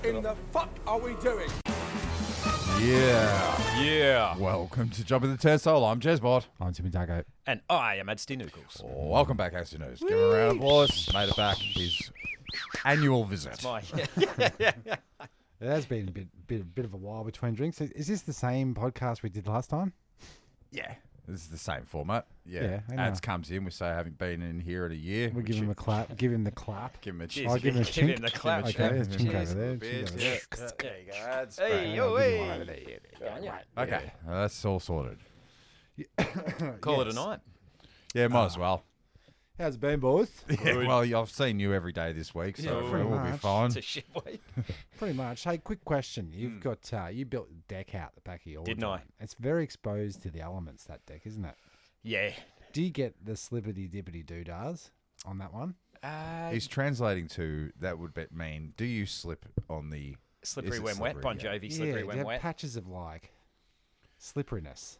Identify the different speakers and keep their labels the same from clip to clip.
Speaker 1: in the fuck are we doing?
Speaker 2: Yeah.
Speaker 3: Welcome to Job of the Turnstile. I'm Jezbot.
Speaker 4: I'm Timmy Dago.
Speaker 2: And I am Adsty Noodles.
Speaker 3: Welcome back, Aston News. Give him a round of applause. Made it back. His annual visit.
Speaker 4: It has been a bit of a while between drinks. Is this the same podcast we did last time?
Speaker 3: Yeah. This is the same format.
Speaker 4: Yeah, I know.
Speaker 3: Ads comes in. We say I haven't been in here in a year.
Speaker 4: We give him a clap. Give him the clap.
Speaker 3: Give him a
Speaker 2: Cheers.
Speaker 4: I'll give him a
Speaker 2: Give
Speaker 4: chink.
Speaker 2: him the clap.
Speaker 4: Okay, there's a chink over there. Chink over there.
Speaker 3: There you go, Ads.
Speaker 2: Hey, yo, hey.
Speaker 3: Okay, that's all sorted.
Speaker 2: Call it a night.
Speaker 3: Yeah, might as well.
Speaker 4: How's it been, boys?
Speaker 3: Yeah, well, I've seen you every day this week, so
Speaker 2: Yeah,
Speaker 4: pretty
Speaker 3: we'll be
Speaker 4: much.
Speaker 3: fine.
Speaker 2: It's a shit week.
Speaker 4: Pretty much. Hey, quick question. You've got you built a deck out the back of your
Speaker 2: Didn't I?
Speaker 4: It's very exposed to the elements, that deck, isn't it?
Speaker 2: Yeah.
Speaker 4: Do you get the slippity dippity doodahs on that one?
Speaker 3: He's translating to, that would mean, do you slip on the...
Speaker 2: Slippery
Speaker 3: Is it
Speaker 2: when wet.
Speaker 3: slippery?
Speaker 2: Bon
Speaker 3: Yeah.
Speaker 2: Jovi, slippery
Speaker 4: do you
Speaker 2: when
Speaker 4: have
Speaker 2: wet.
Speaker 4: patches of like slipperiness?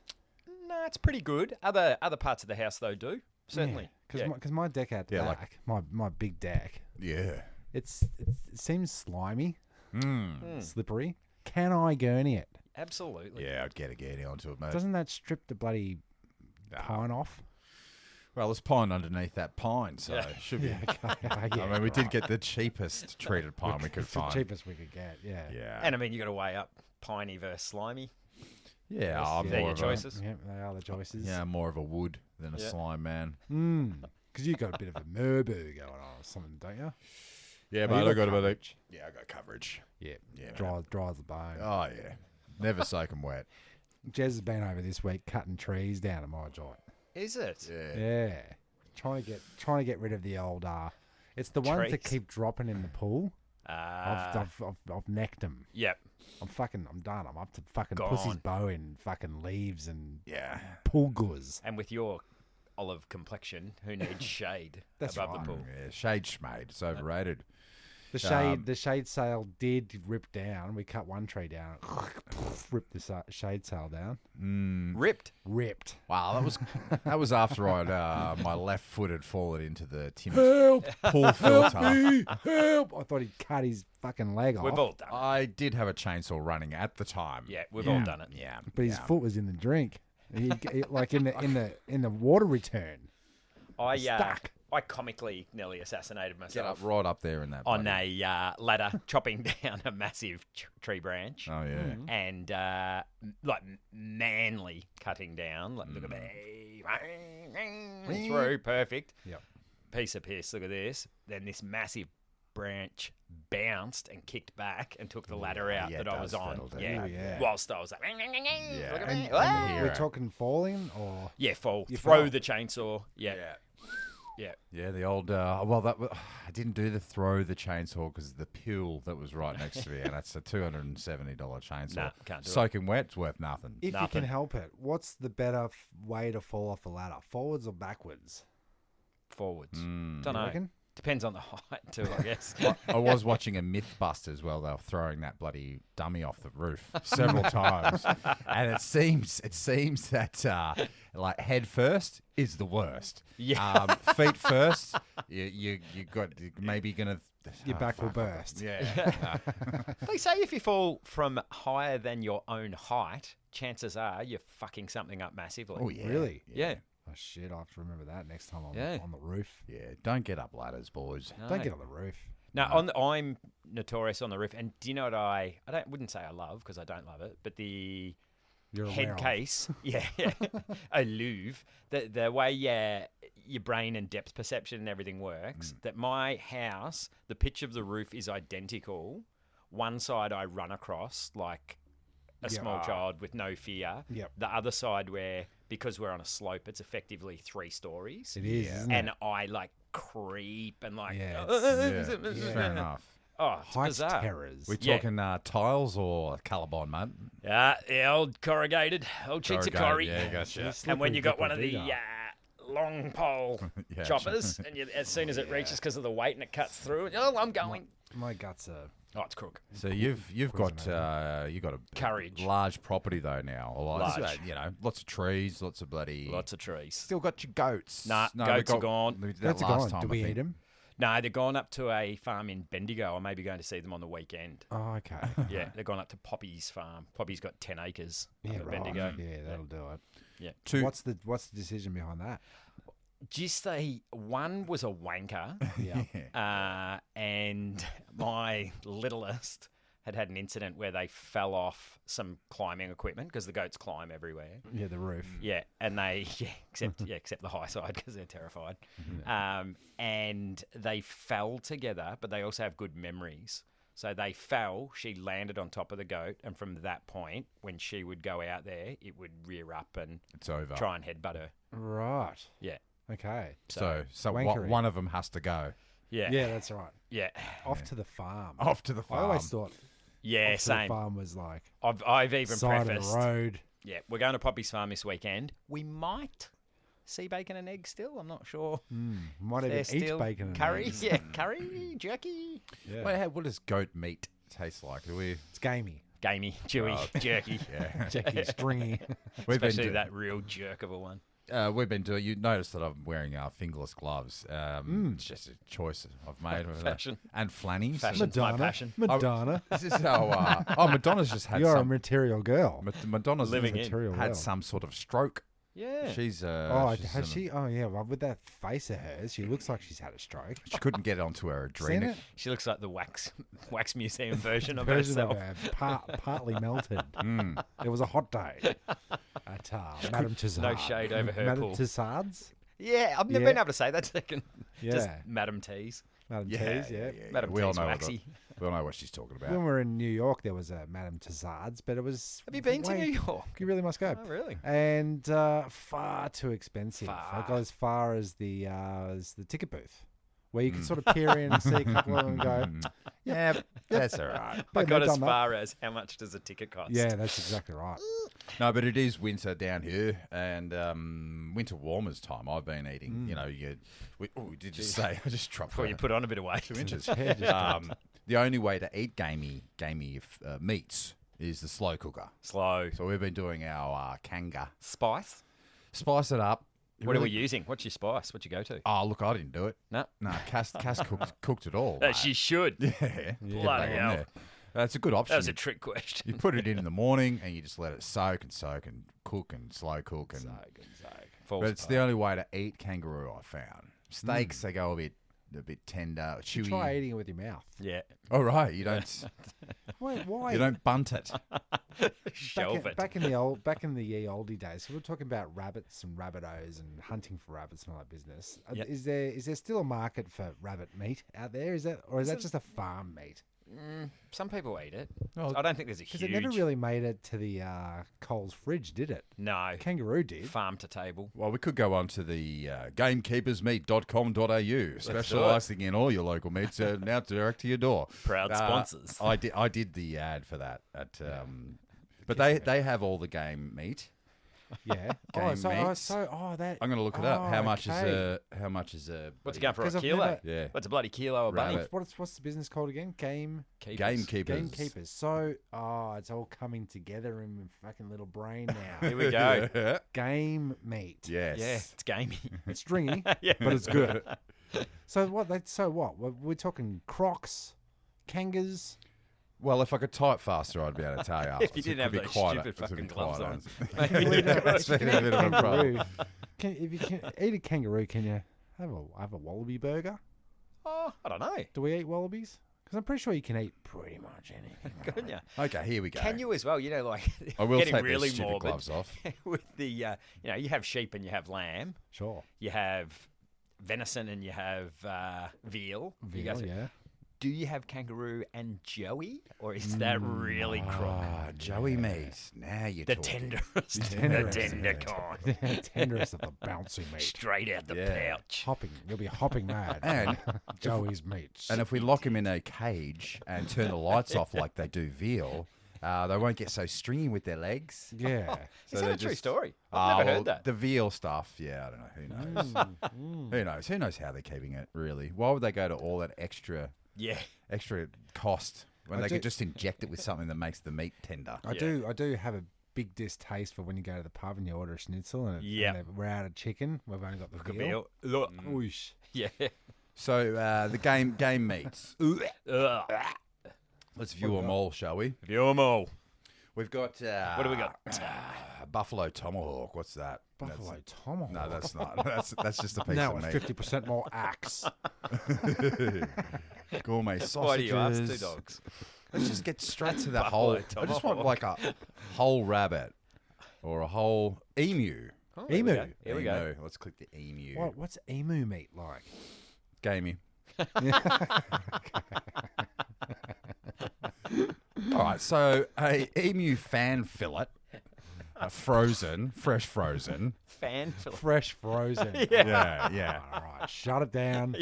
Speaker 2: No, it's pretty good. Other parts of the house, though, do. Certainly.
Speaker 4: Because my deck out the
Speaker 3: Yeah, like-
Speaker 4: back, my big deck,
Speaker 3: Yeah.
Speaker 4: it seems slimy,
Speaker 3: Mm.
Speaker 4: slippery. Can I gurney it?
Speaker 2: Absolutely.
Speaker 3: Yeah, I'd get a Getty onto it, mate.
Speaker 4: Doesn't that strip the bloody pine off?
Speaker 3: Well, there's pine underneath that pine, so it should be. I mean, we did get the cheapest treated pine we could
Speaker 4: It's the
Speaker 3: find.
Speaker 4: cheapest we could get. Yeah.
Speaker 3: Yeah.
Speaker 2: And I mean, you got to weigh up piney versus slimy.
Speaker 3: Yeah, I'm
Speaker 2: They're
Speaker 3: more
Speaker 2: your
Speaker 3: of
Speaker 2: choices.
Speaker 4: Yeah, they are the choices.
Speaker 3: Yeah, I'm more of a wood than a
Speaker 2: Yeah.
Speaker 3: slime man.
Speaker 4: Because you got a bit of a murbu going on or something, don't you?
Speaker 3: Yeah,
Speaker 4: Oh,
Speaker 3: but
Speaker 4: you
Speaker 3: I
Speaker 4: got
Speaker 3: got a bit of...
Speaker 4: coverage.
Speaker 3: Yeah, I got coverage.
Speaker 4: Yeah.
Speaker 3: Yeah,
Speaker 4: Dry as the bone.
Speaker 3: Oh, yeah. Never soak 'em wet.
Speaker 4: Jez has been over this week cutting trees down at my joint.
Speaker 2: Is it?
Speaker 3: Yeah.
Speaker 4: Yeah. Trying to get rid of the old it's the ones that
Speaker 2: Trees?
Speaker 4: keep dropping in the pool. I've necked them.
Speaker 2: Yep.
Speaker 4: I'm done. I'm up to fucking pussy's
Speaker 2: Gone.
Speaker 4: bow in fucking leaves and
Speaker 3: Yeah.
Speaker 4: pool guz.
Speaker 2: And with your olive complexion, who needs shade
Speaker 4: That's
Speaker 2: above
Speaker 4: right.
Speaker 2: the pool?
Speaker 3: Yeah, shade schmade. It's overrated.
Speaker 4: The shade sail did rip down. We cut one tree down, ripped the shade sail down.
Speaker 2: Ripped.
Speaker 4: Ripped.
Speaker 3: Wow, that was after my left foot had fallen into the Tim's pool filter.
Speaker 4: Help! I thought he'd cut his fucking leg off.
Speaker 2: We've all done it.
Speaker 3: I did have a chainsaw running at the time.
Speaker 2: Yeah, we've all done it.
Speaker 3: Yeah,
Speaker 4: But his foot was in the drink. Like in the water return. Stuck.
Speaker 2: I comically nearly assassinated
Speaker 3: Get
Speaker 2: myself
Speaker 3: up right up there in that.
Speaker 2: on
Speaker 3: bloody-
Speaker 2: a ladder chopping down a massive tree branch.
Speaker 3: Oh yeah.
Speaker 2: And like manly cutting down, like look at me, through, perfect.
Speaker 4: Yep.
Speaker 2: Piece of piss. Look at this. Then this massive branch bounced and kicked back and took the ladder out
Speaker 3: yeah,
Speaker 2: that
Speaker 3: it
Speaker 2: I was
Speaker 3: does
Speaker 2: on.
Speaker 3: that'll do
Speaker 2: Yeah.
Speaker 3: that,
Speaker 4: yeah.
Speaker 2: Whilst I was like, look at me.
Speaker 4: And
Speaker 3: hero.
Speaker 4: we're talking falling or
Speaker 2: Yeah, fall.
Speaker 4: You
Speaker 2: Throw
Speaker 4: fell.
Speaker 2: the chainsaw. Yeah.
Speaker 3: Yeah, the old. I didn't do the throw the chainsaw because the pill that was right next to me, and that's a $270 chainsaw.
Speaker 2: Nah, can't do it.
Speaker 3: Soaking wet's worth nothing.
Speaker 4: if you
Speaker 2: Nothing.
Speaker 4: can help it, what's the better way to fall off a ladder? Forwards or backwards?
Speaker 2: Forwards.
Speaker 3: Mm.
Speaker 2: Don't
Speaker 4: You
Speaker 2: know.
Speaker 4: reckon?
Speaker 2: Depends on the height too, I guess.
Speaker 3: I was watching a Mythbusters while they were throwing that bloody dummy off the roof several times, and it seems that like head first is the worst.
Speaker 2: Yeah.
Speaker 3: Feet first, you got maybe gonna
Speaker 4: Your back will burst.
Speaker 3: Yeah.
Speaker 2: They say if you fall from higher than your own height, chances are you're fucking something up massively.
Speaker 3: Oh yeah.
Speaker 4: Really?
Speaker 2: Yeah.
Speaker 4: Oh shit! I have to remember that next time
Speaker 2: Yeah.
Speaker 4: on the roof.
Speaker 3: Yeah. Don't get up ladders, boys.
Speaker 4: Don't get on the roof.
Speaker 2: No, I'm notorious on the roof, and do you know what I wouldn't say I love because I don't love it, but the
Speaker 4: You're aware
Speaker 2: head
Speaker 4: of.
Speaker 2: case, a louvre, the way your brain and depth perception and everything works. That my house, the pitch of the roof is identical. One side I run across like a small child with no fear.
Speaker 4: Yep.
Speaker 2: The other side where, because we're on a slope, it's effectively 3 stories.
Speaker 4: It is, isn't
Speaker 2: And
Speaker 4: it?
Speaker 2: I like creep and like,
Speaker 4: Yeah,
Speaker 3: Yeah. Fair enough.
Speaker 2: oh, it's
Speaker 4: Height
Speaker 2: bizarre.
Speaker 4: terrors.
Speaker 3: We
Speaker 2: Yeah.
Speaker 3: talking tiles or Caliban, mate?
Speaker 2: The old corrugated, old cheeks of corrie.
Speaker 3: Yeah, gotcha.
Speaker 2: And when you got one of
Speaker 4: Slippery
Speaker 2: the long pole
Speaker 3: Yeah.
Speaker 2: choppers, and as soon as it reaches because of the weight and it cuts through, it, I'm going.
Speaker 4: My guts are.
Speaker 2: Oh, it's crook.
Speaker 3: So you've got you got a
Speaker 2: Courage.
Speaker 3: large property though now.
Speaker 2: Large.
Speaker 3: You know, lots of trees, lots of bloody.
Speaker 2: Lots of trees.
Speaker 3: Still got your goats.
Speaker 2: Nah,
Speaker 3: No,
Speaker 2: goats
Speaker 3: we
Speaker 2: are gone.
Speaker 3: We did that
Speaker 4: That's
Speaker 3: last
Speaker 4: gone.
Speaker 3: time.
Speaker 4: Do
Speaker 3: I
Speaker 4: we
Speaker 3: think.
Speaker 4: eat them?
Speaker 2: No, they're gone up to a farm in Bendigo. I may be going to see them on the weekend.
Speaker 4: Oh, okay.
Speaker 2: Yeah, they're gone up to Poppy's farm. Poppy's got 10 acres
Speaker 4: Yeah,
Speaker 2: up at
Speaker 4: right.
Speaker 2: Bendigo.
Speaker 4: Yeah, that'll do it.
Speaker 2: Yeah.
Speaker 4: What's the decision behind that?
Speaker 2: Just one was a wanker,
Speaker 4: Yeah.
Speaker 2: and my littlest had an incident where they fell off some climbing equipment because the goats climb everywhere.
Speaker 4: Yeah, the roof.
Speaker 2: Yeah, and except the high side because they're terrified. And they fell together, but they also have good memories. So they fell, she landed on top of the goat, and from that point, when she would go out there, it would rear up and
Speaker 3: It's over.
Speaker 2: try and headbutt her.
Speaker 4: Right.
Speaker 2: Yeah.
Speaker 4: Okay.
Speaker 3: So
Speaker 4: Wankery.
Speaker 3: one of them has to go.
Speaker 2: Yeah.
Speaker 4: Yeah, that's right.
Speaker 2: Yeah.
Speaker 4: Off to the farm.
Speaker 3: Off to the
Speaker 4: I
Speaker 3: farm.
Speaker 4: always thought
Speaker 2: Yeah,
Speaker 4: off to the
Speaker 2: same.
Speaker 4: farm was like
Speaker 2: I've even
Speaker 4: side
Speaker 2: prefaced.
Speaker 4: of the road.
Speaker 2: Yeah, we're going to Poppy's farm this weekend. We might see bacon and eggs still. I'm not sure.
Speaker 4: Might
Speaker 2: They're
Speaker 4: even eat
Speaker 2: still
Speaker 4: bacon and
Speaker 2: curry.
Speaker 4: eggs.
Speaker 2: Yeah, curry, jerky.
Speaker 4: Yeah.
Speaker 3: Well, what does goat meat taste like? Do we?
Speaker 4: It's gamey.
Speaker 2: Gamey, chewy, jerky.
Speaker 3: Yeah.
Speaker 4: Jacky, stringy.
Speaker 2: Especially that real jerk of a one.
Speaker 3: We've been doing. You noticed that I'm wearing fingerless gloves. It's just a choice I've made.
Speaker 2: Fashion.
Speaker 3: And flannies.
Speaker 2: Fashion's my passion.
Speaker 4: Madonna.
Speaker 3: This is how. Madonna's just had
Speaker 4: You're a
Speaker 3: some.
Speaker 4: material girl.
Speaker 3: Madonna's
Speaker 2: Living in.
Speaker 4: Material
Speaker 3: had
Speaker 4: world.
Speaker 3: some sort of stroke.
Speaker 2: Yeah.
Speaker 3: She's.
Speaker 4: Oh,
Speaker 3: she's
Speaker 4: has she? Oh, yeah. Well, with that face of hers, she looks like she's had a stroke.
Speaker 3: She couldn't get onto her
Speaker 4: Seen
Speaker 3: adrenal.
Speaker 4: it?
Speaker 2: She looks like the wax museum version of
Speaker 4: Version of
Speaker 2: herself.
Speaker 4: her, partly melted. It was a hot day at Madame Tussauds.
Speaker 2: No shade over her
Speaker 4: Madame
Speaker 2: pool.
Speaker 4: Tussauds?
Speaker 2: Yeah, I've never
Speaker 4: Yeah.
Speaker 2: been able to say that second. Just
Speaker 4: Yeah.
Speaker 2: Madam T's.
Speaker 4: Madame
Speaker 3: Yeah,
Speaker 4: T's, yeah.
Speaker 2: Madam
Speaker 3: We all
Speaker 2: T's
Speaker 3: know
Speaker 2: waxy.
Speaker 3: we all know what she's talking about.
Speaker 4: When we were in New York, there was a Madame Tussauds, but it was.
Speaker 2: Have you been to
Speaker 4: way-
Speaker 2: New York?
Speaker 4: You really must go.
Speaker 2: Oh, really?
Speaker 4: And far too expensive. I got as far as the ticket booth, where you can sort of peer in and see a couple of them and go,
Speaker 3: Yeah, that's all right.
Speaker 2: I got as
Speaker 4: done that.
Speaker 2: far as how much does a ticket cost?
Speaker 4: yeah, that's exactly right.
Speaker 3: No, but it is winter down here, and winter warmers time. I've been eating. You know, we did just say I just dropped
Speaker 2: Before you put on a bit of weight.
Speaker 3: 2 inches.
Speaker 4: Yeah, just
Speaker 3: The only way to eat gamey meats is the slow cooker.
Speaker 2: Slow.
Speaker 3: So we've been doing our kanga.
Speaker 2: Spice?
Speaker 3: Spice it up.
Speaker 2: What are we using? What's your spice? What'd you go to?
Speaker 3: Oh, look, I didn't do it.
Speaker 2: No.
Speaker 3: No, Cass cooked it all.
Speaker 2: She should.
Speaker 3: Yeah.
Speaker 2: Bloody hell.
Speaker 3: Yeah. That's a good option.
Speaker 2: That was a trick question.
Speaker 3: You put it in the morning and you just let it soak and cook and slow cook. And,
Speaker 2: False
Speaker 3: but it's the only way to eat kangaroo, I found. Steaks, they go a bit tender,
Speaker 4: you
Speaker 3: chewy.
Speaker 4: try eating it with your mouth.
Speaker 2: Yeah.
Speaker 3: Oh, right. You don't
Speaker 4: Wait, why?
Speaker 3: you don't bunt it.
Speaker 2: Shelve it.
Speaker 4: Back in the oldie days, so we're talking about rabbits and rabbitohs and hunting for rabbits and all that business.
Speaker 2: Yep.
Speaker 4: Is there still a market for rabbit meat out there? Is that just a farm meat?
Speaker 2: Some people eat it.
Speaker 3: Well,
Speaker 2: I don't think there's a
Speaker 4: Because
Speaker 2: huge...
Speaker 4: it never really made it to the Coles fridge, did it?
Speaker 2: No.
Speaker 4: Kangaroo did.
Speaker 2: Farm to table.
Speaker 3: Well, we could go on to the gamekeepersmeat.com.au, specialising in all your local meats, now direct to your door.
Speaker 2: Proud sponsors.
Speaker 3: I did the ad for that at, but they have all the game meat.
Speaker 4: Yeah.
Speaker 3: Game
Speaker 4: that.
Speaker 3: I'm going to look it up. How much
Speaker 4: okay.
Speaker 3: is a
Speaker 2: What's it going for? A
Speaker 4: 'Cause I've
Speaker 2: kilo?
Speaker 4: never-
Speaker 3: Yeah.
Speaker 2: What's a bloody kilo of bunny?
Speaker 3: Rabbit.
Speaker 4: What's the business called again?
Speaker 2: Keepers.
Speaker 3: gamekeepers?
Speaker 4: Gamekeepers. So, it's all coming together in my fucking little brain now.
Speaker 2: Here we go.
Speaker 4: Game meat.
Speaker 3: Yes.
Speaker 2: Yeah, it's gamey.
Speaker 4: It's stringy,
Speaker 2: Yeah.
Speaker 4: but it's good. So what? We're talking crocs, kangas.
Speaker 3: Well, if I could type faster, I'd be able to tell you.
Speaker 2: If you didn't have those stupid fucking gloves on.
Speaker 3: It's been a bit of a problem.
Speaker 4: If you can eat a kangaroo, can you have a wallaby burger?
Speaker 2: Oh, I don't know.
Speaker 4: Do we eat wallabies? Because I'm pretty sure you can eat pretty much anything.
Speaker 2: Couldn't you?
Speaker 3: Okay, here we go.
Speaker 2: Can you as well? You know, like
Speaker 3: I will
Speaker 2: getting
Speaker 3: take
Speaker 2: really
Speaker 3: these stupid
Speaker 2: morbid
Speaker 3: gloves off.
Speaker 2: with the, you you have sheep and you have lamb,
Speaker 4: Sure.
Speaker 2: you have venison and you have veal. You
Speaker 4: Veal,
Speaker 2: guys-
Speaker 4: yeah.
Speaker 2: Do you have kangaroo and joey, or is that really crook?
Speaker 3: Ah, Joey meat. Now you're
Speaker 2: The
Speaker 3: talking.
Speaker 2: tenderest, the
Speaker 4: tenderest,
Speaker 2: tender
Speaker 4: yeah.
Speaker 2: kind,
Speaker 4: Tenderest of the bouncy meat.
Speaker 2: straight out the
Speaker 3: Yeah.
Speaker 2: pouch.
Speaker 4: Hopping. You'll be hopping mad.
Speaker 3: And
Speaker 4: Joey's meats.
Speaker 3: and if we lock him in a cage and turn the lights off like they do veal, they won't get so stringy with their legs.
Speaker 4: yeah.
Speaker 2: Is
Speaker 3: So
Speaker 2: that a
Speaker 3: they're
Speaker 2: true
Speaker 3: just-
Speaker 2: story? I've never
Speaker 3: well,
Speaker 2: heard that.
Speaker 3: The veal stuff, yeah, I don't know. Who knows? Who knows? Who knows how they're keeping it, really? Why would they go to all that extra
Speaker 2: Yeah.
Speaker 3: cost when
Speaker 4: I
Speaker 3: they
Speaker 4: do-
Speaker 3: could just inject it with something that makes the meat tender?
Speaker 4: I do have a big distaste for when you go to the pub and you order a schnitzel and,
Speaker 2: Yeah.
Speaker 4: we're out of chicken. We've only got the veal.
Speaker 2: Look.
Speaker 4: Whoosh.
Speaker 2: Yeah.
Speaker 3: So the game meats.
Speaker 2: Ugh.
Speaker 3: Let's view them all, shall we?
Speaker 2: View 'em all.
Speaker 3: We've got.
Speaker 2: What do we got?
Speaker 3: Buffalo tomahawk. What's that?
Speaker 4: Buffalo tomahawk.
Speaker 3: No, that's not. That's just a piece
Speaker 4: Now
Speaker 3: of
Speaker 4: with
Speaker 3: meat.
Speaker 4: 50% more axe.
Speaker 3: Gourmet sausages.
Speaker 2: Why do you ask two dogs?
Speaker 3: Let's just get straight to the
Speaker 2: Buffalo
Speaker 3: whole. I just want
Speaker 2: tomahawk.
Speaker 3: like a whole rabbit or a whole emu.
Speaker 2: Oh,
Speaker 4: Emu.
Speaker 2: Here we go.
Speaker 3: Let's click the emu.
Speaker 4: What's emu meat like?
Speaker 3: Gamey. All right, so a emu fan fillet, fresh frozen.
Speaker 2: Fan fillet.
Speaker 4: Fresh frozen.
Speaker 3: Yeah.
Speaker 4: All right, shut it down.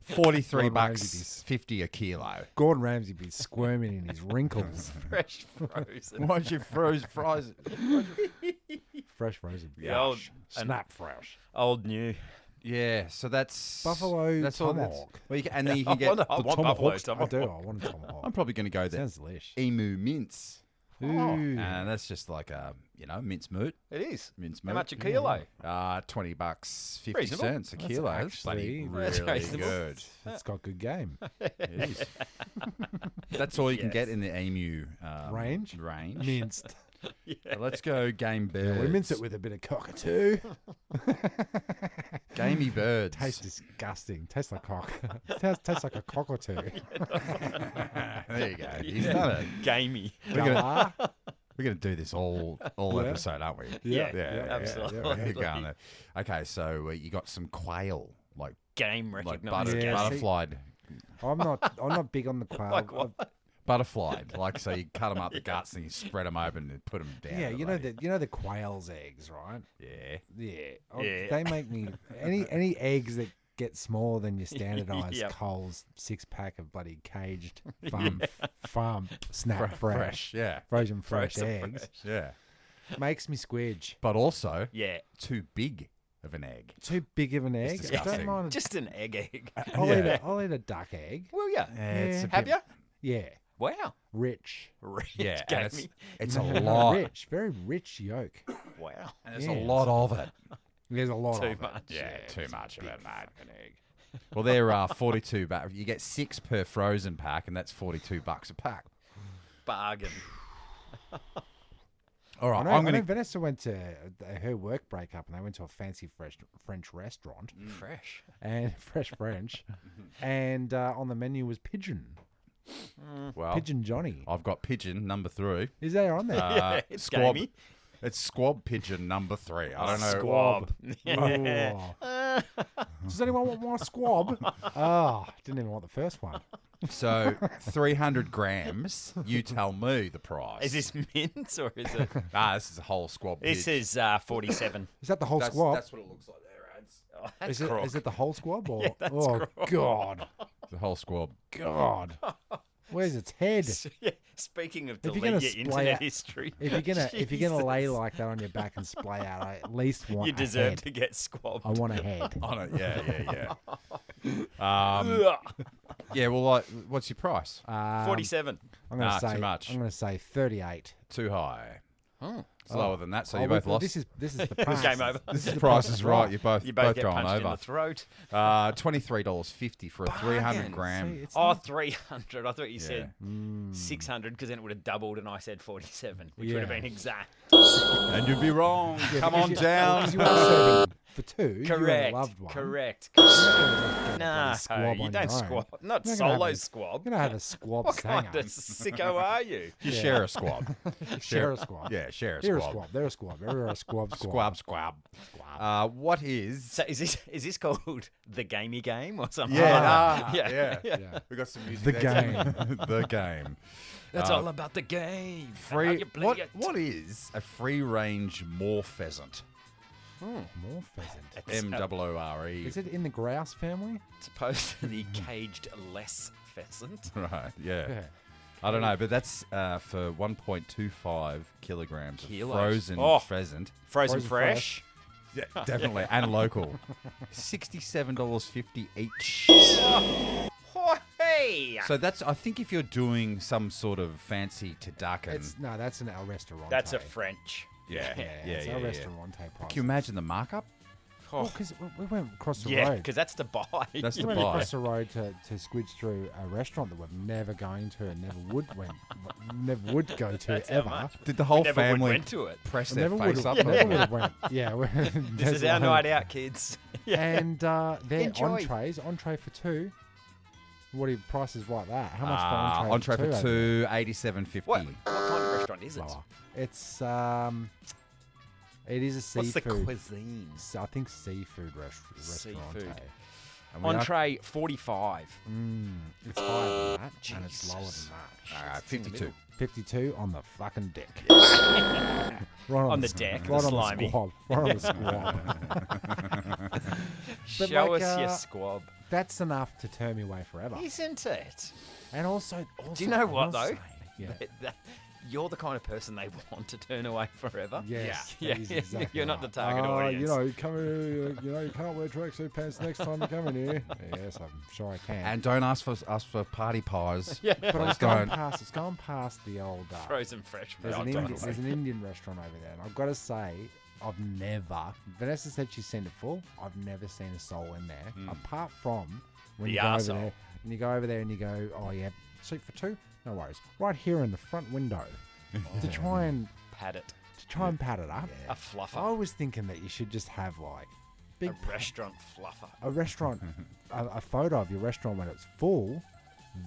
Speaker 3: 43
Speaker 4: Gordon
Speaker 3: bucks,
Speaker 4: Ramsay
Speaker 3: 50 a kilo.
Speaker 4: Gordon Ramsay be squirming in his wrinkles.
Speaker 2: Fresh frozen.
Speaker 3: Why'd you froze?
Speaker 4: Fresh frozen.
Speaker 2: The old,
Speaker 4: Snap fresh.
Speaker 2: old new.
Speaker 3: Yeah, so that's
Speaker 4: Buffalo
Speaker 3: That's all.
Speaker 4: tomahawk.
Speaker 3: Well, and then you can get.
Speaker 2: I want buffalo
Speaker 4: I
Speaker 2: tomahawk.
Speaker 4: do. I want a tomahawk.
Speaker 3: I'm probably going to go the
Speaker 4: Sounds delicious.
Speaker 3: emu mince,
Speaker 4: Ooh.
Speaker 3: and that's just like a mince moot.
Speaker 2: It is.
Speaker 3: Mince
Speaker 2: How
Speaker 3: moot.
Speaker 2: much a kilo?
Speaker 3: $20, 50
Speaker 2: Reasonable.
Speaker 3: cents a kilo. That's bloody
Speaker 4: actually-
Speaker 2: That's
Speaker 3: really
Speaker 2: reasonable.
Speaker 3: good.
Speaker 4: It's got good game.
Speaker 3: It is. That's all you can
Speaker 2: Yes.
Speaker 3: get in the emu
Speaker 4: Range?
Speaker 3: Range.
Speaker 4: Minced.
Speaker 3: So let's go game birds.
Speaker 4: We mince it with a bit of cockatoo.
Speaker 3: gamey birds.
Speaker 4: Tastes disgusting. Tastes like cock. Tastes like a cockatoo.
Speaker 3: There you go. He's done it.
Speaker 2: Gamey.
Speaker 4: Galah.
Speaker 3: We're gonna do this all
Speaker 4: Yeah.
Speaker 3: episode, aren't we?
Speaker 2: Yeah,
Speaker 3: Yeah,
Speaker 2: absolutely.
Speaker 3: we're going there. Okay, so you got some quail, like
Speaker 2: Game
Speaker 3: like
Speaker 2: recognised.
Speaker 3: butter,
Speaker 4: Yeah, see-
Speaker 3: butterflied,
Speaker 4: I'm not big on the quail.
Speaker 2: Like what?
Speaker 3: butterflied. Like so, you cut them up the guts and you spread them open and put them down.
Speaker 4: Yeah,
Speaker 3: the
Speaker 4: you know
Speaker 3: bloody-
Speaker 4: the quail's eggs, right?
Speaker 3: Yeah.
Speaker 4: Yeah.
Speaker 2: Yeah.
Speaker 4: They make me any eggs that get smaller than your standardized
Speaker 2: Yep.
Speaker 4: Coles 6-pack of bloody caged farm snap fresh.
Speaker 3: Yeah.
Speaker 4: Frozen fresh
Speaker 2: Frozen
Speaker 4: eggs
Speaker 3: Yeah.
Speaker 4: makes me squidge.
Speaker 3: But also
Speaker 2: Yeah.
Speaker 3: too big of an egg.
Speaker 4: Too big of an egg. I
Speaker 3: disgusting.
Speaker 4: don't mind.
Speaker 2: Just an egg.
Speaker 4: I'll eat a duck egg.
Speaker 2: Will ya?
Speaker 3: It's a
Speaker 2: Have
Speaker 3: bit-
Speaker 2: you?
Speaker 4: Yeah,
Speaker 2: Wow.
Speaker 4: rich.
Speaker 2: Rich
Speaker 3: Yeah, and
Speaker 2: gamey.
Speaker 3: it's a lot.
Speaker 4: Rich, very rich yolk.
Speaker 2: Wow.
Speaker 3: And there's
Speaker 4: Yeah.
Speaker 3: a lot of it.
Speaker 4: There's a lot
Speaker 2: Too
Speaker 4: of it.
Speaker 2: much.
Speaker 3: Yeah, too
Speaker 4: it's a
Speaker 3: much of
Speaker 4: big
Speaker 3: it, mate.
Speaker 4: fucking egg.
Speaker 3: Well, there are 42 back. You get 6 per frozen pack, and that's $42 a pack.
Speaker 2: Bargain.
Speaker 3: All right,
Speaker 4: I know,
Speaker 3: I'm gonna.
Speaker 4: Vanessa went to her work breakup and they went to a fancy French restaurant
Speaker 2: Fresh.
Speaker 4: and fresh French, and on the menu was pigeon.
Speaker 3: Well,
Speaker 4: Pigeon Johnny.
Speaker 3: I've got pigeon number 3.
Speaker 4: Is that on there?
Speaker 2: Yeah, it's
Speaker 3: squab.
Speaker 2: gamey.
Speaker 3: It's squab pigeon number 3. I don't know.
Speaker 2: Squab.
Speaker 4: Oh. Does anyone want more squab? Oh, didn't even want the first one.
Speaker 3: So 300 grams. You tell me the price.
Speaker 2: Is this mince or is it?
Speaker 3: This is a whole squab.
Speaker 2: This
Speaker 3: pig.
Speaker 2: is 47.
Speaker 4: Is that the whole
Speaker 3: That's,
Speaker 4: squab?
Speaker 3: that's what it looks like there, ads.
Speaker 2: Oh, that's
Speaker 4: Is it the whole squab? Or?
Speaker 2: Yeah, that's
Speaker 4: oh,
Speaker 2: croc.
Speaker 4: God.
Speaker 3: The whole squab.
Speaker 4: God. Where's its head?
Speaker 2: Yeah, speaking of
Speaker 4: If you're
Speaker 2: delete
Speaker 4: gonna
Speaker 2: your
Speaker 4: splay
Speaker 2: internet
Speaker 4: out-
Speaker 2: history,
Speaker 4: If you're gonna lay
Speaker 2: Jesus.
Speaker 4: like that on your back and splay out, I at least want
Speaker 2: you
Speaker 4: a
Speaker 2: deserve
Speaker 4: head.
Speaker 2: to get squabbed.
Speaker 4: I want a head.
Speaker 3: On it, yeah.
Speaker 2: Ugh.
Speaker 3: Yeah, well, like, what's your price?
Speaker 2: 47.
Speaker 4: I'm gonna
Speaker 3: Nah,
Speaker 4: say
Speaker 3: too much.
Speaker 4: I'm gonna say 38.
Speaker 3: Too high.
Speaker 2: Oh.
Speaker 3: It's lower than that, so you
Speaker 4: Oh,
Speaker 3: both
Speaker 4: well,
Speaker 3: lost.
Speaker 4: This is the price.
Speaker 2: Game over.
Speaker 3: This is price is right. You both
Speaker 2: You both get
Speaker 3: going
Speaker 2: punched in
Speaker 3: over.
Speaker 2: the throat.
Speaker 3: $23.50 for a 300
Speaker 2: Bargain.
Speaker 3: gram.
Speaker 4: See, it's
Speaker 2: Oh,
Speaker 4: not-
Speaker 2: 300. I thought you said 600 because then it would have doubled and I said 47, which would have
Speaker 4: Yeah.
Speaker 2: been exact.
Speaker 3: And you'd be wrong.
Speaker 4: Yeah,
Speaker 3: Come
Speaker 4: because
Speaker 3: on
Speaker 4: you-
Speaker 3: down.
Speaker 4: because you are serving for two. You
Speaker 2: Correct.
Speaker 4: and a loved one.
Speaker 2: Correct.
Speaker 4: Nah,
Speaker 2: Nah,
Speaker 4: squab
Speaker 2: you
Speaker 4: on
Speaker 2: don't
Speaker 4: your own.
Speaker 2: squab. Not
Speaker 4: You're gonna have
Speaker 2: solo
Speaker 4: a-
Speaker 2: squab.
Speaker 4: You're gonna have a squab
Speaker 2: What kind
Speaker 4: sanger.
Speaker 2: of sicko are you?
Speaker 3: You share a squab.
Speaker 4: Share a squab.
Speaker 3: Yeah, share a
Speaker 4: You're a
Speaker 3: squab.
Speaker 4: squab. They're a squab. They're a squab.
Speaker 3: Squab. What is?
Speaker 2: So is this called the gamey game or something?
Speaker 3: Yeah,
Speaker 2: yeah.
Speaker 4: Yeah.
Speaker 3: We got some music.
Speaker 4: The
Speaker 3: there too.
Speaker 4: game.
Speaker 3: The game.
Speaker 2: That's all about the game. and how
Speaker 3: Free.
Speaker 2: you play
Speaker 3: What?
Speaker 2: it.
Speaker 3: What is a free range moor pheasant?
Speaker 4: More pheasant.
Speaker 2: It's
Speaker 3: MOORE.
Speaker 4: Is it in the grouse family?
Speaker 2: supposed to the caged less pheasant.
Speaker 3: Right. Yeah.
Speaker 4: Yeah.
Speaker 3: I don't know, but that's for 1.25 kilograms of
Speaker 2: Kilos.
Speaker 3: frozen
Speaker 2: Oh.
Speaker 3: pheasant.
Speaker 2: Frozen
Speaker 4: Frozen
Speaker 2: fresh.
Speaker 3: Yeah, definitely, and local. $67.50 each.
Speaker 2: Oh, hey!
Speaker 3: So that's, I think, if you're doing some sort of fancy turducken.
Speaker 4: That's an El Restaurante.
Speaker 2: That's a French.
Speaker 3: Yeah,
Speaker 4: Yeah, it's El Restaurante price.
Speaker 3: Can you imagine the markup?
Speaker 4: Well, because we went across the
Speaker 2: Yeah,
Speaker 4: road.
Speaker 2: because that's to buy.
Speaker 3: That's
Speaker 4: We
Speaker 3: the
Speaker 4: went
Speaker 3: buy.
Speaker 4: across the road to squidge through a restaurant that we're never going to and never would go to
Speaker 2: That's how
Speaker 4: ever.
Speaker 2: much.
Speaker 3: Did the whole
Speaker 2: Never would
Speaker 3: family
Speaker 2: went to it.
Speaker 3: press
Speaker 4: We
Speaker 3: their
Speaker 4: never
Speaker 3: face
Speaker 4: would
Speaker 3: up?
Speaker 4: have.
Speaker 3: to
Speaker 4: Never
Speaker 3: it?
Speaker 4: would have went. Yeah,
Speaker 2: This is our night out, kids. Yeah.
Speaker 4: And their
Speaker 2: Enjoy.
Speaker 4: entree for two. What are your prices like that? How much for
Speaker 3: Entree for
Speaker 4: over
Speaker 3: two, 87.50.
Speaker 2: What kind of restaurant is it?
Speaker 4: there? Lower. It's it is a
Speaker 2: What's the
Speaker 4: seafood.
Speaker 2: cuisine?
Speaker 4: I think seafood restaurant.
Speaker 2: Seafood.
Speaker 3: And we are-
Speaker 2: Entree 45.
Speaker 4: It's higher than that, and it's lower
Speaker 2: Jesus.
Speaker 4: than that.
Speaker 3: All right, 52.
Speaker 4: 52 on the fucking deck. Right
Speaker 2: On the deck,
Speaker 4: right
Speaker 2: the
Speaker 4: on
Speaker 2: slimy.
Speaker 4: the squab. Right on the squab. But
Speaker 2: Show
Speaker 4: like,
Speaker 2: us your squab.
Speaker 4: That's enough to turn me away forever.
Speaker 2: Isn't it?
Speaker 4: And also
Speaker 2: Do you know
Speaker 4: I
Speaker 2: what,
Speaker 4: will
Speaker 2: though?
Speaker 4: say- Yeah.
Speaker 2: You're the kind of person they want to turn away forever.
Speaker 4: Yes,
Speaker 2: Yeah.
Speaker 4: that is
Speaker 2: Yeah.
Speaker 4: exactly
Speaker 2: You're not the
Speaker 4: right.
Speaker 2: target audience.
Speaker 4: You come here, you can't wear tracksuit pants next time you come in here. Yes, I'm sure I can.
Speaker 3: And don't ask for party pies.
Speaker 2: Yeah.
Speaker 4: but
Speaker 3: Let's
Speaker 4: it's gone past the old.
Speaker 2: Frozen fresh
Speaker 4: There's
Speaker 2: hot
Speaker 4: an,
Speaker 2: dogs.
Speaker 4: there's an Indian restaurant over there, and I've got to say, I've never. Vanessa said she's seen it full. I've never seen a soul in there, apart from when
Speaker 2: The
Speaker 4: you go over
Speaker 2: arsehole.
Speaker 4: there. And you go over there and you go, oh yeah, seat for two, no worries. Right here in the front window, to try and
Speaker 2: Pat it.
Speaker 4: pat it up.
Speaker 2: A fluffer.
Speaker 4: I was thinking that you should just have like big
Speaker 2: A restaurant fluffer.
Speaker 4: a restaurant, a photo of your restaurant when it's full.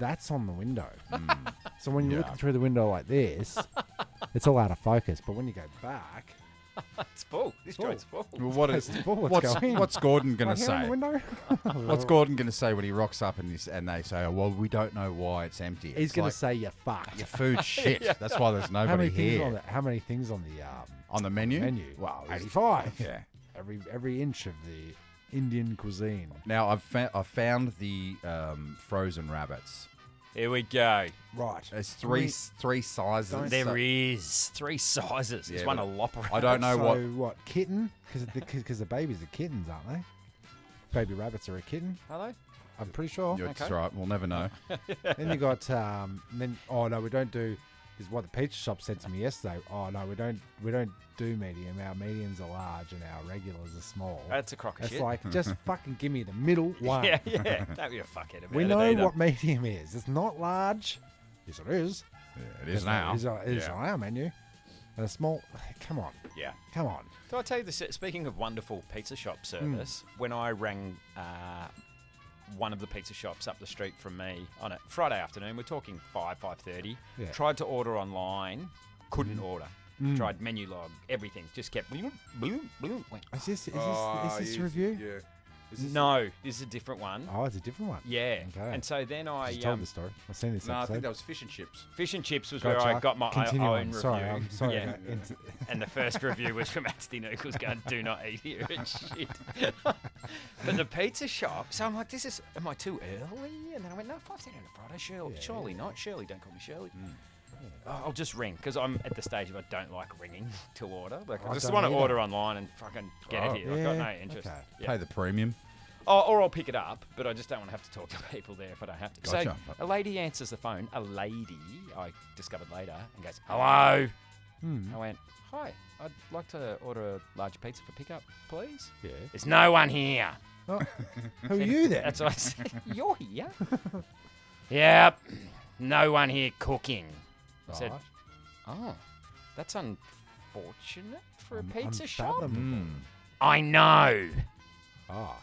Speaker 4: That's on the window. So when you're
Speaker 3: Yeah.
Speaker 4: looking through the window like this, it's all out of focus. But when you go back,
Speaker 2: It's full. This
Speaker 4: Full.
Speaker 2: joint's full.
Speaker 3: Well, what
Speaker 4: place
Speaker 3: is,
Speaker 4: is full. Let's go in.
Speaker 3: what's Gordon going
Speaker 4: right
Speaker 3: to
Speaker 4: here in the
Speaker 3: say?
Speaker 4: window.
Speaker 3: What's Gordon going to say when he rocks up and they say, oh, well, we don't know why it's empty?
Speaker 4: He's
Speaker 3: It's
Speaker 4: going
Speaker 3: like,
Speaker 4: to say you fucked.
Speaker 3: your food's shit. That's why there's
Speaker 4: How
Speaker 3: nobody
Speaker 4: many things
Speaker 3: here.
Speaker 4: on the How many things on the
Speaker 3: On the menu?
Speaker 4: Wow,
Speaker 3: there's-
Speaker 4: 85.
Speaker 3: Yeah.
Speaker 4: Every inch of the Indian cuisine.
Speaker 3: Now, I've found the frozen rabbits.
Speaker 2: Here we go.
Speaker 4: Right.
Speaker 3: There's three sizes.
Speaker 4: Don't-
Speaker 2: There is 3 sizes. There's
Speaker 3: Yeah,
Speaker 2: one
Speaker 3: but
Speaker 2: a lopper.
Speaker 3: I don't know
Speaker 4: so
Speaker 3: what.
Speaker 4: kitten? Because the babies are kittens, aren't they? Baby rabbits are a kitten.
Speaker 2: Are they?
Speaker 4: I'm pretty sure.
Speaker 3: You're That's
Speaker 2: Okay.
Speaker 3: right. We'll never know.
Speaker 4: Then you got oh no, we don't do. Is what the pizza shop said to me yesterday. Oh no, we don't do medium. Our mediums are large and our regulars are small.
Speaker 2: That's a crock of
Speaker 4: It's
Speaker 2: shit.
Speaker 4: like just fucking give me the middle one.
Speaker 2: yeah. Don't be a fuckhead about
Speaker 4: We
Speaker 2: it
Speaker 4: know
Speaker 2: either.
Speaker 4: what medium is. It's not large. Yes, it is.
Speaker 3: Yeah, it is now.
Speaker 4: It is on our menu. And a small. Come on.
Speaker 2: Yeah.
Speaker 4: Come on.
Speaker 2: So I tell you this. Speaking of wonderful pizza shop
Speaker 4: Hmm.
Speaker 2: service, when I rang one of the pizza shops up the street from me on a Friday afternoon, we're talking 5:30.
Speaker 4: Yeah.
Speaker 2: Tried to order online, couldn't
Speaker 4: Hmm.
Speaker 2: order. Tried menu log, everything, just kept bloom, bloom, went.
Speaker 4: Is this a review?
Speaker 3: Yeah.
Speaker 2: No, this is a different one.
Speaker 4: Oh, it's a different one.
Speaker 2: Yeah,
Speaker 4: Okay.
Speaker 2: and so then I
Speaker 4: You told the story. I've seen this
Speaker 3: No, I
Speaker 4: episode.
Speaker 3: think that was fish and chips.
Speaker 2: fish and chips was
Speaker 4: Gotcha.
Speaker 2: where I got my
Speaker 4: Continue
Speaker 2: own
Speaker 4: on.
Speaker 2: review.
Speaker 4: Sorry, I'm sorry.
Speaker 2: Yeah.
Speaker 4: I got
Speaker 2: And the first review was from Asty Nookles going, do not eat here. It's shit. But the pizza shop, so I'm like, am I too early? And then I went, no, 5:30 on a Friday, surely not. Shirley, don't call me Shirley. Oh, I'll just ring, because I'm at the stage of I don't like ringing to order. Like, I
Speaker 4: I
Speaker 2: just
Speaker 4: don't
Speaker 2: want to
Speaker 4: either.
Speaker 2: order online and fucking get it here. I've got no
Speaker 4: Yeah,
Speaker 2: interest.
Speaker 4: okay.
Speaker 2: Yeah.
Speaker 3: Pay the premium.
Speaker 2: Oh, or I'll pick it up, but I just don't want to have to talk to people there if I don't have to.
Speaker 3: Gotcha.
Speaker 2: So a lady answers the phone. A lady, I discovered later, and goes, hello. I went, hi, I'd like to order a large pizza for pickup, please.
Speaker 4: Yeah.
Speaker 2: There's no one here.
Speaker 4: Oh, who are you then?
Speaker 2: That's what I said. You're here? Yep. No one here cooking. I said,
Speaker 4: Right.
Speaker 2: oh, that's unfortunate for a pizza shop.
Speaker 4: Unfathomable.
Speaker 2: I know.
Speaker 4: Ah,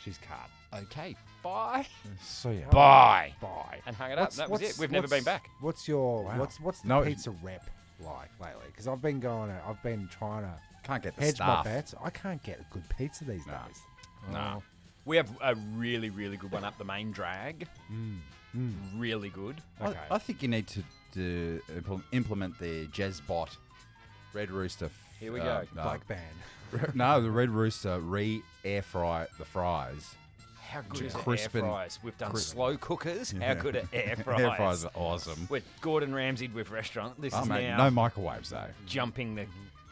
Speaker 4: she's cut.
Speaker 2: Okay, bye.
Speaker 4: So yeah.
Speaker 2: Bye.
Speaker 4: Bye.
Speaker 2: And hung it up. That was it. We've never been back.
Speaker 4: What's your
Speaker 3: Wow.
Speaker 4: what's the
Speaker 3: No.
Speaker 4: pizza rep like lately? Because I've been trying to
Speaker 3: Can't get the
Speaker 4: hedge my
Speaker 3: staff.
Speaker 4: bets. I can't get a good pizza these days.
Speaker 3: No.
Speaker 2: We have a really, really good one up the main drag. Really good.
Speaker 4: Okay.
Speaker 3: I think you need to implement the jezbot Red Rooster.
Speaker 2: Here we go.
Speaker 4: Black band.
Speaker 3: No, the Red Rooster air fry the fries.
Speaker 2: How good is
Speaker 3: Crisp
Speaker 2: air
Speaker 3: and
Speaker 2: fries? We've done
Speaker 3: crisp.
Speaker 2: slow cookers. How good are air fries?
Speaker 3: Air fries are awesome.
Speaker 2: We're Gordon Ramsayed with restaurant. This
Speaker 3: Oh,
Speaker 2: is
Speaker 3: mate,
Speaker 2: now
Speaker 3: no microwaves though.
Speaker 2: jumping the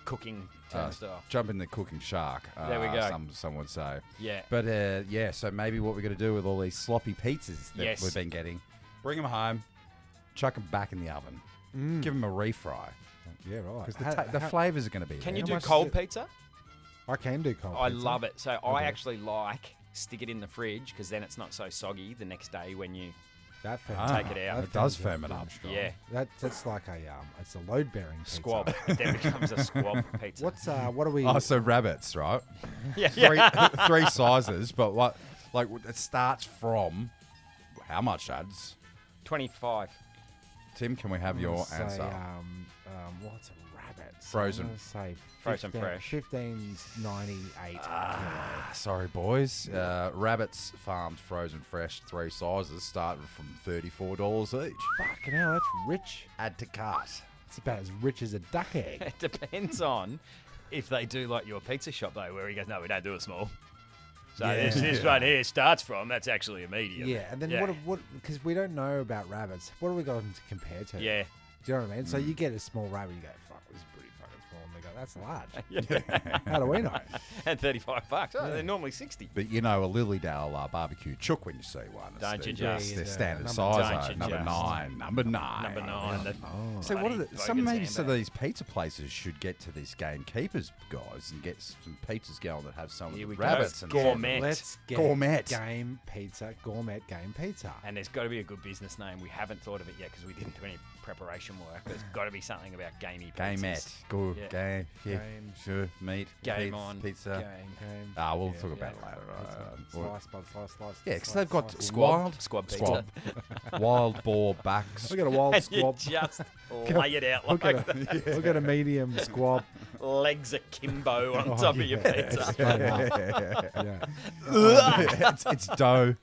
Speaker 2: cooking turnstile.
Speaker 3: Jump in the cooking shark.
Speaker 2: There we go.
Speaker 3: Some would say.
Speaker 2: Yeah.
Speaker 3: But yeah, so maybe what we're going to do with all these sloppy pizzas that
Speaker 2: Yes.
Speaker 3: we've been getting, bring them home, chuck them back in the oven, give them a refry
Speaker 4: Yeah, right.
Speaker 3: because the flavors are going to be
Speaker 2: Can
Speaker 3: there.
Speaker 2: you
Speaker 4: How
Speaker 2: do
Speaker 4: much is
Speaker 2: cold
Speaker 4: it?
Speaker 2: pizza?
Speaker 4: I can do cold
Speaker 2: I
Speaker 4: pizza.
Speaker 2: love it. So I
Speaker 4: Okay.
Speaker 2: actually stick it in the fridge because then it's not so soggy the next day when you.
Speaker 4: That
Speaker 2: Take it out.
Speaker 3: It does
Speaker 4: sounds
Speaker 3: firm it
Speaker 4: good
Speaker 3: up.
Speaker 4: and strong.
Speaker 2: Yeah.
Speaker 4: That's like it's a load bearing pizza.
Speaker 2: Squab. It then becomes a squab pizza.
Speaker 4: What are we?
Speaker 3: Oh, so rabbits, right?
Speaker 2: Yeah,
Speaker 3: Three sizes, but what? Like it starts from how much, ads?
Speaker 2: 25.
Speaker 3: Tim, can we have your
Speaker 4: say,
Speaker 3: answer?
Speaker 4: what's a rabbit? So
Speaker 3: Frozen.
Speaker 4: I'm gonna say
Speaker 2: Frozen fresh.
Speaker 4: 15.98.
Speaker 3: Sorry, boys. Rabbits farmed frozen fresh, 3 sizes, starting from $34 each.
Speaker 4: Fucking hell, that's rich.
Speaker 3: Add to cart.
Speaker 4: It's about as rich as a duck egg.
Speaker 2: It depends on if they do like your pizza shop though, where he goes, no, we don't do it small. So this one here starts from. That's actually a medium.
Speaker 4: Yeah, and then what? Because we don't know about rabbits. What do we got them to compare to?
Speaker 2: Yeah.
Speaker 4: Do you know what I mean? So you get a small rabbit, you go, fuck, this is pretty fucking small. And they go, that's large. How do we know?
Speaker 2: And $35. Oh, they're normally 60.
Speaker 3: But you know, a Lilydale barbecue chook when you see one. It's
Speaker 2: Don't you
Speaker 3: their-
Speaker 2: just.
Speaker 3: their
Speaker 4: Yeah,
Speaker 3: standard
Speaker 4: number-
Speaker 3: size.
Speaker 2: don't you
Speaker 3: Number
Speaker 2: just.
Speaker 3: 9. Number 9.
Speaker 2: Number 9. The
Speaker 3: So what are
Speaker 2: bloody
Speaker 3: some
Speaker 2: Vogan's
Speaker 3: maybe some of
Speaker 2: handbag.
Speaker 3: these pizza places should get to these gamekeepers guys and get some pizzas going that have some
Speaker 2: Here
Speaker 3: of
Speaker 2: we
Speaker 3: the
Speaker 2: go.
Speaker 3: rabbits and
Speaker 2: Gourmet.
Speaker 4: Let's get
Speaker 3: Gourmet.
Speaker 4: game pizza. Gourmet game pizza.
Speaker 2: And there's got to be a good business name. We haven't thought of it yet because we didn't do any preparation work. There's got to be something about gamey pizzas.
Speaker 3: Gamet. Good.
Speaker 2: Yeah.
Speaker 3: Game. Yeah.
Speaker 4: Game.
Speaker 3: Sure. Meat.
Speaker 2: Game
Speaker 3: pizza,
Speaker 2: on.
Speaker 3: Pizza.
Speaker 2: Game.
Speaker 3: Ah, we'll
Speaker 4: Yeah,
Speaker 3: talk about
Speaker 4: yeah.
Speaker 3: it later.
Speaker 4: Slice by slice.
Speaker 3: Yeah, because they've got
Speaker 4: slice.
Speaker 3: wild
Speaker 2: Squab pizza.
Speaker 3: squab, wild boar backs.
Speaker 4: We got a wild
Speaker 2: And you
Speaker 4: squab.
Speaker 2: just lay it out
Speaker 4: Look
Speaker 2: like
Speaker 4: at
Speaker 2: that.
Speaker 4: Look at a medium squab.
Speaker 2: Legs akimbo on
Speaker 4: Oh,
Speaker 2: top of your
Speaker 4: yeah.
Speaker 2: pizza.
Speaker 4: Straight up. Yeah.
Speaker 3: it's dough,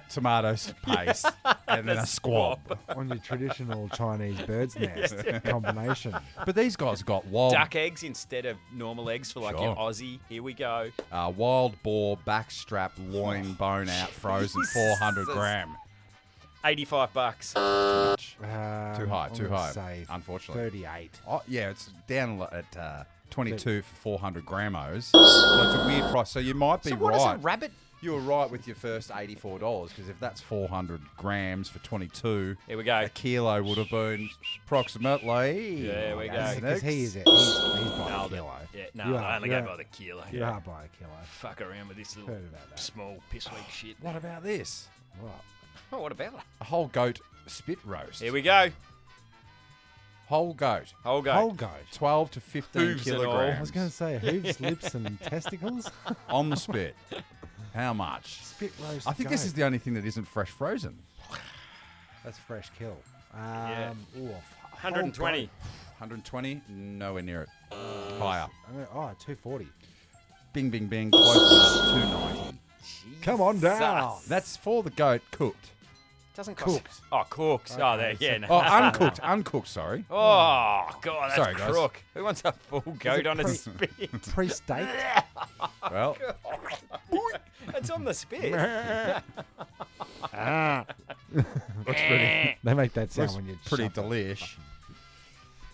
Speaker 3: tomatoes, paste, and then a squab.
Speaker 4: On your traditional Chinese bird's nest combination.
Speaker 3: But these guys got wild
Speaker 2: Duck eggs instead of normal eggs for like your
Speaker 3: Sure.
Speaker 2: Aussie. Here we go.
Speaker 3: wild boar backstrap loin bone out frozen 400
Speaker 2: Jesus.
Speaker 3: gram.
Speaker 2: $85.
Speaker 3: Too high,
Speaker 4: I'm
Speaker 3: too
Speaker 4: gonna
Speaker 3: high,
Speaker 4: say
Speaker 3: unfortunately.
Speaker 4: 38.
Speaker 3: Oh yeah, it's down at 22 for 400 gramos. So it's a weird price. So you might be
Speaker 2: So what is a
Speaker 3: right.
Speaker 2: rabbit?
Speaker 3: You were right with your first $84 because if that's 400 grams for 22,
Speaker 2: Here we go.
Speaker 3: a kilo would have been approximately.
Speaker 2: There we go.
Speaker 3: That's
Speaker 4: Because
Speaker 3: next.
Speaker 4: he is it. He's by a
Speaker 2: Nailed it.
Speaker 4: kilo.
Speaker 2: Yeah, no,
Speaker 4: You
Speaker 2: I
Speaker 4: are-
Speaker 2: only
Speaker 4: you
Speaker 2: go
Speaker 4: are-
Speaker 2: by the kilo.
Speaker 4: You are by a kilo.
Speaker 2: Fuck around with this little
Speaker 4: Heard about that.
Speaker 2: small piss weak shit.
Speaker 3: What about this?
Speaker 4: What?
Speaker 2: Oh, what about it?
Speaker 3: A whole goat spit roast.
Speaker 2: Here we go.
Speaker 3: Whole goat.
Speaker 2: Whole go.
Speaker 4: Whole goat.
Speaker 3: 12 to 15
Speaker 2: Hooves and all.
Speaker 3: kilograms
Speaker 4: I was going to say hooves, lips, and testicles.
Speaker 3: on the spit. How much?
Speaker 4: Spit roast.
Speaker 3: I think this
Speaker 4: goat.
Speaker 3: is the only thing that isn't fresh frozen.
Speaker 4: That's fresh kill.
Speaker 2: Yeah.
Speaker 4: Ooh,
Speaker 2: 120.
Speaker 3: 120, nowhere near it. Higher.
Speaker 4: 240.
Speaker 3: Bing, bing, bing. Close enough. 290.
Speaker 4: Come on down.
Speaker 2: Jesus.
Speaker 3: That's for the goat cooked.
Speaker 2: Doesn't cost.
Speaker 4: Cooked.
Speaker 2: Oh, cooked. Oh, there. Yeah. No.
Speaker 3: Oh, uncooked. Uncooked, sorry.
Speaker 2: Oh, God, that's
Speaker 3: Sorry, guys.
Speaker 2: crook. Who wants a full goat on a
Speaker 4: pre-
Speaker 2: spit?
Speaker 4: Pre-steak.
Speaker 3: Well,
Speaker 2: It's on the spit.
Speaker 3: looks pretty,
Speaker 4: They make that sound
Speaker 3: looks
Speaker 4: when you
Speaker 3: pretty
Speaker 4: shove it.
Speaker 3: delish.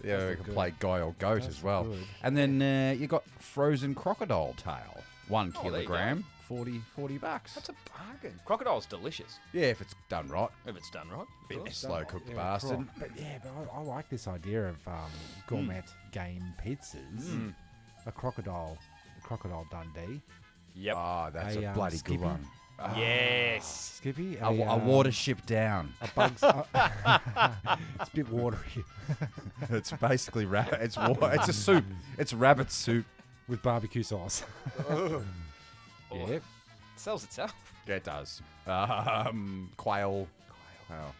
Speaker 3: Yeah, we
Speaker 4: look
Speaker 3: can
Speaker 4: good.
Speaker 3: play guy or goat
Speaker 4: That's
Speaker 3: as well.
Speaker 4: good.
Speaker 3: And then you got frozen crocodile tail. 1
Speaker 2: Oh, there you go.
Speaker 3: kilogram, 40 bucks.
Speaker 2: That's a bargain. Crocodile's delicious
Speaker 3: Yeah, if it's done right.
Speaker 2: if it's done right.
Speaker 3: Bit
Speaker 2: Of course.
Speaker 3: slow cooked
Speaker 4: Yeah,
Speaker 3: bastard.
Speaker 4: croc. But I like this idea of gourmet game pizzas. A crocodile Dundee.
Speaker 2: Yep.
Speaker 3: Oh, that's
Speaker 4: A,
Speaker 3: a bloody
Speaker 4: Skippy.
Speaker 3: good one.
Speaker 2: Yes.
Speaker 4: Skippy.
Speaker 3: A water ship down.
Speaker 4: A bugs. It's a bit watery
Speaker 3: It's basically it's it's a soup. It's rabbit soup.
Speaker 4: with barbecue sauce.
Speaker 2: Oh,
Speaker 4: Yep.
Speaker 2: sells itself.
Speaker 3: Yeah, it does. Quail. Quail.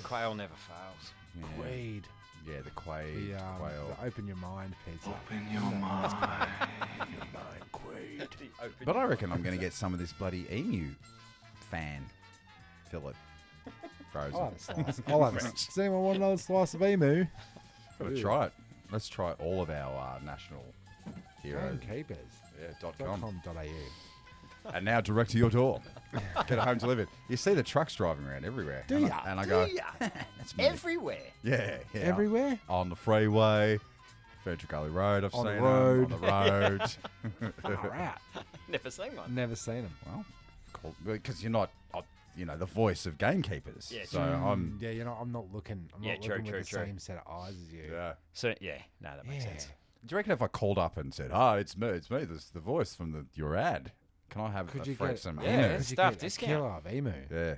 Speaker 2: Quail never fails.
Speaker 3: Yeah.
Speaker 4: Weed.
Speaker 3: Yeah, the quail.
Speaker 4: The open your mind pizza.
Speaker 3: But I reckon I'm going to get some of this bloody emu fan fillet frozen.
Speaker 4: I'll have a slice. I'll have a slice. Does anyone want another slice of emu?
Speaker 3: Gotta try it. Let's try all of our national heroes.
Speaker 4: Gamekeepers.
Speaker 3: Yeah, .com.
Speaker 4: .com.au.
Speaker 3: And now direct to your door. Get it home delivered. You see the trucks driving around everywhere.
Speaker 4: Do
Speaker 3: and
Speaker 4: ya?
Speaker 3: I go, that's me.
Speaker 2: Everywhere.
Speaker 3: Yeah.
Speaker 4: Everywhere?
Speaker 3: On the freeway, Frederick Gully Road, I've
Speaker 4: On the
Speaker 3: seen
Speaker 4: road.
Speaker 3: them. On the road.
Speaker 4: Far out.
Speaker 2: Never seen one.
Speaker 4: Never seen them.
Speaker 3: Well, because you're not, the voice of gamekeepers.
Speaker 2: Yeah,
Speaker 3: so
Speaker 2: true.
Speaker 3: I'm.
Speaker 4: Yeah, I'm not looking. I'm
Speaker 2: Yeah,
Speaker 4: not
Speaker 2: true,
Speaker 4: looking with
Speaker 2: true,
Speaker 4: the
Speaker 2: true.
Speaker 4: same set of eyes as you.
Speaker 3: Yeah.
Speaker 2: So yeah, no, that makes
Speaker 4: Yeah.
Speaker 2: sense.
Speaker 3: Do you reckon if I called up and said, "Hi, it's me. This is the voice from your ad. Can I have
Speaker 4: Could you
Speaker 3: some
Speaker 2: Yeah,
Speaker 3: emu?"
Speaker 2: it's-
Speaker 4: Could you
Speaker 2: Staff
Speaker 4: get
Speaker 2: discount.
Speaker 4: a kilo of emu?
Speaker 3: Yeah.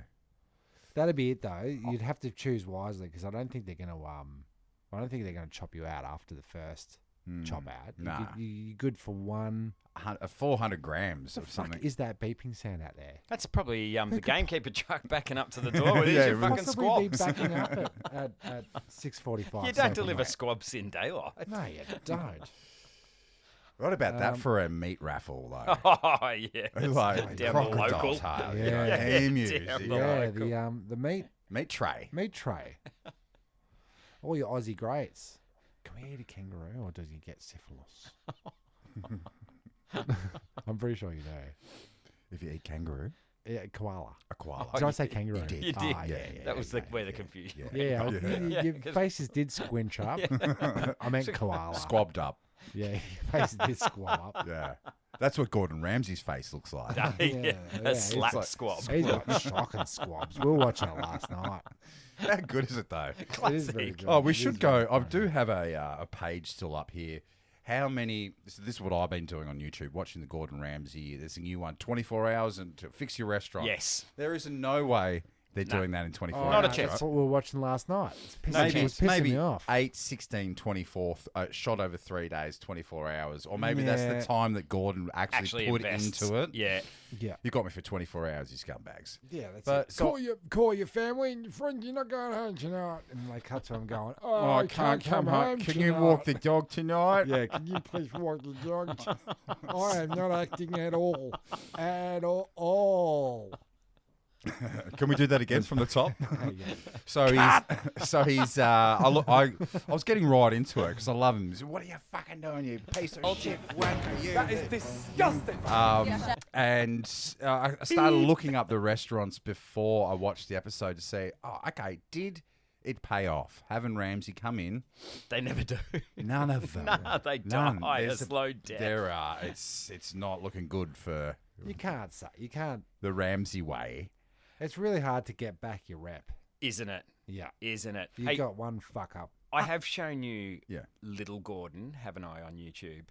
Speaker 4: That'd be it though. You'd have to choose wisely because I don't think they're gonna I don't think they're gonna chop you out after the first chop out.
Speaker 3: Nah.
Speaker 4: You're good for one.
Speaker 3: 400 grams
Speaker 4: What
Speaker 3: of
Speaker 4: the fuck
Speaker 3: something.
Speaker 4: is that beeping sound out there?
Speaker 2: That's probably the gamekeeper truck backing up to the door with
Speaker 3: Yeah,
Speaker 2: your
Speaker 3: we-
Speaker 2: fucking
Speaker 4: Possibly be
Speaker 2: squabs.
Speaker 4: backing up at 6:45.
Speaker 2: You don't deliver squabs in daylight.
Speaker 4: No, you don't.
Speaker 3: What about that for a meat raffle, though?
Speaker 2: Oh, yeah.
Speaker 3: Like
Speaker 2: Down the
Speaker 3: crocodile
Speaker 2: local.
Speaker 3: tail,
Speaker 4: Yeah.
Speaker 3: emus,
Speaker 2: Down
Speaker 3: you
Speaker 2: the
Speaker 3: know,
Speaker 4: Yeah, the
Speaker 3: meat tray.
Speaker 4: meat tray. All your Aussie greats. Can we eat a kangaroo or does he get syphilis? I'm pretty sure you know.
Speaker 3: If you eat kangaroo,
Speaker 4: Yeah, koala.
Speaker 3: a koala.
Speaker 4: Did I say kangaroo?
Speaker 3: You did.
Speaker 2: You did.
Speaker 4: Ah, yeah.
Speaker 2: That was where the confusion.
Speaker 4: Yeah,
Speaker 3: Yeah.
Speaker 4: your faces did squinch up. I meant koala.
Speaker 3: Squabbed up.
Speaker 4: Yeah, your faces did squab up.
Speaker 3: Yeah. That's what Gordon Ramsay's face looks like.
Speaker 2: Yeah,
Speaker 4: yeah,
Speaker 2: a slap
Speaker 3: like-
Speaker 2: squab.
Speaker 4: He's got shocking squabs. We were watching it last night.
Speaker 3: How good is it, though?
Speaker 4: It is very good.
Speaker 3: Oh, we
Speaker 4: It
Speaker 3: should
Speaker 4: is
Speaker 3: go.
Speaker 4: very
Speaker 3: I
Speaker 4: funny.
Speaker 3: do have a page still up here. How many? This is what I've been doing on YouTube, watching the Gordon Ramsay. There's a new one, 24 hours and to fix your restaurant.
Speaker 2: Yes.
Speaker 3: There is no way they're doing that in 24
Speaker 4: Oh,
Speaker 3: hours.
Speaker 2: Not a
Speaker 4: no,
Speaker 2: chance.
Speaker 4: That's what we were watching last night. It's pissing,
Speaker 3: Maybe
Speaker 4: it was pissing
Speaker 3: maybe
Speaker 4: me off.
Speaker 3: 8, 16, 24, shot over 3 days, 24 hours. Or maybe that's
Speaker 4: Yeah.
Speaker 3: the time that Gordon actually put
Speaker 2: invests.
Speaker 3: into it.
Speaker 2: Yeah.
Speaker 4: Yeah,
Speaker 3: You got me for 24 hours, you scumbags.
Speaker 4: yeah. That's
Speaker 3: But
Speaker 4: it.
Speaker 3: so-
Speaker 4: Call your family and your friends. You're not going home tonight. And they cut to him going, "Oh,
Speaker 3: Oh,
Speaker 4: I can't come home.
Speaker 3: Can you walk the dog tonight?
Speaker 4: Yeah, can you please walk the dog? I am not acting at all. At all.
Speaker 3: Can we do that again from the top?
Speaker 4: Yeah.
Speaker 3: So he's. I was getting right into it because I love him. He's, what are you fucking doing, you piece of shit wanker? You.
Speaker 1: That is disgusting.
Speaker 3: And I started looking up the restaurants before I watched the episode to see. Oh, okay, did it pay off? Having Ramsay come in,
Speaker 2: They never do.
Speaker 3: none of them.
Speaker 2: Nah, they
Speaker 3: None.
Speaker 2: die a
Speaker 3: There's
Speaker 2: slow death.
Speaker 3: There are. It's not looking good for
Speaker 4: You can't say. You can't.
Speaker 3: the Ramsay way.
Speaker 4: It's really hard to get back your rep.
Speaker 2: Isn't it?
Speaker 4: Yeah.
Speaker 2: Isn't it?
Speaker 4: You
Speaker 2: Hey,
Speaker 4: got one fuck up.
Speaker 2: I have shown you
Speaker 3: Yeah.
Speaker 2: Little Gordon, haven't I, on YouTube?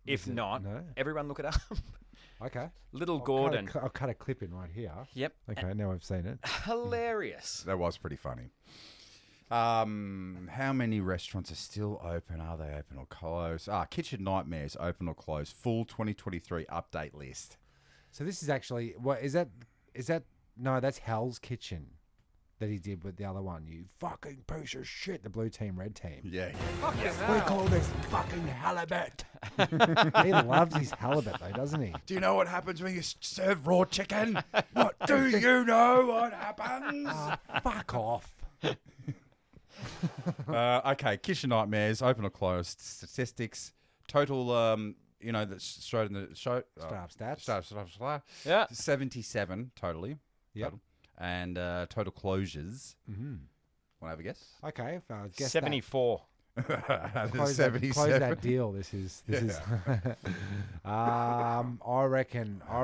Speaker 2: If
Speaker 4: Is it?
Speaker 2: not,
Speaker 4: No.
Speaker 2: everyone look it up.
Speaker 4: Okay.
Speaker 2: Little Gordon.
Speaker 4: I'll cut a clip in right here.
Speaker 2: Yep.
Speaker 4: Okay, now I've seen it.
Speaker 2: Hilarious.
Speaker 3: That was pretty funny. How many restaurants are still open? Are they open or closed? Kitchen Nightmares, open or closed? Full 2023 update list.
Speaker 4: So this is actually what is that? No, that's Hell's Kitchen that he did with the other one. You fucking piece of shit. The blue team, red team.
Speaker 3: Yeah.
Speaker 4: We call this fucking halibut. He loves his halibut though, doesn't he?
Speaker 3: Do you know what happens when you serve raw chicken? What do you know what happens?
Speaker 4: Fuck off.
Speaker 3: Okay, Kitchen Nightmares, open or closed? Statistics, total. That's straight in the show.
Speaker 4: Start stats.
Speaker 3: Start.
Speaker 2: Yeah.
Speaker 3: 77 totally.
Speaker 4: Yep.
Speaker 3: Total. And total closures.
Speaker 4: Mm-hmm.
Speaker 3: Want to have a guess?
Speaker 4: Okay, guess
Speaker 2: 74.
Speaker 4: That. Close
Speaker 3: 77.
Speaker 4: that deal. This is. I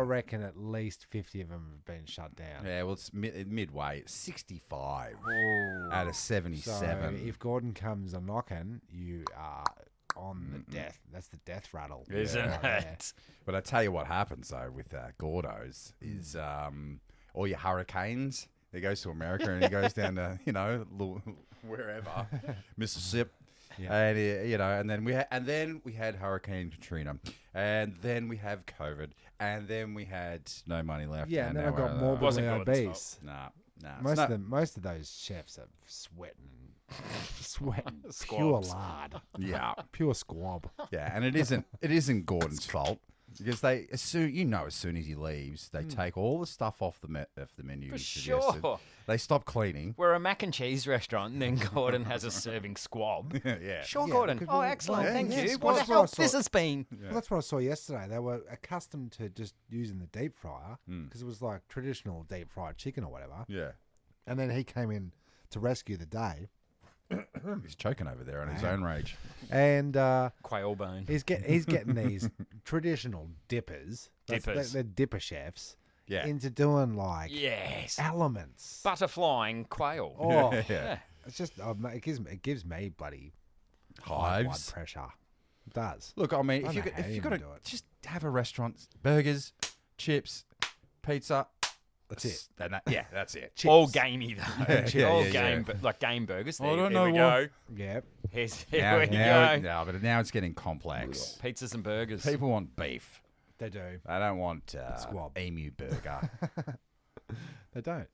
Speaker 4: reckon at least 50 of them have been shut down.
Speaker 3: Yeah, well, it's midway. 65
Speaker 2: Ooh.
Speaker 3: out of
Speaker 4: So
Speaker 3: 77.
Speaker 4: if Gordon comes a knocking, you are on the death. That's the death rattle.
Speaker 2: Isn't
Speaker 4: right there.
Speaker 2: it?
Speaker 3: But I tell you what happens, though, with Gordo's is all your hurricanes. He goes to America and he goes down to, wherever, Mississippi.
Speaker 4: Yeah.
Speaker 3: And and then we had Hurricane Katrina, and then we have COVID, and then we had no money left.
Speaker 4: Yeah, and then I
Speaker 3: now
Speaker 4: got
Speaker 3: we're-
Speaker 4: morbidly
Speaker 2: Wasn't Gordon's
Speaker 4: obese.
Speaker 3: Nah.
Speaker 4: Most of those chefs are sweating pure
Speaker 2: Squabs.
Speaker 4: lard,
Speaker 3: Yeah,
Speaker 4: pure squab.
Speaker 3: yeah, and it isn't Gordon's fault. Because as soon as he leaves, they take all the stuff off the menu.
Speaker 2: For
Speaker 3: he suggested.
Speaker 2: sure.
Speaker 3: They stop cleaning.
Speaker 2: We're a mac and cheese restaurant, and then Gordon has a serving squab.
Speaker 3: Yeah.
Speaker 2: Sure,
Speaker 4: Yeah,
Speaker 2: Gordon.
Speaker 4: because
Speaker 2: Oh,
Speaker 4: we-
Speaker 2: excellent.
Speaker 4: well,
Speaker 2: Thank
Speaker 4: yeah,
Speaker 2: you.
Speaker 4: squabs
Speaker 2: What a
Speaker 4: are
Speaker 2: help
Speaker 4: sort-
Speaker 2: this has been.
Speaker 4: Well, that's what I saw yesterday. They were accustomed to just using the deep fryer because it was like traditional deep fried chicken or whatever.
Speaker 3: Yeah.
Speaker 4: And then he came in to rescue the day,
Speaker 3: He's choking over there on his own rage.
Speaker 4: and
Speaker 2: Quail bone.
Speaker 4: he's getting these traditional dippers.
Speaker 2: Dippers.
Speaker 4: They're dipper chefs.
Speaker 3: Yeah.
Speaker 4: Into doing like
Speaker 2: Yes.
Speaker 4: elements.
Speaker 2: Butterflying quail.
Speaker 4: Oh,
Speaker 3: Yeah.
Speaker 4: it's just it gives me bloody high blood
Speaker 3: Hives.
Speaker 4: pressure. It does.
Speaker 3: Look, I mean,
Speaker 4: I
Speaker 3: if
Speaker 4: don't
Speaker 3: you
Speaker 4: know how
Speaker 3: if
Speaker 4: you
Speaker 3: got to
Speaker 4: do it.
Speaker 3: just have a restaurant, burgers, chips, pizza.
Speaker 4: That's it.
Speaker 3: Yeah, that's it.
Speaker 2: All gamey though.
Speaker 3: Yeah,
Speaker 2: All
Speaker 3: yeah,
Speaker 2: game,
Speaker 3: yeah.
Speaker 2: but like game burgers.
Speaker 3: I
Speaker 2: There,
Speaker 3: don't
Speaker 2: here
Speaker 3: know
Speaker 2: we
Speaker 3: what-
Speaker 2: go.
Speaker 4: Yep.
Speaker 2: Here we go.
Speaker 3: No, but now it's getting complex.
Speaker 2: Pizzas and burgers.
Speaker 3: People want beef.
Speaker 4: They do.
Speaker 3: They don't want
Speaker 4: Squab.
Speaker 3: emu burger.
Speaker 4: They don't.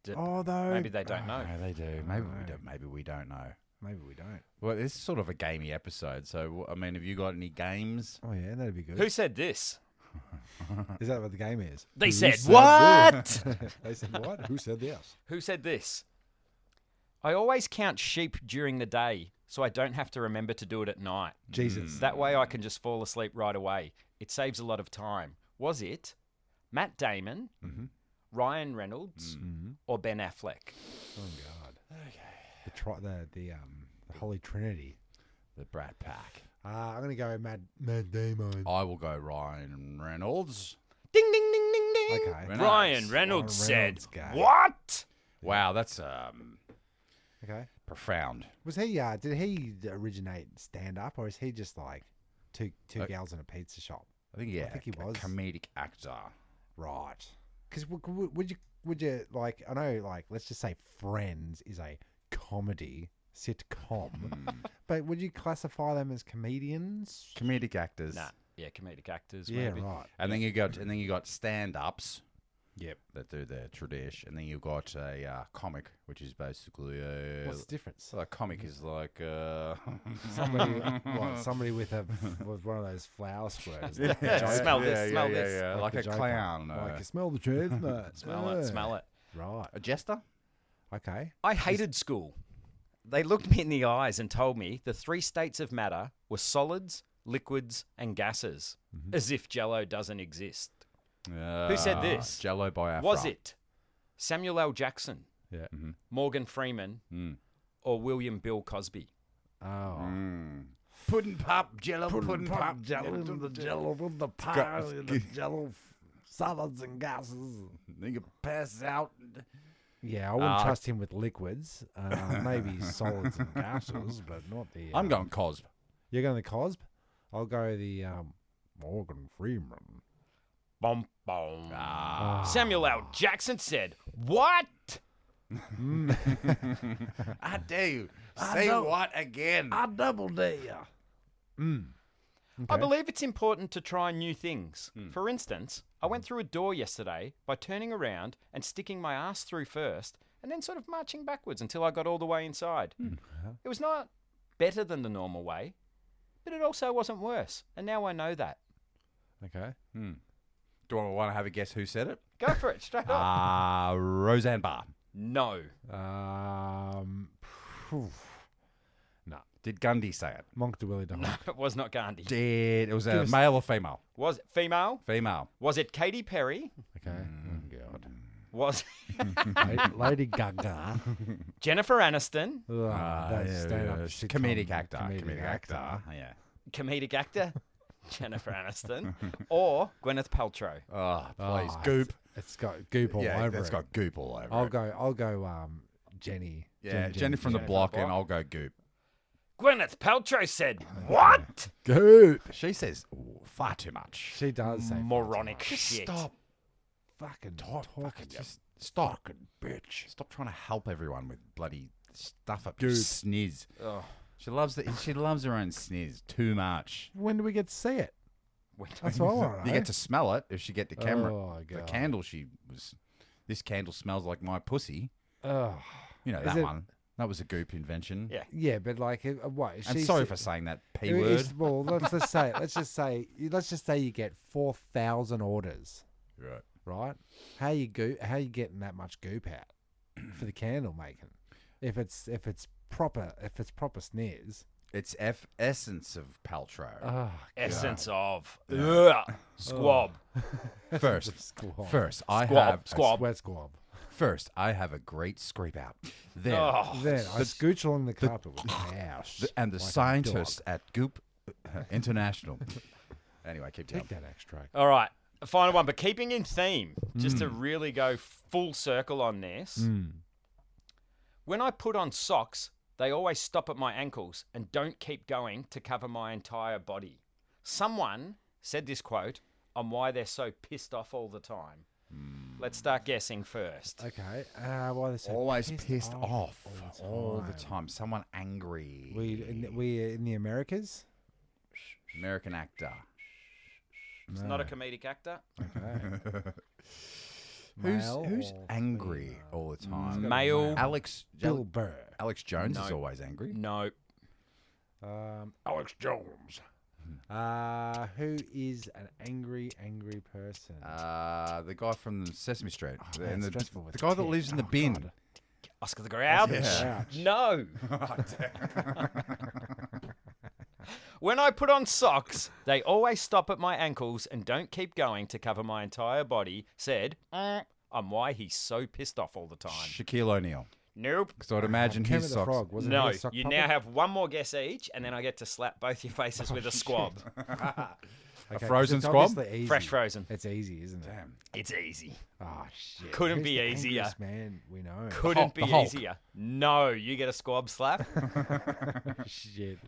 Speaker 2: D-
Speaker 4: Oh, though.
Speaker 2: Maybe they don't know.
Speaker 3: No, they do. Maybe we don't. Maybe we don't know.
Speaker 4: Maybe we don't.
Speaker 3: Well, this is sort of a gamey episode. So, I mean, have you got any games?
Speaker 4: Oh, yeah, that'd be good.
Speaker 2: Who said this?
Speaker 4: Is that what the game is?
Speaker 2: They
Speaker 4: Who
Speaker 2: said
Speaker 4: said
Speaker 2: what?
Speaker 4: They said what? Who said this?
Speaker 2: Who said this? I always count sheep during the day, so I don't have to remember to do it at night.
Speaker 4: Jesus.
Speaker 2: That way I can just fall asleep right away. It saves a lot of time. Was it Matt Damon, Ryan Reynolds, or Ben Affleck?
Speaker 4: Oh, God. Okay. The Holy Trinity.
Speaker 3: The Brat Pack.
Speaker 4: I'm going to go Matt Damon.
Speaker 3: I will go Ryan Reynolds.
Speaker 2: Ding, ding, ding, ding, ding.
Speaker 4: Okay.
Speaker 3: Very nice.
Speaker 2: Ryan Reynolds
Speaker 4: Ryan
Speaker 2: said,
Speaker 4: Reynolds guy.
Speaker 2: what?
Speaker 3: Wow, that's
Speaker 4: Okay.
Speaker 3: profound.
Speaker 4: Was he, did he originate stand-up, or is he just like two gals in a pizza shop?
Speaker 3: I think
Speaker 4: think he was.
Speaker 3: a comedic actor.
Speaker 4: Right. Because would you like, I know, like, let's just say Friends is a comedy sitcom, but would you classify them as comedians?
Speaker 3: Comedic actors.
Speaker 2: Nah, yeah, comedic actors.
Speaker 4: Yeah,
Speaker 2: maybe.
Speaker 4: right.
Speaker 3: And then you got stand-ups.
Speaker 4: Yep.
Speaker 3: That do their tradition, and then you've got a comic, which is basically
Speaker 4: What's the difference?
Speaker 3: so a comic is like
Speaker 4: Somebody with one of those flower squares.
Speaker 2: Smell this, smell this.
Speaker 3: yeah, like
Speaker 4: the
Speaker 3: a
Speaker 4: Joker.
Speaker 3: clown,
Speaker 4: Like, you smell the chestnut.
Speaker 2: Smell it, smell it.
Speaker 4: Right.
Speaker 3: a jester.
Speaker 4: Okay.
Speaker 2: I hated school. They looked me in the eyes and told me the 3 states of matter were solids, liquids, and gases, as if Jello doesn't exist. Who said this?
Speaker 3: Jello by Afra.
Speaker 2: Was it Samuel L. Jackson,
Speaker 4: Yeah.
Speaker 2: Morgan Freeman, or William Bill Cosby?
Speaker 4: Oh.
Speaker 3: Pudding pop, Jello, pudding pop,
Speaker 4: jello in the jello with the pie and the jello salads and gases.
Speaker 3: Then you pass out.
Speaker 4: Yeah, I wouldn't trust him with liquids. Maybe solids and gases, but not the.
Speaker 3: I'm going Cosb.
Speaker 4: You're going the Cosb? I'll go the Morgan Freeman.
Speaker 2: Bom, bom. Samuel L. Jackson said, what?
Speaker 3: I dare you. Say what again?
Speaker 4: I double dare.
Speaker 2: I believe it's important to try new things. For instance, I went through a door yesterday by turning around and sticking my ass through first and then sort of marching backwards until I got all the way inside. It was not better than the normal way, but it also wasn't worse. And now I know that.
Speaker 4: Okay.
Speaker 3: Do I want to have a guess who said it?
Speaker 2: Go for it, straight up.
Speaker 3: Roseanne Barr.
Speaker 2: No.
Speaker 4: No.
Speaker 3: Did Gundy say it?
Speaker 4: Monk to Willie Dahon.
Speaker 2: It was not Gandhi.
Speaker 3: Did it was
Speaker 4: Give
Speaker 3: a
Speaker 4: us-
Speaker 3: male or female?
Speaker 2: Was it female?
Speaker 3: Female.
Speaker 2: Was it Katy Perry?
Speaker 4: Okay. Oh, God.
Speaker 2: Was
Speaker 4: Lady Gaga.
Speaker 2: Jennifer Aniston?
Speaker 4: That's stand-up sitcom
Speaker 3: Comedic actor.
Speaker 4: Comedic actor.
Speaker 3: Yeah.
Speaker 2: Comedic actor? Jennifer Aniston? Or Gwyneth Paltrow?
Speaker 3: Oh, please.
Speaker 4: Oh,
Speaker 3: Goop.
Speaker 4: It's got goop all
Speaker 3: Yeah,
Speaker 4: over
Speaker 3: it's
Speaker 4: it.
Speaker 3: got goop all over
Speaker 4: I'll
Speaker 3: it.
Speaker 4: go Jenny.
Speaker 3: Yeah, Jenny from the
Speaker 2: Jenny
Speaker 3: block,
Speaker 2: from the
Speaker 3: and I'll go goop.
Speaker 2: Gwyneth Paltrow said, what?
Speaker 4: Goop.
Speaker 3: She says far too much.
Speaker 4: She does say
Speaker 2: Moronic
Speaker 3: Just
Speaker 2: shit.
Speaker 3: stop.
Speaker 4: fucking
Speaker 3: Fucking just stop.
Speaker 4: bitch.
Speaker 3: Stop trying to help everyone with bloody stuff up
Speaker 4: Goop.
Speaker 3: your sniz.
Speaker 2: Oh,
Speaker 3: She loves She loves her own sniz too much.
Speaker 4: When do we get to see it?
Speaker 2: wait.
Speaker 4: That's all I want to
Speaker 3: You
Speaker 4: know.
Speaker 3: get to smell it if she get the camera.
Speaker 4: Oh,
Speaker 3: the
Speaker 4: God.
Speaker 3: candle this candle smells like my pussy.
Speaker 4: Oh.
Speaker 3: You know
Speaker 4: Is
Speaker 3: that
Speaker 4: it-
Speaker 3: one. That was a goop invention.
Speaker 2: Yeah.
Speaker 4: Yeah, but like, what?
Speaker 3: I'm sorry for saying that P
Speaker 4: It
Speaker 3: word.
Speaker 4: is- Well, let's just say you get 4,000 orders,
Speaker 3: Right.
Speaker 4: right? How you getting that much goop out for the candle making? If it's proper sniz.
Speaker 3: It's essence of Paltrow.
Speaker 4: Oh,
Speaker 2: Essence of. Ugh. Squab.
Speaker 3: First,
Speaker 4: squab.
Speaker 2: Squab.
Speaker 4: Squab.
Speaker 3: First, I have a great scrape out. Then,
Speaker 2: Oh,
Speaker 4: Then I scooch along the carpet with my ass.
Speaker 3: and the
Speaker 4: like a
Speaker 3: scientists
Speaker 4: dog.
Speaker 3: at Goop International. Anyway, keep going.
Speaker 4: Take that extract.
Speaker 2: All right. A final one, but keeping in theme, just to really go full circle on this. When I put on socks, They always stop at my ankles and don't keep going to cover my entire body. Someone said this quote on why they're so pissed off all the time. Let's start guessing first.
Speaker 4: Okay. Why they're so
Speaker 3: Always pissed off
Speaker 4: all
Speaker 3: all the time. Someone angry.
Speaker 4: We in the Americas.
Speaker 3: American actor.
Speaker 2: It's not a comedic actor.
Speaker 4: Okay.
Speaker 3: Who's angry all the time?
Speaker 2: Male.
Speaker 4: Bill Burr.
Speaker 3: Alex Jones is
Speaker 2: No.
Speaker 3: always angry.
Speaker 2: No.
Speaker 4: Alex Jones. Who is an angry person?
Speaker 3: The guy from Sesame Street.
Speaker 4: Oh,
Speaker 3: And
Speaker 4: man,
Speaker 3: the
Speaker 4: stressful with
Speaker 3: guy that
Speaker 4: kids.
Speaker 3: lives in the
Speaker 4: Oh,
Speaker 3: bin.
Speaker 4: God.
Speaker 2: Oscar the Grouch.
Speaker 3: Yeah.
Speaker 2: No. When I put on socks, they always stop at my ankles and don't keep going to cover my entire body, said, I'm why he's so pissed off all the time.
Speaker 3: Shaquille O'Neal.
Speaker 2: Nope.
Speaker 3: Because I'd imagine
Speaker 4: Kermit
Speaker 3: his
Speaker 4: the
Speaker 3: socks.
Speaker 4: Frog, wasn't
Speaker 2: No,
Speaker 4: he a sock
Speaker 2: you
Speaker 4: puppet?
Speaker 2: now have one more guess each, and then I get to slap both your faces with a squab.
Speaker 4: Okay,
Speaker 3: frozen
Speaker 4: it's
Speaker 3: squab?
Speaker 4: obviously easy.
Speaker 2: Fresh frozen.
Speaker 4: It's easy, isn't it?
Speaker 3: Damn.
Speaker 2: It's easy.
Speaker 4: Oh shit!
Speaker 2: Couldn't
Speaker 4: Who's
Speaker 2: be
Speaker 4: the
Speaker 2: easier.
Speaker 4: angriest man we know.
Speaker 2: Couldn't
Speaker 3: the
Speaker 2: be
Speaker 3: Hulk.
Speaker 2: easier. No, you get a squab slap.
Speaker 4: Shit.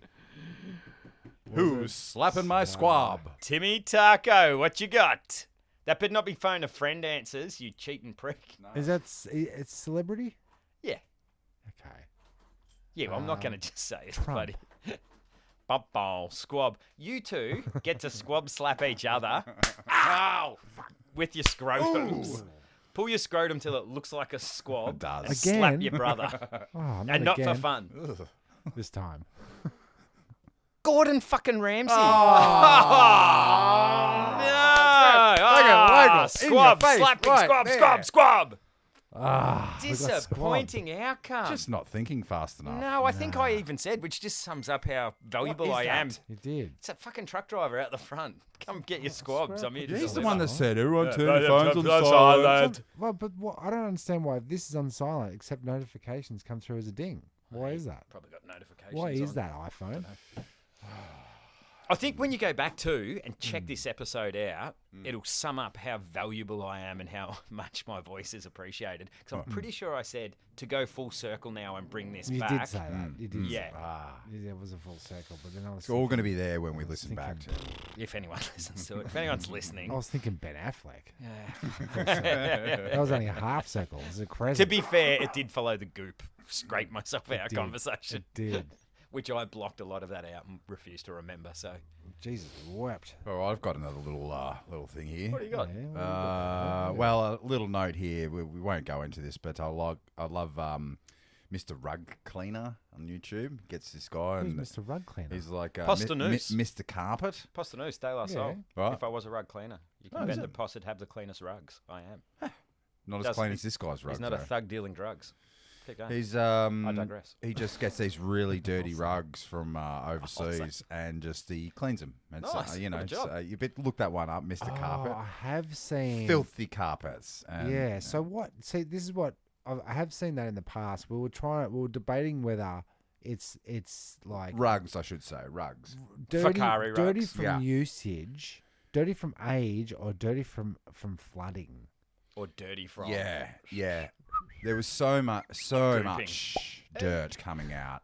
Speaker 3: Who's slapping my squab?
Speaker 2: Timmy Taco, what you got? That better not be phone a friend answers, you cheating prick.
Speaker 4: Is that it's celebrity?
Speaker 2: Yeah.
Speaker 4: Okay.
Speaker 2: Yeah, well, I'm not going to just say it,
Speaker 4: Trump.
Speaker 2: buddy. Bum squab. You two get to squab slap each other. Ow! With your scrotums. Pull your scrotum till it looks like a squab.
Speaker 3: It does.
Speaker 2: And slap
Speaker 4: Again?
Speaker 2: your brother.
Speaker 4: Oh,
Speaker 2: And not
Speaker 4: again.
Speaker 2: for fun.
Speaker 4: This time.
Speaker 2: Gordon fucking Ramsay.
Speaker 3: Oh.
Speaker 2: No!
Speaker 3: Waggle, in
Speaker 2: Squab,
Speaker 3: your face,
Speaker 2: slapping,
Speaker 3: right
Speaker 2: squab,
Speaker 3: there.
Speaker 2: squab, squab.
Speaker 4: We got
Speaker 2: Disappointing outcome.
Speaker 3: Just not thinking fast enough.
Speaker 2: No, I think I even said, which just sums up how valuable I am.
Speaker 4: You did.
Speaker 2: It's that fucking truck driver out the front. Come get your squabs. I'm here to
Speaker 3: He's the
Speaker 2: deliver.
Speaker 3: one that said, everyone turn
Speaker 2: no,
Speaker 3: your phones on
Speaker 2: that's
Speaker 3: silent.
Speaker 4: Well, but what, I don't understand why this is on silent, except notifications come through as a ding. Why is that?
Speaker 2: Probably got notifications.
Speaker 4: Why is
Speaker 2: on.
Speaker 4: that iPhone?
Speaker 2: I think when you go back to and check this episode out, it'll sum up how valuable I am and how much my voice is appreciated. Because I'm pretty sure I said to go full circle now and bring this
Speaker 4: You
Speaker 2: back.
Speaker 4: did say that. You did.
Speaker 2: Yeah.
Speaker 4: It was a full circle, but then I was.
Speaker 3: It's all going to be there when we listen back to it.
Speaker 2: If anyone listens to it, if anyone's listening.
Speaker 4: I was thinking Ben Affleck.
Speaker 2: Yeah.
Speaker 4: That was only a half circle. It was a crescent.
Speaker 2: To be fair, it did follow the goop. Scrape myself out
Speaker 4: did.
Speaker 2: conversation.
Speaker 4: It did.
Speaker 2: Which I blocked a lot of that out and refused to remember. So,
Speaker 4: Jesus wept.
Speaker 3: All right, I've got another little thing here.
Speaker 2: what do you got?
Speaker 4: Yeah,
Speaker 3: Well, a little note here. We won't go into this, but I love Mr. Rug Cleaner on YouTube. Gets this guy,
Speaker 4: Who's
Speaker 3: and
Speaker 4: Mr. Rug Cleaner?
Speaker 3: he's like
Speaker 2: Postonous.
Speaker 3: Mr. Carpet.
Speaker 2: Postonous, De La
Speaker 4: Yeah.
Speaker 2: Soul.
Speaker 3: Right.
Speaker 2: If I was a rug cleaner, you can
Speaker 3: Oh,
Speaker 2: bet
Speaker 3: is
Speaker 2: the
Speaker 3: it?
Speaker 2: posse would have the cleanest rugs. I am.
Speaker 3: Not as
Speaker 2: Doesn't-
Speaker 3: clean as this guy's rug.
Speaker 2: He's not a thug dealing drugs. Keep going.
Speaker 3: He's
Speaker 2: I digress.
Speaker 3: He just gets these really dirty rugs from overseas and just he cleans them. And
Speaker 2: Nice.
Speaker 3: you know,
Speaker 2: Good job.
Speaker 3: so you bet look that one up, Mr. Carpet.
Speaker 4: I have seen.
Speaker 3: Filthy carpets. And,
Speaker 4: Yeah. So what? See, this is what I have seen that in the past. We were debating whether it's like
Speaker 3: rugs, I should say, rugs.
Speaker 4: dirty,
Speaker 2: Fakari
Speaker 4: dirty
Speaker 2: rugs.
Speaker 4: from
Speaker 3: Yeah.
Speaker 4: usage, dirty from age, or dirty from flooding.
Speaker 2: Or dirty from.
Speaker 3: Yeah, yeah. There was so much dirt coming out.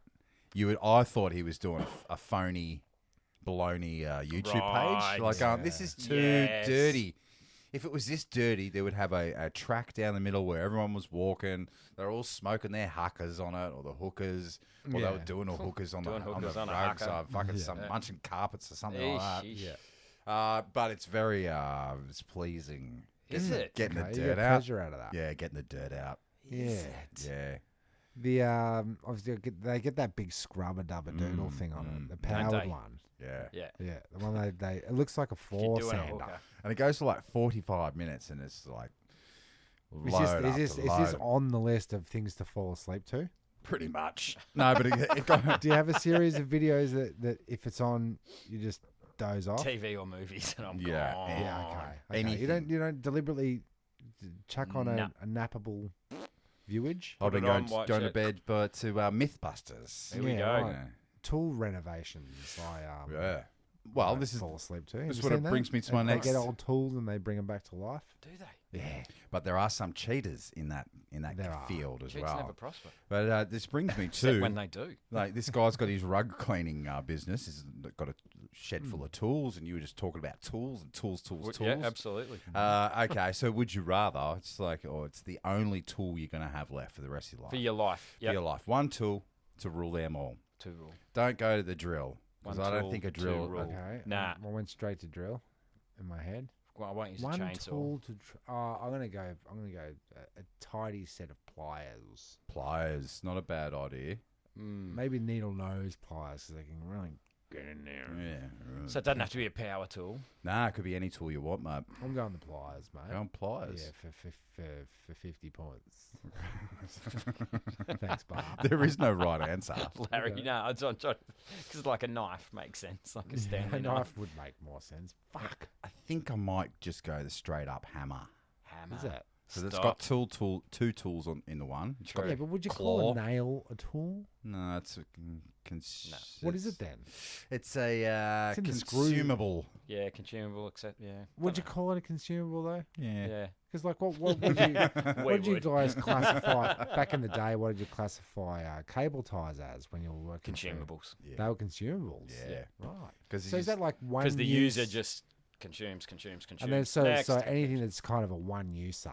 Speaker 3: I thought he was doing a phony, baloney YouTube
Speaker 2: Right.
Speaker 3: page. Like, this is too
Speaker 2: Yes.
Speaker 3: dirty. If it was this dirty, they would have a track down the middle where everyone was walking. They're all smoking their huckers on it, or the hookers, or they
Speaker 4: Yeah.
Speaker 3: were doing the hookers on
Speaker 2: Doing
Speaker 3: the
Speaker 2: hookers on a
Speaker 3: rugs,
Speaker 2: hucker.
Speaker 3: fucking some munching carpets or something like that.
Speaker 2: Eesh.
Speaker 3: But it's very it's pleasing.
Speaker 2: Is it?
Speaker 3: Getting
Speaker 4: Okay,
Speaker 3: the
Speaker 4: you
Speaker 3: dirt
Speaker 4: get
Speaker 3: out?
Speaker 4: pleasure out of that.
Speaker 3: Yeah, getting the dirt out.
Speaker 4: Yeah.
Speaker 3: Yeah.
Speaker 4: The obviously they get that big scrubber dubber doodle thing on it, the
Speaker 2: Don't
Speaker 4: powered
Speaker 2: they?
Speaker 4: one.
Speaker 3: Yeah.
Speaker 2: Yeah.
Speaker 4: Yeah, the one they it looks like a
Speaker 2: If you're
Speaker 4: floor
Speaker 2: doing a
Speaker 4: sander.
Speaker 2: hooker.
Speaker 3: And it goes for like 45 minutes, and it's like
Speaker 4: Is this on the list of things to fall asleep to?
Speaker 3: pretty much. No, but it got
Speaker 4: Do you have a series of videos that if it's on, you just doze off?
Speaker 2: TV or movies, and I'm
Speaker 3: Yeah,
Speaker 2: gone.
Speaker 4: Yeah, okay.
Speaker 3: Anything.
Speaker 4: You don't deliberately chuck on
Speaker 2: No.
Speaker 4: a nappable viewage.
Speaker 3: I've been
Speaker 2: Put it
Speaker 3: going,
Speaker 2: on, watch
Speaker 3: going to
Speaker 2: it.
Speaker 3: bed, but to Mythbusters.
Speaker 2: Here we
Speaker 4: Yeah,
Speaker 2: go.
Speaker 4: right. Tool renovations.
Speaker 3: Yeah. Well, this is
Speaker 4: fall asleep too.
Speaker 3: this
Speaker 4: Have
Speaker 3: is
Speaker 4: you
Speaker 3: what it
Speaker 4: seen that?
Speaker 3: brings me to my
Speaker 4: They
Speaker 3: next.
Speaker 4: get old tools and they bring them back to life.
Speaker 2: Do they?
Speaker 4: Yeah,
Speaker 3: But there are some cheaters in that
Speaker 4: There are.
Speaker 3: field as
Speaker 2: Cheats
Speaker 3: well.
Speaker 2: never prosper.
Speaker 3: But this brings me
Speaker 2: Except
Speaker 3: to
Speaker 2: when they do.
Speaker 3: like this guy's got his rug cleaning business. He's got a shed full of tools, and you were just talking about tools and tools.
Speaker 2: Yeah, absolutely.
Speaker 3: Okay, so would you rather? It's like, it's the only tool you're going to have left for the rest of your life.
Speaker 2: For your life.
Speaker 3: For your life, one tool to rule them all.
Speaker 2: Two rule.
Speaker 3: Don't go to the drill because
Speaker 2: One
Speaker 3: I don't
Speaker 2: tool,
Speaker 3: think a
Speaker 2: two
Speaker 3: drill.
Speaker 2: rule.
Speaker 4: okay.
Speaker 2: Nah.
Speaker 4: I went straight to drill in my head.
Speaker 2: Well, I won't use a
Speaker 4: One
Speaker 2: chainsaw.
Speaker 4: tool to. I'm gonna go a tidy set of pliers.
Speaker 3: Pliers, not a bad idea.
Speaker 4: Maybe needle nose pliers, because they can really get in there.
Speaker 3: Yeah.
Speaker 2: So it doesn't have to be a power tool.
Speaker 3: Nah, it could be any tool you want, mate.
Speaker 4: I'm going the pliers, mate.
Speaker 3: Go on pliers.
Speaker 4: Yeah, for 50 points. Thanks, Bob.
Speaker 3: There is no right answer.
Speaker 2: Larry,
Speaker 4: Okay.
Speaker 2: no, I'm trying because like a knife makes sense, like a Stanley
Speaker 4: A
Speaker 2: knife.
Speaker 4: knife would make more sense. Fuck.
Speaker 3: I think I might just go the straight up hammer.
Speaker 2: Hammer.
Speaker 4: Is that?
Speaker 3: So it's
Speaker 2: Stop.
Speaker 3: got two tools in the one. It's got
Speaker 4: Yeah, but would you call a
Speaker 3: claw.
Speaker 4: nail a tool?
Speaker 3: No, it's
Speaker 4: What is it then?
Speaker 3: It's a
Speaker 4: It's in the screw.
Speaker 3: consumable.
Speaker 2: Yeah, consumable, except
Speaker 4: Would you call it a consumable though?
Speaker 3: Yeah.
Speaker 2: Yeah.
Speaker 4: Because like, what would you what did you
Speaker 2: would.
Speaker 4: guys classify back in the day? What did you classify cable ties as when you were working? for-
Speaker 2: Consumables.
Speaker 4: They were consumables.
Speaker 3: Yeah.
Speaker 4: Right.
Speaker 3: 'Cause
Speaker 4: So is that like one?
Speaker 2: Because the
Speaker 4: use,
Speaker 2: user just consumes.
Speaker 4: and then so
Speaker 2: Next.
Speaker 4: anything that's kind of a one user.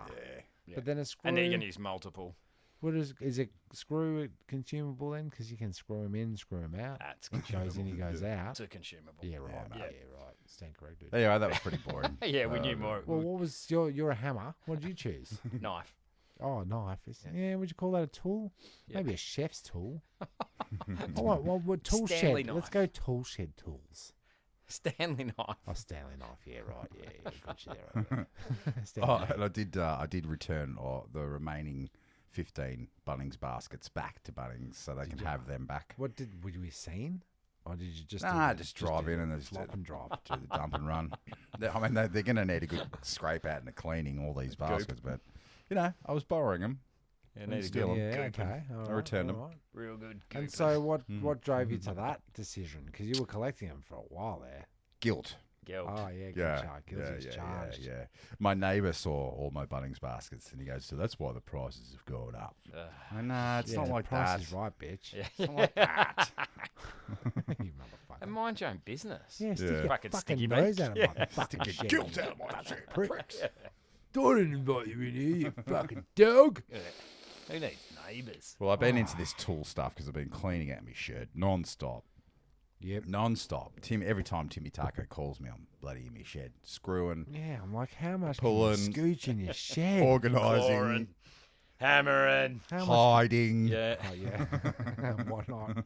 Speaker 2: Yeah.
Speaker 4: But then a screw.
Speaker 2: And then you can use multiple.
Speaker 4: What is it? Screw consumable then? Because you can screw them in, screw them out.
Speaker 2: That's
Speaker 4: Goes in, he goes out.
Speaker 2: It's a consumable.
Speaker 4: Yeah, right.
Speaker 3: Yeah,
Speaker 4: Yeah,
Speaker 3: mate.
Speaker 4: right. Stand corrected.
Speaker 3: Anyway, that was pretty boring.
Speaker 2: Yeah, we knew more.
Speaker 4: Well, what was you're a hammer? What did you choose?
Speaker 2: Knife.
Speaker 4: Oh, knife. Yeah, would you call that a tool?
Speaker 2: Yeah.
Speaker 4: Maybe a chef's tool. What tool
Speaker 2: Stanley
Speaker 4: shed? Let's
Speaker 2: knife.
Speaker 4: go tool shed tools.
Speaker 2: Stanley knife.
Speaker 4: Oh, Stanley knife. Yeah, right. Yeah, gotcha there. Right.
Speaker 3: Oh,
Speaker 4: Stanley.
Speaker 3: and I did return the remaining 15 Bunnings baskets back to Bunnings so they can
Speaker 4: you?
Speaker 3: have them back.
Speaker 4: What were you seen? Or did you just
Speaker 3: Nah,
Speaker 4: do
Speaker 3: just drive
Speaker 4: do
Speaker 3: in
Speaker 4: the
Speaker 3: and just
Speaker 4: flop and drop?
Speaker 3: do the dump and run. I mean, they're going to need a good scrape out and a cleaning, all these baskets, but, I was borrowing them.
Speaker 2: Yeah,
Speaker 3: need to
Speaker 2: need
Speaker 3: steal
Speaker 2: a
Speaker 3: them.
Speaker 4: Yeah,
Speaker 2: Goop 'em.
Speaker 4: okay. all
Speaker 3: I
Speaker 4: right,
Speaker 3: returned
Speaker 4: all
Speaker 3: them.
Speaker 4: right.
Speaker 2: Real good.
Speaker 4: And
Speaker 2: goop 'em.
Speaker 4: so, what drove you to that decision? Because you were collecting them for a while there.
Speaker 3: Guilt.
Speaker 2: Guilt.
Speaker 4: Oh yeah,
Speaker 3: Yeah,
Speaker 4: gotcha. Guilty
Speaker 3: yeah,
Speaker 4: as
Speaker 3: yeah,
Speaker 4: charged.
Speaker 3: yeah. My neighbour saw all my Bunnings baskets and he goes, so that's why the prices have gone up.
Speaker 2: Ugh.
Speaker 3: Nah, it's
Speaker 4: Yeah,
Speaker 3: not
Speaker 4: the
Speaker 3: like
Speaker 4: price
Speaker 3: that.
Speaker 4: is right, bitch.
Speaker 2: Yeah.
Speaker 3: It's not like that.
Speaker 4: You motherfucker.
Speaker 2: And mind your own business.
Speaker 4: Yeah, stick
Speaker 3: Yeah.
Speaker 4: your
Speaker 2: Fucking
Speaker 4: fucking
Speaker 2: sticky
Speaker 4: nose
Speaker 2: beak.
Speaker 4: out of
Speaker 2: Yeah.
Speaker 4: my fucking shit.
Speaker 3: Guilt out of my shit.
Speaker 4: Pricks. I didn't invite you in here, you fucking dog.
Speaker 2: Yeah. Who needs neighbours?
Speaker 3: Well, I've been into this tool stuff because I've been cleaning out my shed non-stop.
Speaker 4: Yep.
Speaker 3: Non-stop. Every time Timmy Taco calls me, I'm bloody in my shed, screwing,
Speaker 4: Yeah, I'm like, how much
Speaker 3: Pulling,
Speaker 4: can you scooch in your shed?
Speaker 3: organising,
Speaker 2: Clawing, hammering,
Speaker 4: How much?
Speaker 3: hiding.
Speaker 2: yeah,
Speaker 4: Oh, yeah. And whatnot.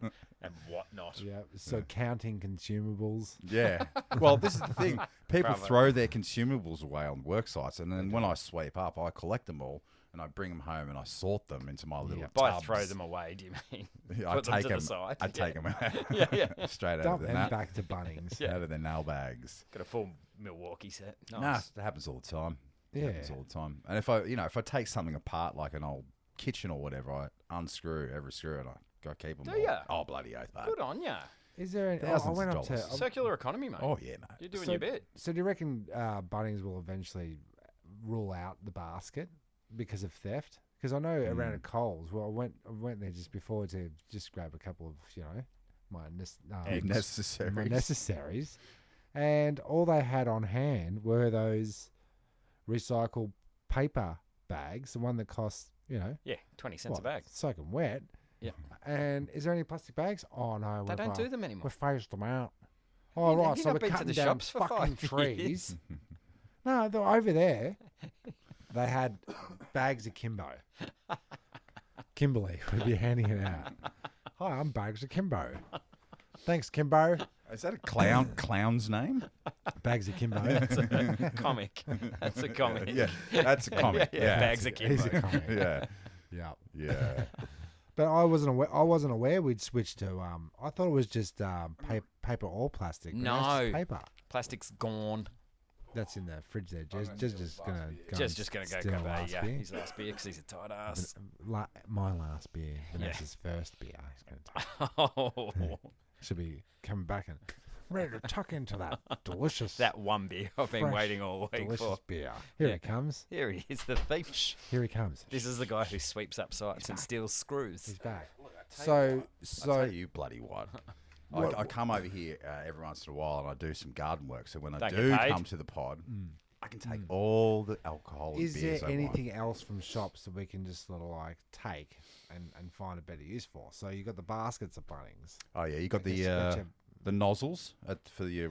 Speaker 2: and whatnot.
Speaker 4: Yeah. So counting consumables.
Speaker 3: Yeah. Well, this is the thing. People
Speaker 2: Bravo.
Speaker 3: throw their consumables away on work sites, and then when I sweep up, I collect them all and I bring them home and I sort them into my little
Speaker 2: By
Speaker 3: tubs.
Speaker 2: throw them away, do you mean?
Speaker 3: I
Speaker 2: Put them
Speaker 3: take
Speaker 2: to
Speaker 3: them.
Speaker 2: the side.
Speaker 3: I take them
Speaker 2: Yeah, yeah.
Speaker 3: straight out
Speaker 4: Dump
Speaker 3: of the
Speaker 4: them back to Bunnings.
Speaker 2: Yeah.
Speaker 3: out of their nail bags.
Speaker 2: Got a full Milwaukee set.
Speaker 3: Nah,
Speaker 2: Nice.
Speaker 3: it happens all the time. It
Speaker 4: Yeah.
Speaker 3: happens all the time. And if I take something apart like an old kitchen or whatever, I unscrew every screw and I go keep them.
Speaker 2: Do
Speaker 3: all.
Speaker 2: ya?
Speaker 3: Oh bloody oath, mate.
Speaker 2: Good on ya.
Speaker 4: Is there any? I
Speaker 3: Thousands
Speaker 4: went
Speaker 3: of
Speaker 4: up to.
Speaker 3: dollars.
Speaker 2: Circular economy, mate.
Speaker 3: Oh yeah, mate.
Speaker 2: You're doing
Speaker 4: so,
Speaker 2: your bit.
Speaker 4: So do you reckon Bunnings will eventually rule out the basket because of theft? Because I know around at Coles, well, I went there just before to just grab a couple of my
Speaker 3: Necessary.
Speaker 4: my necessaries, and all they had on hand were those recycled paper bags, the one that costs
Speaker 2: Yeah, 20 cents a bag.
Speaker 4: soaking wet.
Speaker 2: Yeah.
Speaker 4: And is there any plastic bags? Oh no,
Speaker 2: They don't do them anymore.
Speaker 4: We've phased them out. Oh
Speaker 2: you-
Speaker 4: right,
Speaker 2: have you
Speaker 4: so
Speaker 2: not
Speaker 4: we're
Speaker 2: been to
Speaker 4: cutting
Speaker 2: the
Speaker 4: down
Speaker 2: shops for
Speaker 4: fucking
Speaker 2: 5
Speaker 4: trees.
Speaker 2: years?
Speaker 4: No, they're over there. They had bags of Kimbo. Kimberly would be handing it out. Hi, I'm Bags of Kimbo. Thanks, Kimbo.
Speaker 3: Is that a clown's name?
Speaker 4: Bags of Kimbo.
Speaker 2: Comic. That's a comic.
Speaker 3: Yeah, that's a comic. Yeah,
Speaker 2: Bags of
Speaker 4: He's a
Speaker 2: Kimbo.
Speaker 4: comic.
Speaker 3: Yeah,
Speaker 4: Yeah.
Speaker 3: yeah.
Speaker 4: But I wasn't aware we'd switched to. I thought it was just paper or plastic. But now it's
Speaker 2: No.
Speaker 4: just paper.
Speaker 2: Plastic's gone.
Speaker 4: That's in the fridge there. Just gonna go.
Speaker 2: Just gonna go
Speaker 4: steal
Speaker 2: grab
Speaker 4: last
Speaker 2: a,
Speaker 4: beer.
Speaker 2: his last beer because he's a tight ass.
Speaker 4: My last beer. Vanessa's first beer. He's gonna take.
Speaker 2: Oh,
Speaker 4: Should be coming back and ready to tuck into that delicious,
Speaker 2: That one beer I've been
Speaker 4: fresh,
Speaker 2: waiting all week
Speaker 4: delicious
Speaker 2: for.
Speaker 4: beer. Here he comes.
Speaker 2: Here he is, the thief.
Speaker 4: Here he comes.
Speaker 2: This is the guy who sweeps up sites and steals screws.
Speaker 4: He's back.
Speaker 3: I
Speaker 4: So
Speaker 3: tell you, bloody what. I come over here every once in a while and I do some garden work. So when I
Speaker 2: Don't
Speaker 3: do
Speaker 2: get paid.
Speaker 3: come to the pod, I can take all the alcohol and
Speaker 4: is
Speaker 3: beers
Speaker 4: there
Speaker 3: I want.
Speaker 4: anything else from shops that we can just sort of like take and find a better use for? So you got the baskets of Bunnings.
Speaker 3: Oh yeah, you got
Speaker 4: I guess you got your-
Speaker 3: the nozzles for your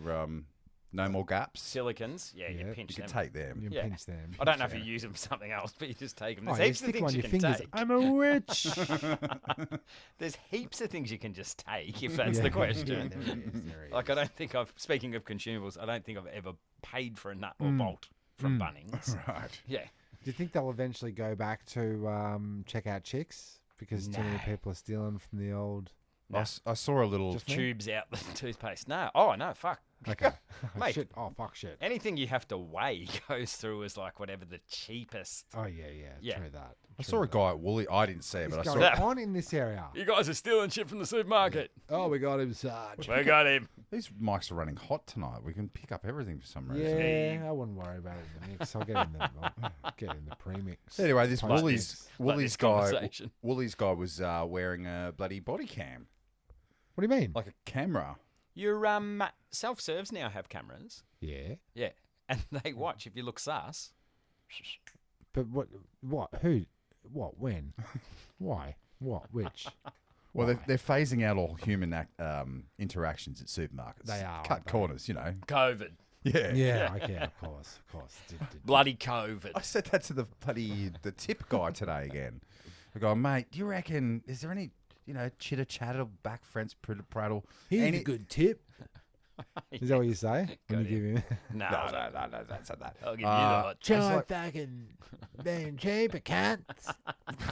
Speaker 3: no more gaps.
Speaker 2: Silicons, yeah, you
Speaker 4: Yeah.
Speaker 2: pinch
Speaker 3: You can
Speaker 2: them.
Speaker 3: take them.
Speaker 4: You
Speaker 2: Yeah.
Speaker 4: pinch them.
Speaker 2: I don't know if you use them for something else, but you just take them.
Speaker 4: Oh,
Speaker 2: There's
Speaker 4: you
Speaker 2: heaps of
Speaker 4: stick 'em on
Speaker 2: things you
Speaker 4: your
Speaker 2: can
Speaker 4: fingers.
Speaker 2: take.
Speaker 4: I'm a witch.
Speaker 2: There's heaps of things you can just take, if that's
Speaker 4: Yeah.
Speaker 2: the question.
Speaker 4: Yeah, there it is, there it
Speaker 2: Like,
Speaker 4: is.
Speaker 2: I don't think speaking of consumables, I don't think I've ever paid for a nut or bolt from Bunnings.
Speaker 3: Right.
Speaker 2: Yeah.
Speaker 4: Do you think they'll eventually go back to check out chicks because too many
Speaker 2: No.
Speaker 4: people are stealing from the old?
Speaker 3: I saw a little.
Speaker 4: Just me?
Speaker 2: Tubes out the toothpaste. No. Oh, no, fuck.
Speaker 4: Okay.
Speaker 2: Mate.
Speaker 4: Shit. Oh fuck shit.
Speaker 2: Anything you have to weigh goes through as like whatever the cheapest.
Speaker 4: Oh yeah.
Speaker 2: Yeah.
Speaker 4: True that.
Speaker 3: I saw a guy at Woolly. I didn't see it, but I
Speaker 4: What's
Speaker 3: saw.
Speaker 4: going
Speaker 2: that.
Speaker 4: on in this area?
Speaker 2: You guys are stealing shit from the supermarket.
Speaker 4: Oh, we got him, Sarge.
Speaker 2: We got him.
Speaker 3: These mics are running hot tonight. We can pick up everything for some reason.
Speaker 4: Yeah, I wouldn't worry about it in the mix. I'll get in the premix.
Speaker 3: Anyway, this
Speaker 4: Post
Speaker 3: Woolies
Speaker 4: mix.
Speaker 2: this conversation.
Speaker 3: Woolies guy was wearing a bloody body cam,
Speaker 4: What do you mean?
Speaker 3: like a camera.
Speaker 2: Your self-serves now have cameras.
Speaker 4: Yeah,
Speaker 2: Yeah. And they watch if you look sus.
Speaker 4: but what? Who? What? When? Why? What? Which?
Speaker 3: Well, they're phasing out all human interactions at supermarkets.
Speaker 4: They are,
Speaker 3: cut
Speaker 4: aren't they?
Speaker 3: corners, you know.
Speaker 2: COVID.
Speaker 3: Yeah.
Speaker 4: Yeah, okay, of course.
Speaker 2: Bloody COVID.
Speaker 3: I said that to the tip guy today again. I go, mate, do you reckon is there any chitter chatter, back fence, prattle?
Speaker 4: Here's
Speaker 3: any
Speaker 4: a good tip. Is that what you say when you
Speaker 2: Got
Speaker 4: give him?
Speaker 2: No,
Speaker 3: No, that's not that.
Speaker 2: I'll give you the hot.
Speaker 4: Try fucking being cheap, can't.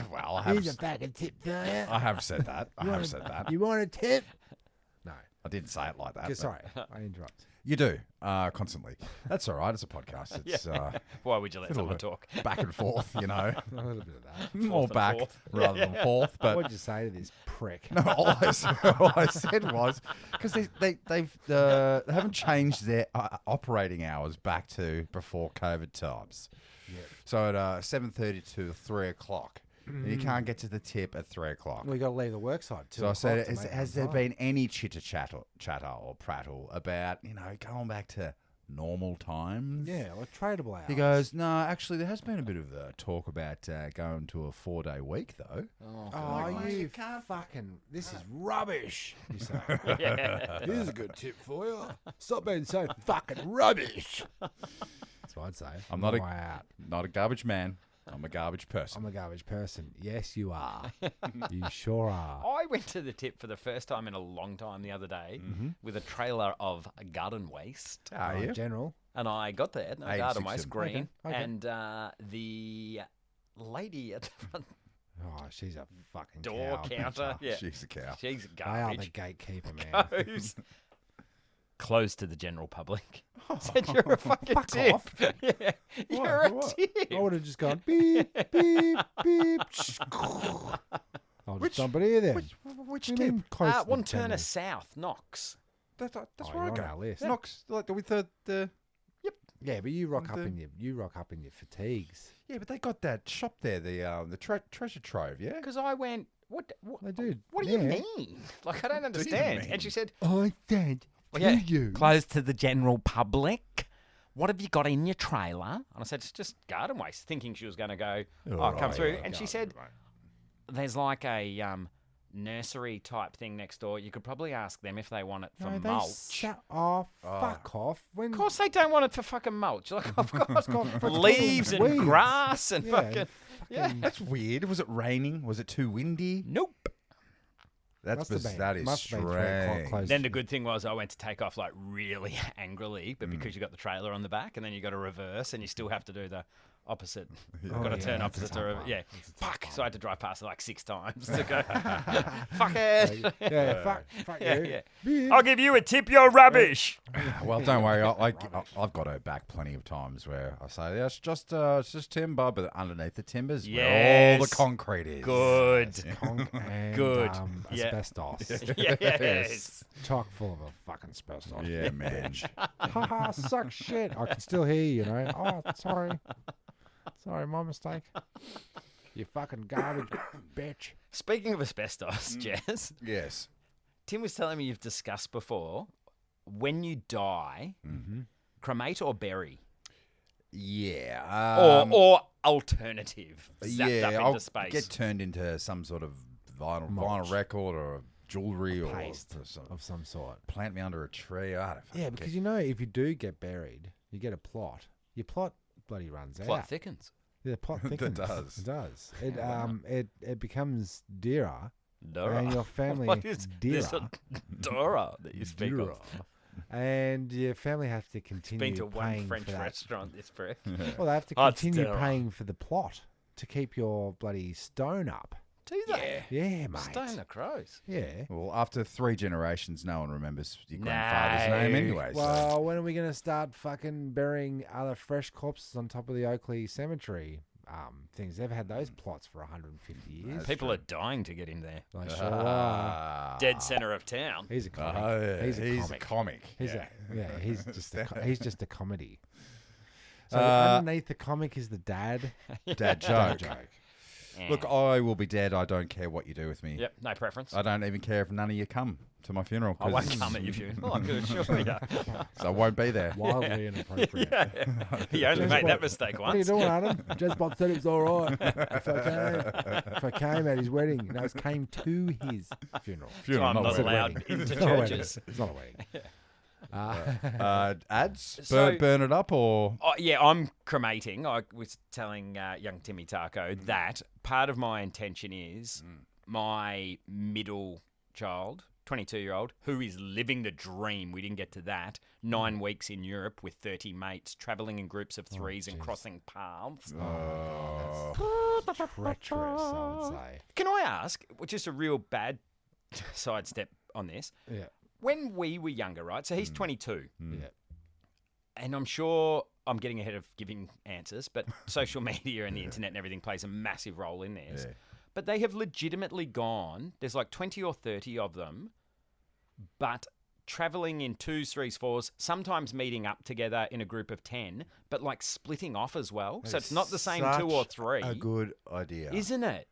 Speaker 3: Well, I have,
Speaker 4: fucking tip for you.
Speaker 3: I have said that. I have said that.
Speaker 4: You want a tip? No.
Speaker 3: I didn't say it like that.
Speaker 4: Okay,
Speaker 3: but
Speaker 4: sorry, I interrupt.
Speaker 3: You do constantly. That's all right. It's a podcast. It's
Speaker 2: Why would you let
Speaker 3: little
Speaker 2: someone
Speaker 3: bit
Speaker 2: talk?
Speaker 3: back and forth,
Speaker 4: A little bit of that.
Speaker 3: more
Speaker 2: and
Speaker 3: back
Speaker 2: forth.
Speaker 3: rather than forth. But
Speaker 4: What'd you say to this prick?
Speaker 3: no, all I said was because they haven't changed their operating hours back to before COVID times.
Speaker 4: Yep.
Speaker 3: So at 7:30 to 3 o'clock, and you can't get to the tip at 3 o'clock.
Speaker 4: We got to leave the work site too.
Speaker 3: So I said, has there been any chatter or prattle about going back to normal times?
Speaker 4: Yeah, like tradable hours.
Speaker 3: He goes, no, actually, there has been a bit of talk about going to a 4-day week, though.
Speaker 4: Oh, you fucking! This is rubbish. You say.
Speaker 2: Yeah.
Speaker 4: Here's a good tip for you. Stop being so fucking rubbish. That's what I'd say.
Speaker 3: I'm not
Speaker 4: Way out.
Speaker 3: not a garbage man. I'm a garbage person.
Speaker 4: I'm a garbage person. Yes, you are. You sure are.
Speaker 2: I went to the tip for the first time in a long time the other day with a trailer of garden waste.
Speaker 3: Are you?
Speaker 4: General.
Speaker 2: And I got there, no
Speaker 3: 86
Speaker 2: garden waste,
Speaker 3: and-
Speaker 2: green.
Speaker 4: Okay.
Speaker 2: And the lady at the front
Speaker 4: Oh, she's a fucking
Speaker 2: door
Speaker 4: cow.
Speaker 2: counter, yeah,
Speaker 3: She's a cow.
Speaker 2: she's
Speaker 4: They are the
Speaker 2: garbage.
Speaker 4: gatekeeper, man.
Speaker 2: Goes closed to the general public. Said you're a fucking
Speaker 4: Fuck
Speaker 2: tip.
Speaker 4: off.
Speaker 2: Yeah, you're a
Speaker 3: What?
Speaker 2: tip.
Speaker 4: I would have just gone beep, beep, beep. I'll just dump it here then.
Speaker 3: Which
Speaker 4: What do you
Speaker 3: tip?
Speaker 4: mean close to the
Speaker 2: One
Speaker 4: general?
Speaker 2: Turner South, Knox.
Speaker 3: That's
Speaker 4: Oh,
Speaker 3: where
Speaker 4: you're
Speaker 3: I
Speaker 4: on
Speaker 3: go.
Speaker 4: our list.
Speaker 3: Knox, like with the.
Speaker 4: Yeah, but you rock up
Speaker 3: The-
Speaker 4: in your fatigues.
Speaker 3: Yeah, but they got that shop there, the treasure trove. Yeah.
Speaker 2: Because I went, what
Speaker 4: They do.
Speaker 2: do
Speaker 4: yeah.
Speaker 2: you mean? Like, I don't
Speaker 3: do you
Speaker 2: understand.
Speaker 3: mean?
Speaker 2: And she said,
Speaker 4: I said
Speaker 2: well,
Speaker 4: to
Speaker 2: yeah,
Speaker 4: you.
Speaker 2: closed to the general public. What have you got in your trailer? And I said, it's just garden waste, thinking she was going to go, come
Speaker 3: right,
Speaker 2: through.
Speaker 3: right,
Speaker 2: And she said, there's like a nursery type thing next door. You could probably ask them if they want it for
Speaker 4: No, they
Speaker 2: mulch.
Speaker 4: shut off. Fuck off. When
Speaker 2: Of course they don't want it for fucking mulch. Like, I've got
Speaker 4: got
Speaker 2: leaves and
Speaker 4: weeds.
Speaker 2: grass and
Speaker 4: Yeah,
Speaker 2: fucking...
Speaker 4: fucking-
Speaker 3: That's weird. Was it raining? Was it too windy?
Speaker 2: Nope.
Speaker 3: That's
Speaker 4: Must have been.
Speaker 3: that is
Speaker 4: Must have been 3 o'clock
Speaker 3: strange.
Speaker 4: close.
Speaker 2: Then the good thing was I went to take off like really angrily, but because you got the trailer on the back and then you got to reverse and you still have to do the opposite.
Speaker 4: Oh,
Speaker 2: Got to
Speaker 4: yeah,
Speaker 2: turn
Speaker 4: that's a
Speaker 2: opposite.
Speaker 4: tough one.
Speaker 2: Yeah.
Speaker 4: That's a tough
Speaker 2: Fuck.
Speaker 4: one.
Speaker 2: So I had to drive past it like 6 times to go. Fuck it.
Speaker 4: Fuck
Speaker 2: Yeah,
Speaker 4: you.
Speaker 2: yeah. I'll give you a tip. You're rubbish.
Speaker 3: Well, don't worry. I've got her back plenty of times where I say, yeah, it's just timber, but underneath the timbers, where all the
Speaker 2: Yes.
Speaker 3: concrete is.
Speaker 2: Good.
Speaker 4: It's conch and
Speaker 2: Good. Yeah.
Speaker 4: asbestos.
Speaker 2: Yes.
Speaker 4: Chock full of a fucking asbestos.
Speaker 3: Yeah, man.
Speaker 4: Haha, suck shit. I can still hear you, Oh, sorry. Sorry, my mistake. You fucking garbage bitch.
Speaker 2: Speaking of asbestos, Jess,
Speaker 3: Yes.
Speaker 2: Tim was telling me you've discussed before when you die, cremate or bury,
Speaker 3: Yeah.
Speaker 2: or alternative, zapped up
Speaker 3: yeah,
Speaker 2: into
Speaker 3: I'll
Speaker 2: space.
Speaker 3: get turned into some sort of vinyl
Speaker 4: Mulch.
Speaker 3: record or jewelry or
Speaker 4: Paste
Speaker 3: some,
Speaker 4: of some sort.
Speaker 3: plant me under a tree. I don't
Speaker 4: Yeah, because if you do get buried, you get a plot. Your plot bloody runs
Speaker 2: Plot
Speaker 4: out.
Speaker 2: thickens.
Speaker 4: Yeah, the plot
Speaker 3: That
Speaker 4: thickens.
Speaker 3: does.
Speaker 4: It does. It becomes dearer,
Speaker 2: Dora.
Speaker 4: and your family
Speaker 2: What is this
Speaker 4: dearer.
Speaker 2: Dora that you speak
Speaker 4: Dearer.
Speaker 2: of?
Speaker 4: And your family have to
Speaker 2: It's
Speaker 4: continue
Speaker 2: been to one
Speaker 4: paying
Speaker 2: French
Speaker 4: for that.
Speaker 2: restaurant this brick.
Speaker 4: Well, they have to
Speaker 2: Oh, it's
Speaker 4: continue
Speaker 2: dearer.
Speaker 4: paying for the plot to keep your bloody stone up.
Speaker 2: Do they?
Speaker 4: Yeah, mate.
Speaker 2: Stone the crows.
Speaker 4: Yeah.
Speaker 3: Well, after 3 generations, no one remembers your grandfather's name
Speaker 2: No.
Speaker 3: anyway. So.
Speaker 4: Well, when are we going to start fucking burying other fresh corpses on top of the Oakley Cemetery things? They've had those plots for 150 years.
Speaker 2: People are dying to get in there.
Speaker 4: They sure are.
Speaker 2: Dead center of town.
Speaker 4: He's a comic.
Speaker 3: Oh, yeah.
Speaker 4: He's a
Speaker 3: a
Speaker 4: comic.
Speaker 3: comic.
Speaker 4: He's he's just a comedy. So
Speaker 3: Uh,
Speaker 4: underneath the comic is the dad.
Speaker 3: Dad joke.
Speaker 4: joke.
Speaker 3: Look, I will be dead. I don't care what you do with me.
Speaker 2: Yep, no preference.
Speaker 3: I don't even care if none of you come to my funeral.
Speaker 2: I won't
Speaker 3: 'cause-
Speaker 2: come at you if you. Oh, I can assure you.
Speaker 3: So I won't be there.
Speaker 4: Wildly inappropriate.
Speaker 2: You only made
Speaker 4: Jezbot,
Speaker 2: that mistake
Speaker 4: What are you
Speaker 2: once.
Speaker 4: doing, Adam? Jezbot said it was all right. If I came at his wedding, no, it came to his funeral.
Speaker 2: So I'm not
Speaker 3: wedding.
Speaker 2: allowed
Speaker 4: wedding.
Speaker 2: into
Speaker 4: It's not a wedding.
Speaker 2: churches.
Speaker 4: It's not a wedding.
Speaker 3: Ads?
Speaker 2: So-
Speaker 3: Burn it up or...
Speaker 2: Oh, yeah, I'm cremating. I was telling young Timmy Taco that part of my intention is my middle child, 22-year-old, who is living the dream. We didn't get to that. 9 weeks in Europe with 30 mates, travelling in groups of threes and crossing paths.
Speaker 4: Treacherous, I would say.
Speaker 2: Can I ask, just a real bad sidestep on this,
Speaker 4: Yeah.
Speaker 2: when we were younger, right? So he's 22.
Speaker 4: Yeah.
Speaker 2: And I'm sure I'm getting ahead of giving answers, but social media and the internet and everything plays a massive role in this.
Speaker 3: Yeah.
Speaker 2: But they have legitimately gone, there's like 20 or 30 of them, but traveling in 2s, 3s, 4s, sometimes meeting up together in a group of 10, but like splitting off as well. So it's not the same 2 or 3.
Speaker 3: A good idea.
Speaker 2: Isn't it?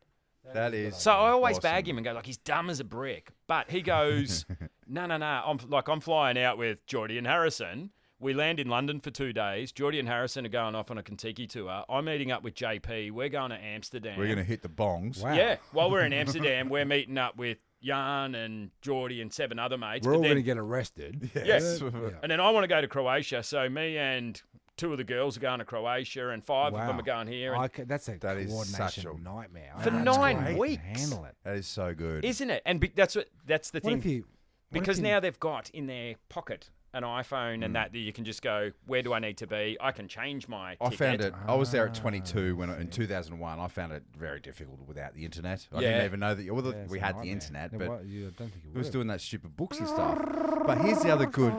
Speaker 3: That is.
Speaker 2: So I always
Speaker 3: awesome.
Speaker 2: bag him and go like he's dumb as a brick, but he goes, no. I'm flying out with Geordie and Harrison. We land in London for 2 days. Geordie and Harrison are going off on a Kentucky tour. I'm meeting up with JP. We're going to Amsterdam.
Speaker 3: We're going to hit the bongs.
Speaker 4: Wow.
Speaker 2: Yeah, while we're in Amsterdam, we're meeting up with Jan and Geordie and 7 other mates.
Speaker 4: We're
Speaker 2: but
Speaker 4: all
Speaker 2: then-
Speaker 4: going to get arrested.
Speaker 2: Yes.
Speaker 4: Yeah.
Speaker 2: And then I want to go to Croatia, so me and 2 of the girls are going to Croatia, and 5 of them are going here. And
Speaker 4: That's a
Speaker 3: That is such
Speaker 4: coordination
Speaker 3: a-
Speaker 4: nightmare.
Speaker 2: For
Speaker 4: That's
Speaker 2: 9
Speaker 4: great.
Speaker 2: weeks.
Speaker 4: Handle it.
Speaker 3: That is so good.
Speaker 2: Isn't it? And that's the
Speaker 4: What
Speaker 2: thing.
Speaker 4: if you... what if
Speaker 2: Because
Speaker 4: you-
Speaker 2: now they've got in their pocket an iPhone and that you can just go, where do I need to be? I can change my
Speaker 3: I
Speaker 2: ticket.
Speaker 3: found it. I was there at 22 when in 2001. I found it very difficult without the internet. I didn't
Speaker 2: Yeah.
Speaker 3: even know that. Well,
Speaker 4: Yeah, it's
Speaker 3: we
Speaker 4: a
Speaker 3: had the
Speaker 4: nightmare.
Speaker 3: internet,
Speaker 4: Yeah,
Speaker 3: but
Speaker 4: what- you don't think you
Speaker 3: we was
Speaker 4: would.
Speaker 3: doing that stupid books and stuff. But here's the other good.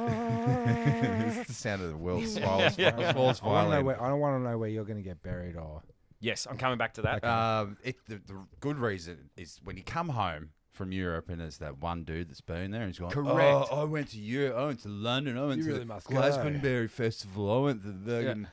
Speaker 3: It's the sound of the world's smallest falls
Speaker 4: I want to know
Speaker 3: violin.
Speaker 4: where. I don't want to know where you're going to get buried or.
Speaker 2: Yes, I'm coming back to that.
Speaker 3: The good reason is when you come home from Europe and there's that one dude that's been there and he's going,
Speaker 2: Correct.
Speaker 3: Oh, I went to Europe, I went to London, I went
Speaker 4: You
Speaker 3: to
Speaker 4: really
Speaker 3: the
Speaker 4: must go."
Speaker 3: Glastonbury Festival, I went to the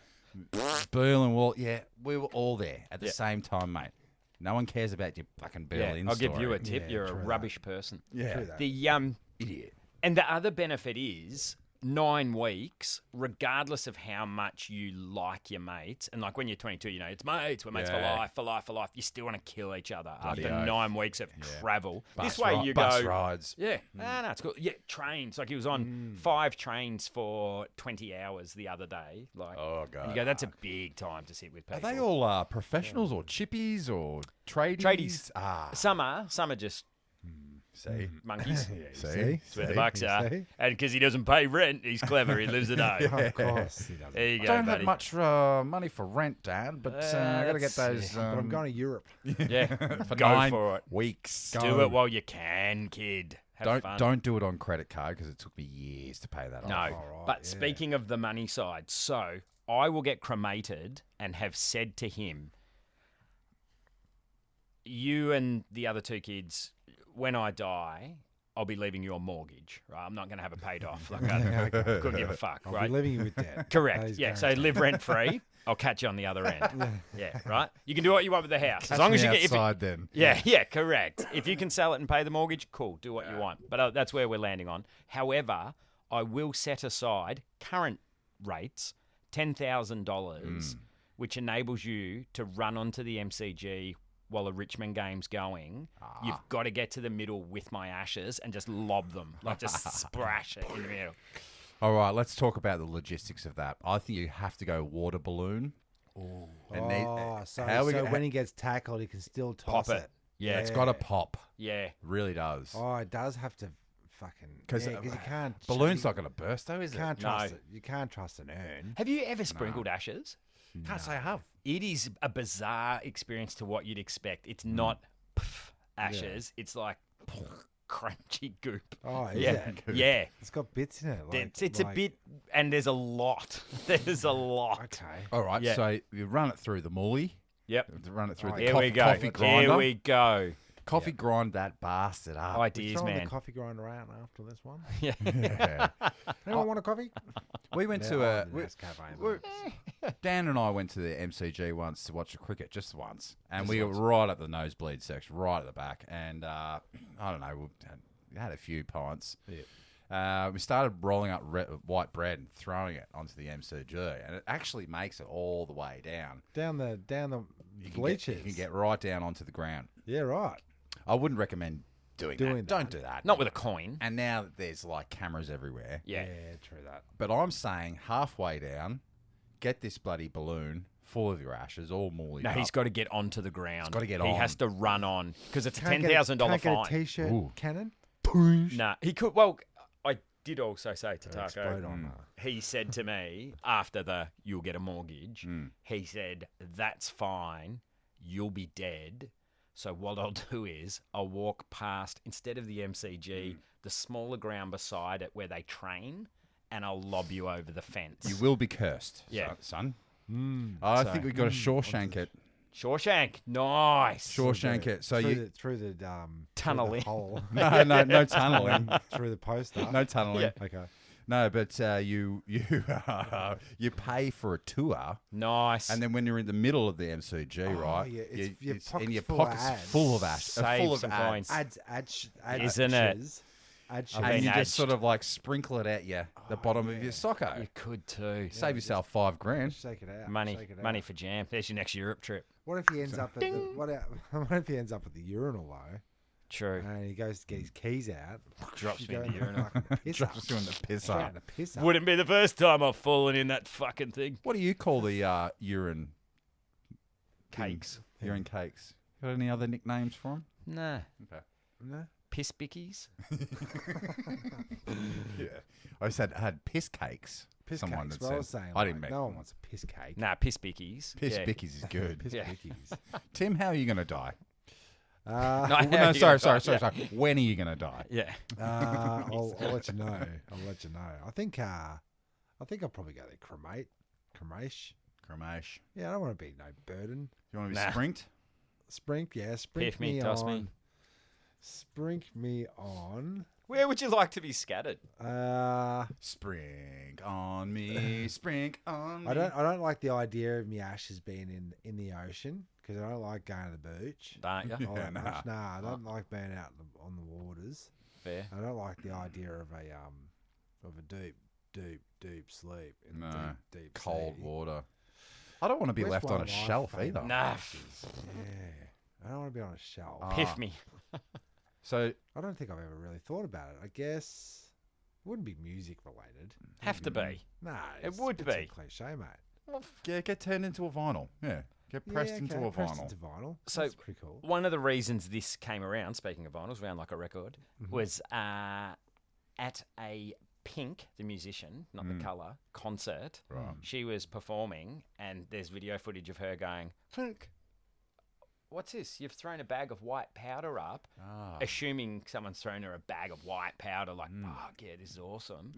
Speaker 3: Berlin Wall. Yeah, we were all there at the
Speaker 2: Yeah.
Speaker 3: same time, mate. No one cares about your fucking
Speaker 2: Yeah,
Speaker 3: Berlin
Speaker 2: I'll give you a
Speaker 3: story.
Speaker 2: tip.
Speaker 4: Yeah,
Speaker 2: You're a
Speaker 4: true that.
Speaker 2: rubbish person.
Speaker 3: Yeah.
Speaker 4: True that.
Speaker 2: The
Speaker 3: Idiot.
Speaker 2: And the other benefit is 9 weeks, regardless of how much you like your mates, and like when you're 22, it's mates, we're mates
Speaker 3: Yeah.
Speaker 2: for life. You still want to kill each other
Speaker 3: Bloody
Speaker 2: after
Speaker 3: oath.
Speaker 2: 9 weeks of travel. This
Speaker 3: Bus
Speaker 2: way
Speaker 3: ri-
Speaker 2: you
Speaker 3: bus
Speaker 2: go,
Speaker 3: rides.
Speaker 2: yeah, no, it's cool. Yeah, trains. Like he was on 5 trains for 20 hours the other day. Like,
Speaker 3: Oh,
Speaker 2: and
Speaker 3: God.
Speaker 2: you go, that's a big time to sit with
Speaker 3: Are
Speaker 2: people.
Speaker 3: they all professionals or chippies or tradies?
Speaker 2: Tradies.
Speaker 3: Ah.
Speaker 2: Some are just
Speaker 3: See?
Speaker 2: Monkeys.
Speaker 3: See?
Speaker 2: That's where the bucks are.
Speaker 4: See?
Speaker 2: And because he doesn't pay rent, he's clever. He lives at home.
Speaker 4: Of course he doesn't.
Speaker 2: There you
Speaker 3: I
Speaker 2: go,
Speaker 3: don't
Speaker 2: buddy.
Speaker 3: have much money for rent, Dad, but I got to get those.
Speaker 4: But I'm going to Europe.
Speaker 2: Yeah,
Speaker 3: for
Speaker 2: go
Speaker 3: 9
Speaker 2: for it.
Speaker 3: weeks.
Speaker 2: Do it while you can, kid. Have fun.
Speaker 3: Don't do it on credit card because it took me years to pay that
Speaker 2: No,
Speaker 3: off.
Speaker 4: right,
Speaker 2: but
Speaker 4: yeah.
Speaker 2: speaking of the money side, so I will get cremated and have said to him, you and the other 2 kids, when I die, I'll be leaving you a mortgage, right? I'm not going to have it paid off. Like I couldn't give a fuck,
Speaker 4: I'll
Speaker 2: right?
Speaker 4: be living with debt. That
Speaker 2: Correct.
Speaker 4: is
Speaker 2: Yeah. So
Speaker 4: guaranteed.
Speaker 2: live rent free. I'll catch you on the other end. Yeah. Right. You can do what you want with the house
Speaker 3: Catch
Speaker 2: as long as
Speaker 3: me
Speaker 2: you get. If it-
Speaker 3: outside then.
Speaker 2: yeah, correct. If you can sell it and pay the mortgage, cool, do what you want. But that's where we're landing on. However, I will set aside current rates, $10,000, which enables you to run onto the MCG while the Richmond game's going. You've got to get to the middle with my ashes and just lob them, like just splash it in the middle.
Speaker 3: All right, let's talk about the logistics of that. I think you have to go water balloon.
Speaker 4: So
Speaker 3: how
Speaker 4: when he gets tackled, he can still
Speaker 2: Pop
Speaker 4: toss
Speaker 2: it.
Speaker 4: it.
Speaker 2: Yeah.
Speaker 3: It's got to pop.
Speaker 2: Yeah.
Speaker 3: Really does.
Speaker 4: Oh, it does have to fucking...
Speaker 3: Because
Speaker 4: you can't...
Speaker 3: balloon's not going to burst, though, is
Speaker 4: You
Speaker 3: it?
Speaker 4: can't trust
Speaker 2: No.
Speaker 4: it. You can't trust an urn.
Speaker 2: Have you ever sprinkled ashes?
Speaker 3: Can't say I have.
Speaker 2: It is a bizarre experience to what you'd expect. It's not ashes. It's like crunchy goop.
Speaker 4: Oh, is
Speaker 2: Yeah.
Speaker 4: it?
Speaker 2: Yeah.
Speaker 4: It's got bits in it. Like,
Speaker 2: It's a bit, and there's a lot. There's a lot.
Speaker 4: Okay.
Speaker 3: All right,
Speaker 2: Yeah.
Speaker 3: so you run it through the mully.
Speaker 2: Yep.
Speaker 3: Run it through the
Speaker 2: Here we go.
Speaker 3: coffee grinder.
Speaker 2: Here we go.
Speaker 3: Coffee grind that bastard up.
Speaker 2: Ideas,
Speaker 4: Throwing
Speaker 2: man.
Speaker 4: the coffee grinder out after this one.
Speaker 2: Yeah.
Speaker 3: Yeah.
Speaker 4: Anyone want a coffee?
Speaker 3: We went to
Speaker 4: Yeah,
Speaker 3: a...
Speaker 4: oh, Nescafe,
Speaker 3: we're-
Speaker 4: mate.
Speaker 3: Dan and I went to the MCG once to watch the cricket, just once. And we were right at the nosebleed section, right at the back. And I don't know, we had a few pints. We started rolling up white bread and throwing it onto the MCG. And it actually makes it all the way down.
Speaker 4: Down the
Speaker 3: You
Speaker 4: bleachers.
Speaker 3: can get right down onto the ground.
Speaker 4: Yeah, right.
Speaker 3: I wouldn't recommend doing
Speaker 4: Doing
Speaker 3: that.
Speaker 4: that.
Speaker 3: Don't do that.
Speaker 2: Not with a coin.
Speaker 3: And now there's like cameras everywhere.
Speaker 2: Yeah.
Speaker 4: true that.
Speaker 3: But I'm saying halfway down, get this bloody balloon full of your ashes, all mullied
Speaker 2: No,
Speaker 3: up.
Speaker 2: he's got to get onto the ground.
Speaker 3: gotta get
Speaker 2: He
Speaker 3: on.
Speaker 2: has to run on because it's a
Speaker 4: Can't
Speaker 2: $10,000
Speaker 4: get
Speaker 2: fine.
Speaker 4: a t-shirt
Speaker 3: Ooh.
Speaker 4: cannon.
Speaker 2: Nah, he could. Well, I did also say to
Speaker 4: Explode
Speaker 2: Taco.
Speaker 4: on her.
Speaker 2: He said to me after the "you'll get a mortgage," he said, "That's fine. You'll be dead. So what I'll do is I'll walk past instead of the MCG, the smaller ground beside it where they train, and I'll lob you over the fence."
Speaker 3: You will be cursed,
Speaker 2: Yeah.
Speaker 3: son. I
Speaker 2: So-
Speaker 3: think we've got to Shawshank it.
Speaker 2: Shawshank, nice.
Speaker 3: Shawshank it. So
Speaker 4: through the
Speaker 2: Tunnel
Speaker 4: through
Speaker 2: in.
Speaker 4: the hole.
Speaker 3: no tunneling,
Speaker 4: through the poster.
Speaker 3: no tunneling.
Speaker 2: Yeah.
Speaker 4: Okay.
Speaker 3: No, but you you pay for a tour,
Speaker 2: Nice.
Speaker 3: and then when you're in the middle of the MCG, right?
Speaker 4: yeah, it's- your
Speaker 3: and
Speaker 4: pocket's
Speaker 3: your
Speaker 4: full of
Speaker 3: pockets
Speaker 4: ads.
Speaker 3: full of ash,
Speaker 2: Save
Speaker 3: full of
Speaker 2: some
Speaker 3: ads.
Speaker 2: coins.
Speaker 4: Ads,
Speaker 2: Isn't it?
Speaker 4: shiz. Ad
Speaker 2: I've
Speaker 4: shiz.
Speaker 3: And
Speaker 2: been
Speaker 3: you
Speaker 2: edged.
Speaker 3: just sort of like sprinkle it at you, the bottom of your socko.
Speaker 2: you could too.
Speaker 3: Save yourself $5,000.
Speaker 4: Shake it out.
Speaker 2: Money,
Speaker 4: Shake it out.
Speaker 2: money for jam. There's your next Europe trip.
Speaker 4: What if he ends up at the, what if he ends up at the urinal though,
Speaker 2: True.
Speaker 4: and he goes to get his keys out,
Speaker 2: Drops me
Speaker 4: go
Speaker 2: in the
Speaker 4: in
Speaker 2: urinal.
Speaker 4: fucking piss
Speaker 3: Drops
Speaker 4: up.
Speaker 3: you in the piss
Speaker 4: Straight
Speaker 3: up.
Speaker 4: in the piss up.
Speaker 2: Wouldn't be the first time I've fallen in that fucking thing.
Speaker 3: What do you call the urine
Speaker 2: Cakes.
Speaker 3: Urine cakes. Got any other nicknames for them?
Speaker 2: Nah.
Speaker 3: Okay.
Speaker 4: No?
Speaker 2: Piss bickies.
Speaker 3: Yeah. I said I had piss cakes.
Speaker 4: Piss
Speaker 3: Someone
Speaker 4: cakes.
Speaker 3: that
Speaker 4: Well, I was
Speaker 3: said.
Speaker 4: saying,
Speaker 3: I didn't
Speaker 4: like,
Speaker 3: make
Speaker 4: no one
Speaker 3: them.
Speaker 4: wants a piss cake.
Speaker 2: Nah, piss bickies.
Speaker 3: Piss
Speaker 2: yeah.
Speaker 3: bickies is good.
Speaker 4: Piss
Speaker 2: Yeah.
Speaker 4: bickies.
Speaker 3: Tim, how are you going to die?
Speaker 2: No,
Speaker 3: Oh,
Speaker 2: how
Speaker 3: no,
Speaker 2: you
Speaker 3: sorry.
Speaker 2: gonna-
Speaker 3: When are you going to die?
Speaker 2: Yeah.
Speaker 4: I'll let you know. I'll let you know. I think I'll probably go there. Cremation.
Speaker 3: Cremash.
Speaker 4: Yeah, I don't want to be no burden.
Speaker 3: You want to be
Speaker 2: Nah.
Speaker 3: sprinked?
Speaker 4: Sprink, yeah, sprink
Speaker 2: Piff me,
Speaker 4: me
Speaker 2: toss
Speaker 4: on.
Speaker 2: me.
Speaker 4: Sprink me on.
Speaker 2: Where would you like to be scattered?
Speaker 3: Sprink on me, sprink on me.
Speaker 4: I don't like the idea of me ashes being in the ocean because I don't like going to the beach.
Speaker 2: Don't you?
Speaker 4: all that
Speaker 3: nah.
Speaker 4: much. Nah, I don't like being out on the waters.
Speaker 2: Fair.
Speaker 4: I don't like the idea of a deep sleep in
Speaker 3: No,
Speaker 4: deep
Speaker 3: cold
Speaker 4: sea.
Speaker 3: water. I don't want to be
Speaker 4: Where's
Speaker 3: left
Speaker 4: one
Speaker 3: on a
Speaker 4: of my
Speaker 3: shelf
Speaker 4: favourite
Speaker 3: either.
Speaker 2: Nah.
Speaker 4: places? Yeah, I don't want to be on a shelf.
Speaker 2: Piff me.
Speaker 3: So
Speaker 4: I don't think I've ever really thought about it. I guess it wouldn't be music related.
Speaker 2: Have to be.
Speaker 4: Nah,
Speaker 2: It would
Speaker 4: it's a
Speaker 2: be.
Speaker 4: cliche, mate.
Speaker 3: get turned into a vinyl. Yeah. Get pressed into a
Speaker 4: pressed
Speaker 3: vinyl.
Speaker 4: into vinyl.
Speaker 2: So-
Speaker 4: That's pretty cool.
Speaker 2: One of the reasons this came around, speaking of vinyls, around like a record, was at a Pink, the musician, not the colour, concert.
Speaker 3: Right.
Speaker 2: She was performing, and there's video footage of her going, Pink, what's this? You've thrown a bag of white powder up, assuming someone's thrown her a bag of white powder, like, fuck yeah, this is awesome.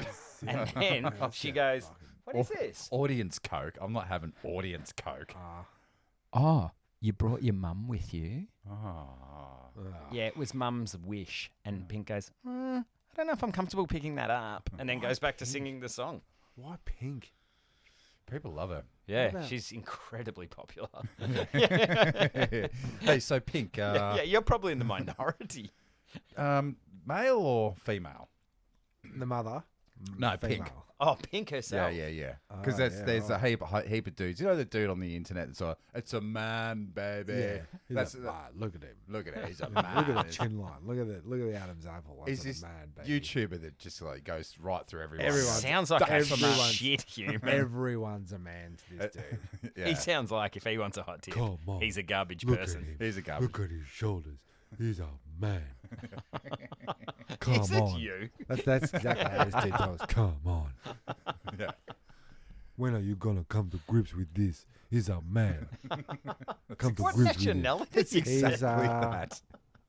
Speaker 2: And then she goes, what is this?
Speaker 3: Audience Coke. I'm not having audience Coke.
Speaker 2: Oh, you brought your mum with you?
Speaker 3: Oh.
Speaker 2: Yeah, it was mum's wish. And Pink goes, I don't know if I'm comfortable picking that up. And then goes back to singing the song.
Speaker 4: Why pink?
Speaker 3: People love her.
Speaker 2: Yeah,
Speaker 4: about-
Speaker 2: she's incredibly popular.
Speaker 3: Hey, so Pink,
Speaker 2: Yeah, you're probably in the minority.
Speaker 3: male or female?
Speaker 4: The mother.
Speaker 3: No, Pink.
Speaker 4: Female.
Speaker 2: Oh, Pink herself.
Speaker 3: Yeah. Because
Speaker 4: Oh,
Speaker 3: there's a heap of dudes. You know the dude on the internet that's like, it's a man, baby.
Speaker 4: Yeah. He's
Speaker 3: That's
Speaker 4: look at him.
Speaker 3: look at it. He's a
Speaker 4: Look at the
Speaker 3: man.
Speaker 4: chin line. Look at the Adam's apple.
Speaker 3: He's
Speaker 4: That's
Speaker 3: this
Speaker 4: a man, baby.
Speaker 3: YouTuber that just like goes right through everyone.
Speaker 4: Everyone.
Speaker 2: Sounds like a
Speaker 4: Everyone's-
Speaker 2: shit human.
Speaker 4: Everyone's a man to this dude.
Speaker 3: Yeah.
Speaker 2: He sounds like if he wants a hot tip,
Speaker 4: Come on.
Speaker 2: he's a garbage
Speaker 4: Look
Speaker 2: person.
Speaker 4: at him.
Speaker 3: He's a garbage.
Speaker 4: Look at his shoulders. He's a man. Come
Speaker 2: Is it
Speaker 4: on.
Speaker 2: you?
Speaker 4: That's exactly how this dude talks. Come on.
Speaker 3: Yeah.
Speaker 4: When are you gonna come to grips with this? He's a man. Come to
Speaker 2: What
Speaker 4: grips with it.
Speaker 2: nationality
Speaker 3: It's
Speaker 2: is that?
Speaker 3: exactly
Speaker 4: uh,
Speaker 3: that.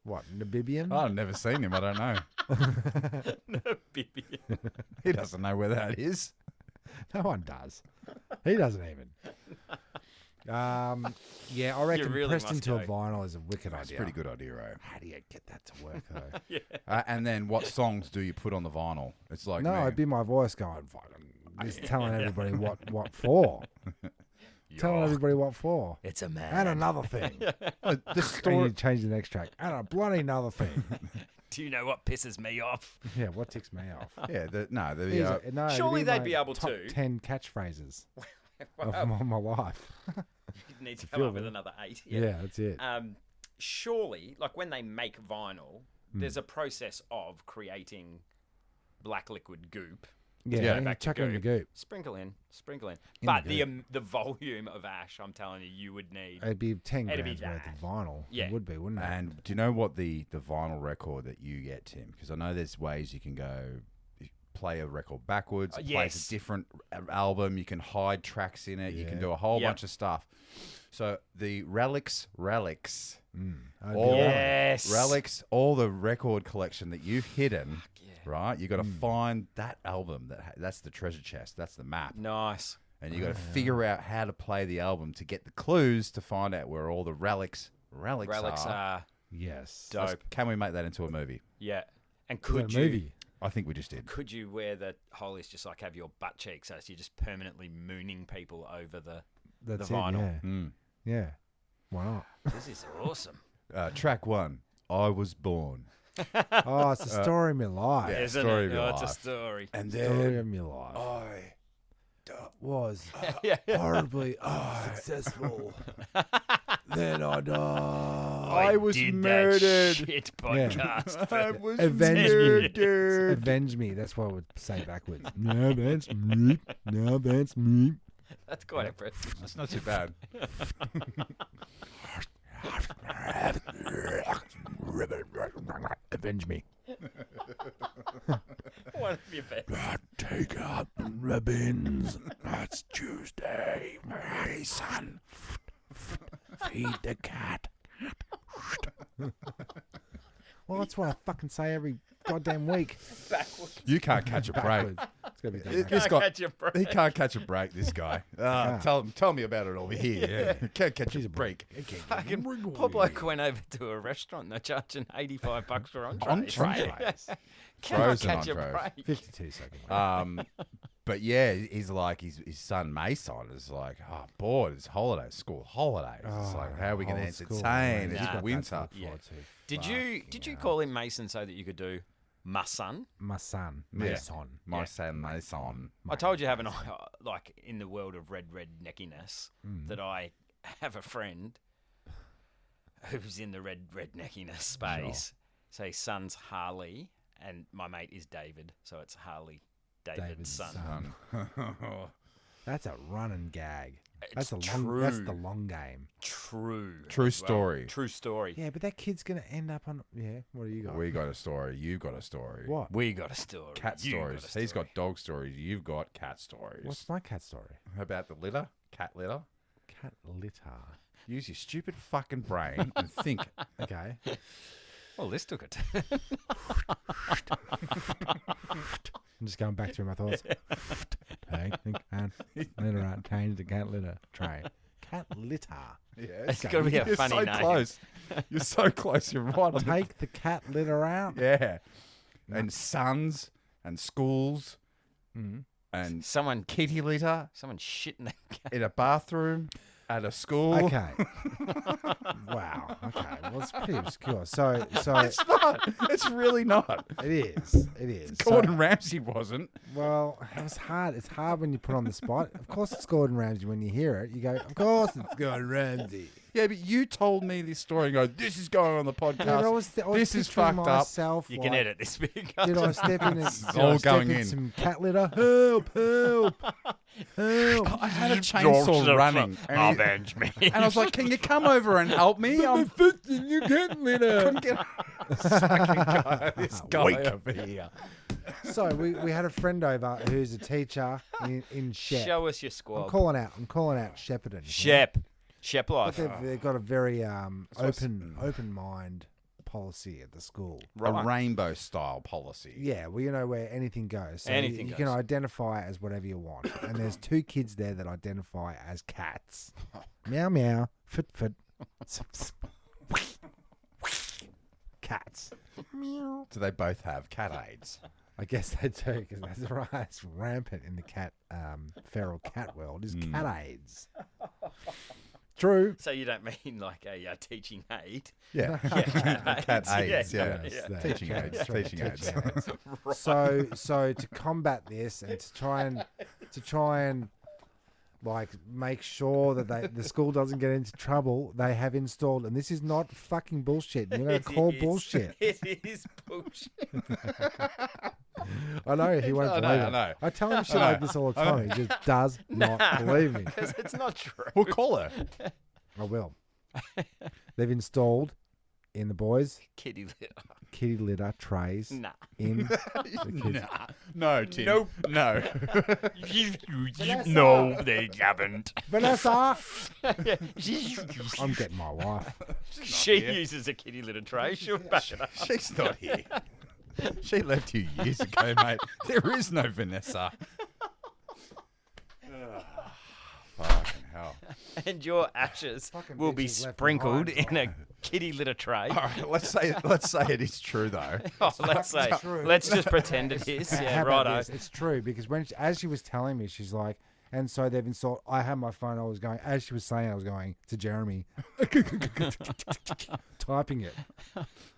Speaker 4: What, Namibian?
Speaker 3: I've never seen him. I don't know.
Speaker 2: Vivian.
Speaker 3: He doesn't know where that is.
Speaker 4: No one does. He doesn't even. Yeah, I reckon
Speaker 2: really
Speaker 4: pressed
Speaker 2: must
Speaker 4: into a
Speaker 2: go.
Speaker 4: vinyl is a wicked
Speaker 3: That's a
Speaker 4: idea.
Speaker 3: pretty good idea, right?
Speaker 4: How do you get that to work though?
Speaker 3: And then what songs do you put on the vinyl? It's like,
Speaker 4: No,
Speaker 3: man,
Speaker 4: it'd be my voice going, fucking, just telling everybody what for. Telling everybody what for.
Speaker 2: It's a man.
Speaker 4: And another thing.
Speaker 3: the
Speaker 4: And you
Speaker 3: story.
Speaker 4: change the next track. And a bloody another thing.
Speaker 2: Do you know what pisses me off?
Speaker 4: Yeah, what ticks me off?
Speaker 3: Yeah,
Speaker 4: These
Speaker 3: the
Speaker 4: are- no, it'd
Speaker 2: Surely they'd
Speaker 4: my
Speaker 2: be able
Speaker 4: top
Speaker 2: to.
Speaker 4: 10 catchphrases
Speaker 2: Wow.
Speaker 4: of my life.
Speaker 2: You need to
Speaker 4: feel
Speaker 2: come up with
Speaker 4: them.
Speaker 2: another 8.
Speaker 4: Yeah, that's it.
Speaker 2: Surely, like when they make vinyl, there's a process of creating black liquid goop.
Speaker 4: Yeah,
Speaker 3: Yeah.
Speaker 4: and
Speaker 2: Back to
Speaker 4: chuck it in the goop.
Speaker 2: Sprinkle in.
Speaker 4: In
Speaker 2: But
Speaker 4: the
Speaker 2: the volume of ash, I'm telling you, you would need.
Speaker 4: It'd be 10
Speaker 2: It'd be
Speaker 4: grams worth
Speaker 2: that.
Speaker 4: of vinyl.
Speaker 2: Yeah.
Speaker 4: It would be, wouldn't it?
Speaker 3: And do you know what the vinyl record that you get, Tim? Because I know there's ways you can go play a record backwards, play
Speaker 2: yes.
Speaker 3: a different album. You can hide tracks in it. You can
Speaker 4: Yeah.
Speaker 3: do a whole
Speaker 2: Yep.
Speaker 3: bunch of stuff. So the relics,
Speaker 4: I'd be
Speaker 3: all
Speaker 4: alright.
Speaker 2: Yes.
Speaker 3: relics, all the record collection that you've hidden.
Speaker 2: yeah.
Speaker 3: Right, you got to find that album. That's the treasure chest. That's the map.
Speaker 2: Nice.
Speaker 3: And you got to figure out how to play the album to get the clues to find out where all the relics
Speaker 2: Relics
Speaker 3: are.
Speaker 2: are
Speaker 4: Yes.
Speaker 2: dope.
Speaker 3: Can we make that into a movie?
Speaker 2: Yeah. And
Speaker 4: Is that
Speaker 2: could
Speaker 4: a
Speaker 2: you
Speaker 4: movie?
Speaker 3: I think we just did.
Speaker 2: could you wear the holies just like have your butt cheeks so you're just permanently mooning people over the
Speaker 4: That's
Speaker 2: the vinyl.
Speaker 4: it, yeah. Yeah. Why not?
Speaker 2: This is awesome.
Speaker 3: Track 1, I Was Born.
Speaker 4: Oh, it's the story of my life.
Speaker 3: Yeah.
Speaker 2: Isn't
Speaker 3: story
Speaker 2: it?
Speaker 3: of your
Speaker 2: Oh, it's a
Speaker 3: life.
Speaker 2: story.
Speaker 3: And
Speaker 4: Story of my life.
Speaker 3: I
Speaker 4: Was
Speaker 2: yeah.
Speaker 4: horribly unsuccessful. Then I died.
Speaker 3: I was
Speaker 2: did
Speaker 3: murdered.
Speaker 2: That shit podcast.
Speaker 3: I was
Speaker 4: Avenge me.
Speaker 3: murdered.
Speaker 4: Avenge me. That's what I would say backwards. No, that's me. No, that's me.
Speaker 2: That's quite impressive.
Speaker 3: That's not too bad.
Speaker 4: Avenge me.
Speaker 2: One of your best.
Speaker 4: Take out the ribbons. It's Tuesday. Hey, son. Feed the cat. Well, that's what I fucking say every goddamn week.
Speaker 2: Backwards.
Speaker 3: You can't catch a break.
Speaker 4: Backwards. It's gonna be done
Speaker 3: This
Speaker 4: backwards.
Speaker 3: guy-
Speaker 2: Catch your breath.
Speaker 3: He can't catch a break, this guy. Tell me about it over here. Can't catch a break.
Speaker 2: Fucking poor bloke went over to a restaurant and they're charging $85 for entrees.
Speaker 3: Entrees.
Speaker 2: Cannot
Speaker 3: Frozen
Speaker 2: catch a
Speaker 3: entrees.
Speaker 2: break.
Speaker 4: 52 seconds.
Speaker 3: But yeah, he's like his son Mason is like, oh, bored. It's holidays, school holidays. It's like, how are we going to
Speaker 4: old school,
Speaker 3: entertain?
Speaker 4: mate.
Speaker 3: It's
Speaker 4: He's got that
Speaker 3: winter.
Speaker 4: to look
Speaker 2: Yeah.
Speaker 4: forward to.
Speaker 2: Did you call him Mason so that you could do my son?
Speaker 4: My son,
Speaker 3: Yeah.
Speaker 4: Mason.
Speaker 3: My son Mason.
Speaker 2: I told you having like in the world of red neckiness that I have a friend who's in the red neckiness space. So his son's Harley and my mate is David, so it's Harley David's son.
Speaker 3: Um,
Speaker 4: That's a run and gag. That's
Speaker 2: It's
Speaker 4: a long. That's
Speaker 2: true.
Speaker 4: the long game.
Speaker 2: True.
Speaker 3: True
Speaker 2: as well.
Speaker 3: story.
Speaker 2: True story.
Speaker 4: Yeah, but that kid's gonna end up on. Yeah, what do you got?
Speaker 3: We got a story. You got a story.
Speaker 4: What?
Speaker 2: We got a story.
Speaker 3: Cat
Speaker 2: You
Speaker 3: stories.
Speaker 2: got a
Speaker 3: He's
Speaker 2: story.
Speaker 3: got dog stories. You've got cat stories.
Speaker 4: What's my cat story?
Speaker 3: How about the litter? Cat litter?
Speaker 4: Cat litter.
Speaker 3: Use your stupid fucking brain and think.
Speaker 4: Okay.
Speaker 2: Well, this took it.
Speaker 4: I'm just going back through my thoughts. Take the cat litter out. Change the cat litter tray. Cat litter.
Speaker 3: Yeah,
Speaker 2: It's got to be a
Speaker 3: You're
Speaker 2: funny
Speaker 3: so
Speaker 2: name.
Speaker 3: close. You're so close. You're right on the
Speaker 4: Take the cat litter out.
Speaker 3: Yeah. And sons and schools
Speaker 4: Mm.
Speaker 3: and
Speaker 2: Someone
Speaker 3: kitty litter
Speaker 2: shitting their cat.
Speaker 3: in a bathroom at a school.
Speaker 4: Okay. Wow. Okay. Well, it's pretty obscure. So
Speaker 3: It's not. It's really not.
Speaker 4: it is. It is. So-
Speaker 3: Gordon Ramsay wasn't.
Speaker 4: well, it was hard. It's hard when you put on the spot. Of course, it's Gordon Ramsay. When you hear it, you go, "Of course, it's Gordon Ramsay."
Speaker 3: Yeah, but you told me this story and go, this is going on the
Speaker 4: Dude,
Speaker 3: podcast.
Speaker 4: I was
Speaker 3: this is
Speaker 4: picturing
Speaker 3: fucked up.
Speaker 4: myself,
Speaker 2: You
Speaker 4: like,
Speaker 2: can edit this big.
Speaker 4: Did I step in?
Speaker 3: all going in.
Speaker 4: Some cat litter? Help! Help! Help!
Speaker 3: I had a chainsaw running. And,
Speaker 2: Avenge me.
Speaker 3: and I was like, can you come over and help me? I'm
Speaker 4: fixing your cat litter.
Speaker 3: couldn't get this fucking guy, this guy
Speaker 4: Weak.
Speaker 3: over here.
Speaker 4: So we had a friend over who's a teacher in Shep.
Speaker 2: Show us your
Speaker 4: I'm
Speaker 2: squad.
Speaker 4: calling out Shepparton.
Speaker 2: Shep
Speaker 4: But
Speaker 2: life.
Speaker 4: they've got a very
Speaker 3: what's-
Speaker 4: open mind policy at the school.
Speaker 3: A rainbow style policy.
Speaker 4: Yeah, well, you know where anything goes. So
Speaker 2: Anything
Speaker 4: you can
Speaker 2: goes.
Speaker 4: identify as whatever you want. And there's 2 kids there that identify as cats. Meow meow, foot foot, cats. Meow.
Speaker 3: Do they both have cat AIDS?
Speaker 4: I guess they do because that's right. It's rampant in the feral cat world. Is cat AIDS? True.
Speaker 2: So you don't mean like a teaching aid?
Speaker 3: Yeah. Cat AIDS, yeah.
Speaker 4: Yes,
Speaker 3: Teaching aids.
Speaker 4: that's right,
Speaker 3: Teaching aids.
Speaker 4: teaching aids. So to combat this and to try and like make sure that the school doesn't get into trouble, they have installed, and this is not fucking bullshit. You're gonna call bullshit.
Speaker 2: It is bullshit.
Speaker 4: I know he won't
Speaker 3: I know,
Speaker 4: believe
Speaker 3: I
Speaker 4: it.
Speaker 3: know.
Speaker 4: I tell him shit
Speaker 3: I know,
Speaker 4: like this all the time. He just does not believe me.
Speaker 2: Because it's not true.
Speaker 3: We'll call her.
Speaker 4: I will. They've installed in the boys'
Speaker 2: Kitty litter.
Speaker 4: kitty litter trays
Speaker 2: Nah.
Speaker 4: in the kids.
Speaker 3: No, Tim.
Speaker 2: Nope.
Speaker 3: No.
Speaker 2: No, they haven't.
Speaker 4: Vanessa,
Speaker 2: Yeah.
Speaker 4: I'm getting my wife.
Speaker 2: She uses a kitty litter tray. She'll back it up.
Speaker 3: She's not here. She left 2 years ago, mate. There is no Vanessa. Fucking hell.
Speaker 2: And your ashes
Speaker 4: Fucking
Speaker 2: will be
Speaker 4: bitches left
Speaker 2: sprinkled
Speaker 4: behind,
Speaker 2: in a kitty litter tray.
Speaker 3: All right, let's say it is true though.
Speaker 2: Oh, let's say,
Speaker 4: true.
Speaker 2: let's just pretend it is.
Speaker 4: How
Speaker 2: Yeah,
Speaker 4: about
Speaker 2: righto.
Speaker 4: this? It's true because as she was telling me, she's like, and so they've installed. I had my phone. I was going as she was saying. I was going to Jeremy, typing it.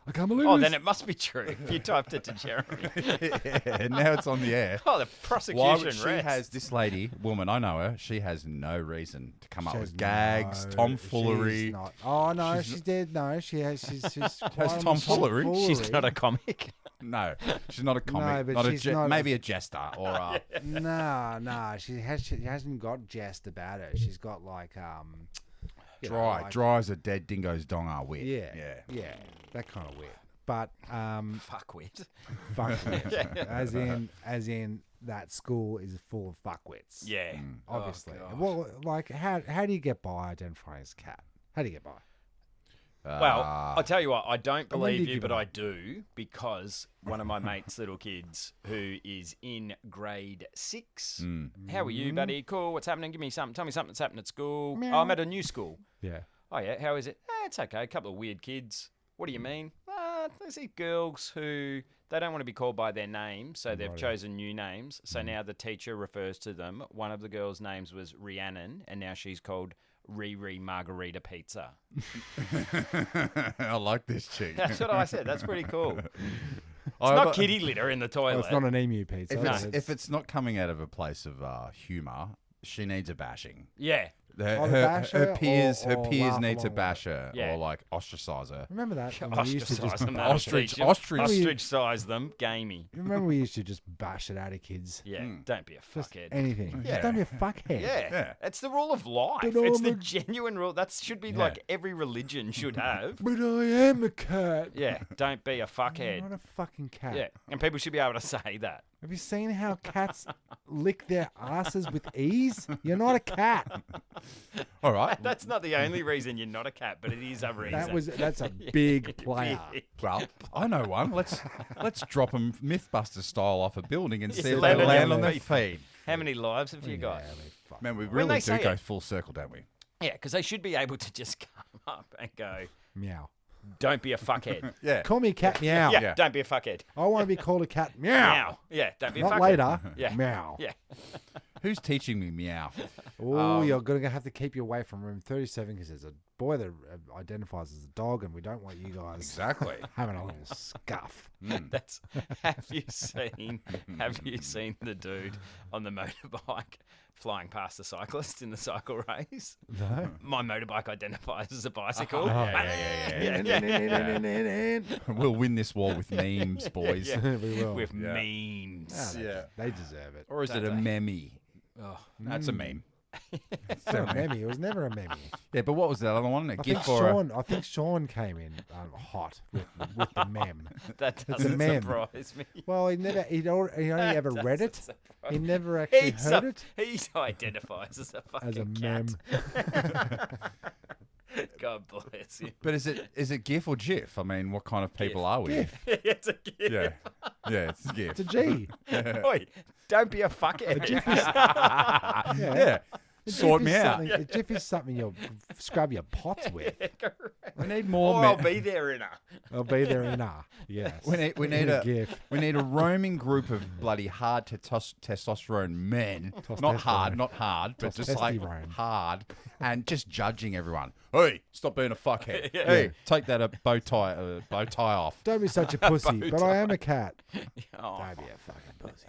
Speaker 4: I can't believe
Speaker 2: Oh,
Speaker 4: this.
Speaker 2: then it must be true if you typed it to Jeremy.
Speaker 3: Yeah, now it's on the air.
Speaker 2: Oh, the
Speaker 3: Why
Speaker 2: prosecution
Speaker 3: would she
Speaker 2: rests.
Speaker 3: has this lady, woman, I know her, she has no reason to come up
Speaker 4: She
Speaker 3: with
Speaker 4: has
Speaker 3: gags,
Speaker 4: no-
Speaker 3: tomfoolery.
Speaker 4: she's not. Oh no, she did. No, she has. She's quite on the
Speaker 3: tomfoolery?
Speaker 2: She's not a comic.
Speaker 3: No, she's not a comic.
Speaker 4: but
Speaker 3: not
Speaker 4: she's not-
Speaker 3: maybe a jester or a...
Speaker 4: No, she hasn't got jest about it. She's got like you know, like-
Speaker 3: Dry as a dead dingo's dong are wit.
Speaker 4: Yeah,
Speaker 3: Yeah.
Speaker 4: that kind of wit. But
Speaker 2: Fuckwit.
Speaker 4: fuckwit, as in that school is full of fuckwits.
Speaker 2: Yeah.
Speaker 4: Obviously.
Speaker 2: Oh, God.
Speaker 4: Well, like how do you get by identifying as a cat? How do you get by?
Speaker 2: Well, I'll tell you what, I don't
Speaker 4: And when
Speaker 2: believe
Speaker 4: did
Speaker 2: you,
Speaker 4: you
Speaker 2: but
Speaker 4: give
Speaker 2: I
Speaker 4: up?
Speaker 2: do because one of my mate's little kids who is in grade 6. How are you, buddy? Cool. What's happening? Give me something. Tell me something that's happened at school. Oh, I'm at a new school.
Speaker 4: Yeah.
Speaker 2: Oh, yeah. How is it? It's okay. A couple of weird kids. What do you mean? There's these girls who they don't want to be called by their name, so they've chosen new names. So now the teacher refers to them. One of the girls' names was Rhiannon, and now she's called Riri Margarita Pizza.
Speaker 3: I like this chick.
Speaker 2: That's what I said. That's pretty cool. It's
Speaker 3: I-
Speaker 2: not kitty litter in the
Speaker 4: Oh,
Speaker 2: toilet.
Speaker 4: it's not an emu pizza.
Speaker 3: If,
Speaker 2: No.
Speaker 3: if it's not coming out of a place of humour, she needs a bashing.
Speaker 2: Yeah.
Speaker 4: Either bash
Speaker 3: her
Speaker 4: her
Speaker 3: peers
Speaker 4: or laugh
Speaker 3: need to
Speaker 4: along
Speaker 3: bash her
Speaker 2: Yeah.
Speaker 3: or like ostracize her.
Speaker 4: Remember that? When we used to
Speaker 2: Ostracise
Speaker 4: just
Speaker 2: them. that'll
Speaker 3: Ostrich-
Speaker 2: teach 'em.
Speaker 3: ostrich-
Speaker 2: Ostracise them. Gamey.
Speaker 4: remember we used to just bash it out of kids.
Speaker 2: Yeah. Don't be a
Speaker 4: Just
Speaker 2: fuckhead.
Speaker 4: anything.
Speaker 3: Yeah.
Speaker 4: Just don't be a fuckhead.
Speaker 2: Yeah.
Speaker 3: Yeah.
Speaker 2: It's the rule of life.
Speaker 4: But
Speaker 2: It's
Speaker 4: I'm
Speaker 2: the
Speaker 4: a-
Speaker 2: genuine rule. That should be like every religion should have.
Speaker 4: But I am a cat.
Speaker 2: Yeah. Don't be a
Speaker 4: I'm
Speaker 2: fuckhead.
Speaker 4: not a fucking cat.
Speaker 2: Yeah. And people should be able to say that.
Speaker 4: Have you seen how cats lick their asses with ease? You're not a cat.
Speaker 3: All right.
Speaker 2: That's not the only reason you're not a cat, but it is a reason.
Speaker 4: That's a big player.
Speaker 3: Well, I know one. Let's drop them MythBusters style off a building and see if
Speaker 2: land
Speaker 3: they
Speaker 2: on
Speaker 3: land
Speaker 2: their
Speaker 3: on their
Speaker 2: feet.
Speaker 3: feet.
Speaker 2: How many lives have you got?
Speaker 4: Yeah, I mean, fuck.
Speaker 3: Man, we
Speaker 2: When
Speaker 3: really
Speaker 2: they
Speaker 3: do
Speaker 2: say
Speaker 3: go
Speaker 2: it-
Speaker 3: full circle, don't we?
Speaker 2: Yeah, because they should be able to just come up and go,
Speaker 4: Meow.
Speaker 2: don't be a fuckhead.
Speaker 3: Yeah.
Speaker 4: Call me a cat. Meow.
Speaker 2: Yeah, don't be a fuckhead.
Speaker 4: I want to be called a cat. Meow.
Speaker 2: Meow. Yeah, don't be a
Speaker 4: Not
Speaker 2: fuckhead.
Speaker 4: later.
Speaker 2: Yeah.
Speaker 4: Meow.
Speaker 2: Yeah.
Speaker 3: Who's teaching me meow?
Speaker 4: Oh, you're going to have to keep you away from room 37 because there's a boy that identifies as a dog, and we don't want you guys
Speaker 3: Exactly.
Speaker 4: having a little scuff.
Speaker 2: That's have you seen the dude on the motorbike flying past the cyclist in the cycle race?
Speaker 4: No.
Speaker 2: My motorbike identifies as a bicycle.
Speaker 3: Yeah. We'll win this war with memes, boys.
Speaker 2: Yeah.
Speaker 4: We will.
Speaker 2: With
Speaker 3: Yeah.
Speaker 2: memes.
Speaker 4: Ah,
Speaker 3: Yeah.
Speaker 4: They deserve it.
Speaker 3: Or is it a meme?
Speaker 2: Oh,
Speaker 3: That's a meme.
Speaker 4: It's not a memmy. It was never a memmy.
Speaker 3: Yeah, but what was that other one? A
Speaker 4: I
Speaker 3: gift
Speaker 4: think
Speaker 3: for
Speaker 4: Sean. I think Sean came in hot with the mem.
Speaker 2: that
Speaker 4: a
Speaker 2: doesn't
Speaker 4: meme.
Speaker 2: surprise me.
Speaker 4: Well, he only
Speaker 2: That
Speaker 4: ever read
Speaker 2: doesn't
Speaker 4: it.
Speaker 2: surprise
Speaker 4: He
Speaker 2: me.
Speaker 4: never actually
Speaker 2: He's
Speaker 4: heard
Speaker 2: a-
Speaker 4: it
Speaker 2: He identifies as a fucking
Speaker 4: as a
Speaker 2: cat.
Speaker 4: mem.
Speaker 2: God bless you.
Speaker 3: But is it GIF or GIF? I mean, what kind of people
Speaker 2: GIF.
Speaker 3: are we?
Speaker 4: GIF.
Speaker 2: It's a gift.
Speaker 3: Yeah. Yeah, it's GIF.
Speaker 4: It's a G.
Speaker 2: Oi, don't be a fuckhead.
Speaker 3: Yeah. Sort me out.
Speaker 4: A GIF is something you'll scrub your pots with.
Speaker 3: We need more
Speaker 2: Or
Speaker 3: men.
Speaker 2: I'll be there in a.
Speaker 4: I'll be there in a. Yes.
Speaker 3: We need a
Speaker 4: GIF.
Speaker 3: we need a roaming group of bloody hard testosterone men. Not hard, but just like
Speaker 4: Testosterone.
Speaker 3: hard, and just judging everyone. Hey, stop being a fuckhead.
Speaker 2: Yeah.
Speaker 3: Hey, take that bow tie off.
Speaker 4: Don't be such a pussy, but I am a cat.
Speaker 2: Oh,
Speaker 4: Don't be a fucking pussy.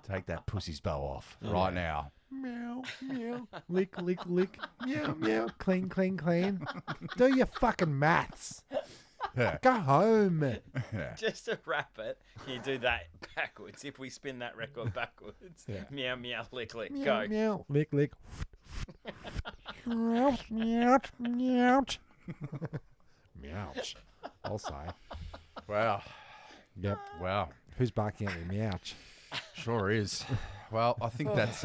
Speaker 3: Take that pussy's bow off right now.
Speaker 4: Meow, meow. Lick, lick, lick. Meow, meow. Clean, clean, clean. Do your fucking maths.
Speaker 3: Yeah.
Speaker 4: Go home.
Speaker 2: just to wrap it, you do that backwards. If we spin that record backwards, meow, meow, lick, lick,
Speaker 4: Meow,
Speaker 2: go.
Speaker 4: meow. Lick, lick. Meow, meow, meow. Meouch. I'll say.
Speaker 3: Wow.
Speaker 4: Yep.
Speaker 3: Wow.
Speaker 4: Who's barking at me? Meouch.
Speaker 3: Sure is. Well, I think that's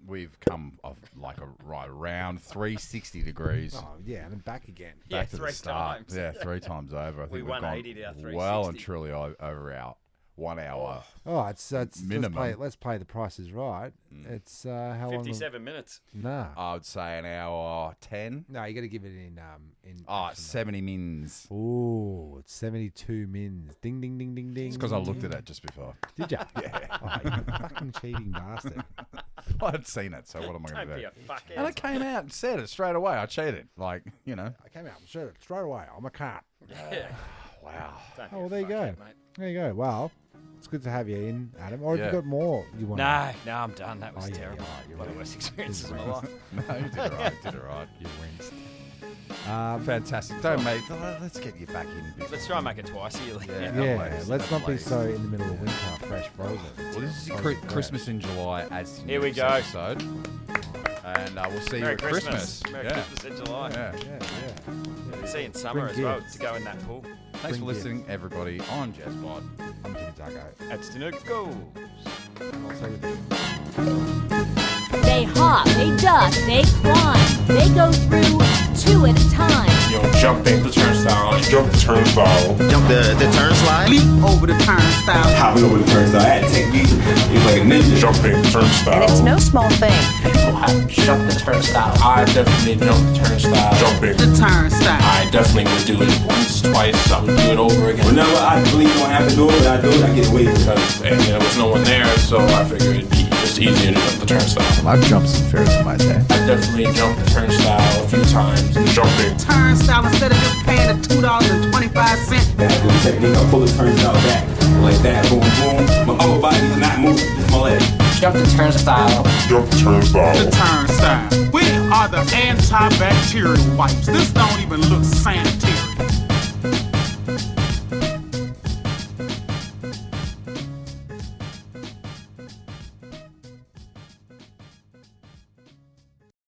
Speaker 3: we've come off like around 360 degrees.
Speaker 4: Oh, yeah, and then back again.
Speaker 2: Yeah,
Speaker 3: Back to the
Speaker 2: 3
Speaker 3: start.
Speaker 2: times.
Speaker 3: Yeah, 3 times over. I think
Speaker 2: We
Speaker 3: we've
Speaker 2: 180
Speaker 3: gone
Speaker 2: to our 360.
Speaker 3: well and truly over our 1 hour.
Speaker 4: Oh, it's
Speaker 3: Minimum.
Speaker 4: Let's play The Price is Right. It's how long?
Speaker 2: 57 minutes.
Speaker 4: Nah.
Speaker 3: I would say an hour 10.
Speaker 4: No, you got to give it in
Speaker 3: Oh, 70 mins.
Speaker 4: Oh, it's 72 mins. Ding, ding, ding, ding, ding.
Speaker 3: It's because I looked at it just before.
Speaker 4: Did you? Yeah. Oh, you fucking cheating bastard.
Speaker 3: I had seen it, so what am I going
Speaker 2: Don't
Speaker 3: to
Speaker 2: be
Speaker 3: do?
Speaker 2: a fuckhead.
Speaker 3: And I came out and said it straight away. I cheated. Like, you know.
Speaker 4: I came out and said it straight away. I'm a cat.
Speaker 2: Yeah.
Speaker 3: Wow.
Speaker 2: Don't be
Speaker 4: Oh,
Speaker 2: a
Speaker 4: well, there you go.
Speaker 2: fuckhead, mate.
Speaker 4: There you go. Well, it's good to have you in, Adam. Or have
Speaker 3: Yeah.
Speaker 4: you got more you want?
Speaker 2: No, I'm done. That was
Speaker 4: Oh, yeah,
Speaker 2: terrible.
Speaker 4: you're
Speaker 2: One of the
Speaker 4: right.
Speaker 2: worst experiences of my life.
Speaker 3: No, you did it right. Did it right.
Speaker 4: You rinsed.
Speaker 3: Fantastic. Don't mate. Let's get you back in. Before.
Speaker 2: Let's try and make it twice yearly.
Speaker 3: Yeah.
Speaker 4: Yeah,
Speaker 3: please.
Speaker 4: let's
Speaker 3: No,
Speaker 4: not be
Speaker 3: please.
Speaker 4: so in the middle of winter, fresh frozen.
Speaker 3: Well, this is
Speaker 4: Frozen bread.
Speaker 3: Christmas in July as to
Speaker 2: Here we
Speaker 3: next
Speaker 2: go.
Speaker 3: episode. And we'll see
Speaker 2: Merry
Speaker 3: you at
Speaker 2: Christmas.
Speaker 3: Christmas.
Speaker 2: Merry
Speaker 3: yeah.
Speaker 2: Christmas in July.
Speaker 3: Yeah.
Speaker 4: Yeah.
Speaker 2: See you in summer
Speaker 4: Bring
Speaker 2: as well
Speaker 4: gifts.
Speaker 2: to go in that pool.
Speaker 3: Thanks for
Speaker 4: Bring
Speaker 3: listening, everybody, on jezbot.
Speaker 4: I'm Tim Taco.
Speaker 2: That's to go.
Speaker 4: I'll say with you.
Speaker 5: They hop, they duck, they climb. They go through 2 at a time.
Speaker 6: You know, jumping the turnstile, jump the turnstile,
Speaker 7: Jump the turnstile.
Speaker 8: Leap over the turnstile.
Speaker 6: hopping over the turnstile. I had to take me. It was like a ninja jumping the turnstile.
Speaker 5: And it's no small thing.
Speaker 9: People have jumped the turnstile.
Speaker 6: I definitely jumped the turnstile. Jumping.
Speaker 8: The turnstile.
Speaker 6: I definitely would do it once, twice. I would do it over again. Whenever I really don't have to do it, but I do it, I get away because there was no one there, so I figured it'd be just easier to jump the turnstile.
Speaker 7: I've jumped some Ferris in my day.
Speaker 6: I definitely jumped the turnstile a few times. Jumping.
Speaker 8: Turnstile, instead of just paying the $2.25.
Speaker 6: I had the technique, I pull the turnstile back like that, boom, boom. My upper body is not moving, just my leg.
Speaker 9: Jump the turnstile.
Speaker 6: Jump the turnstile.
Speaker 8: The turnstile. We are the antibacterial wipes. This don't even look sanitary.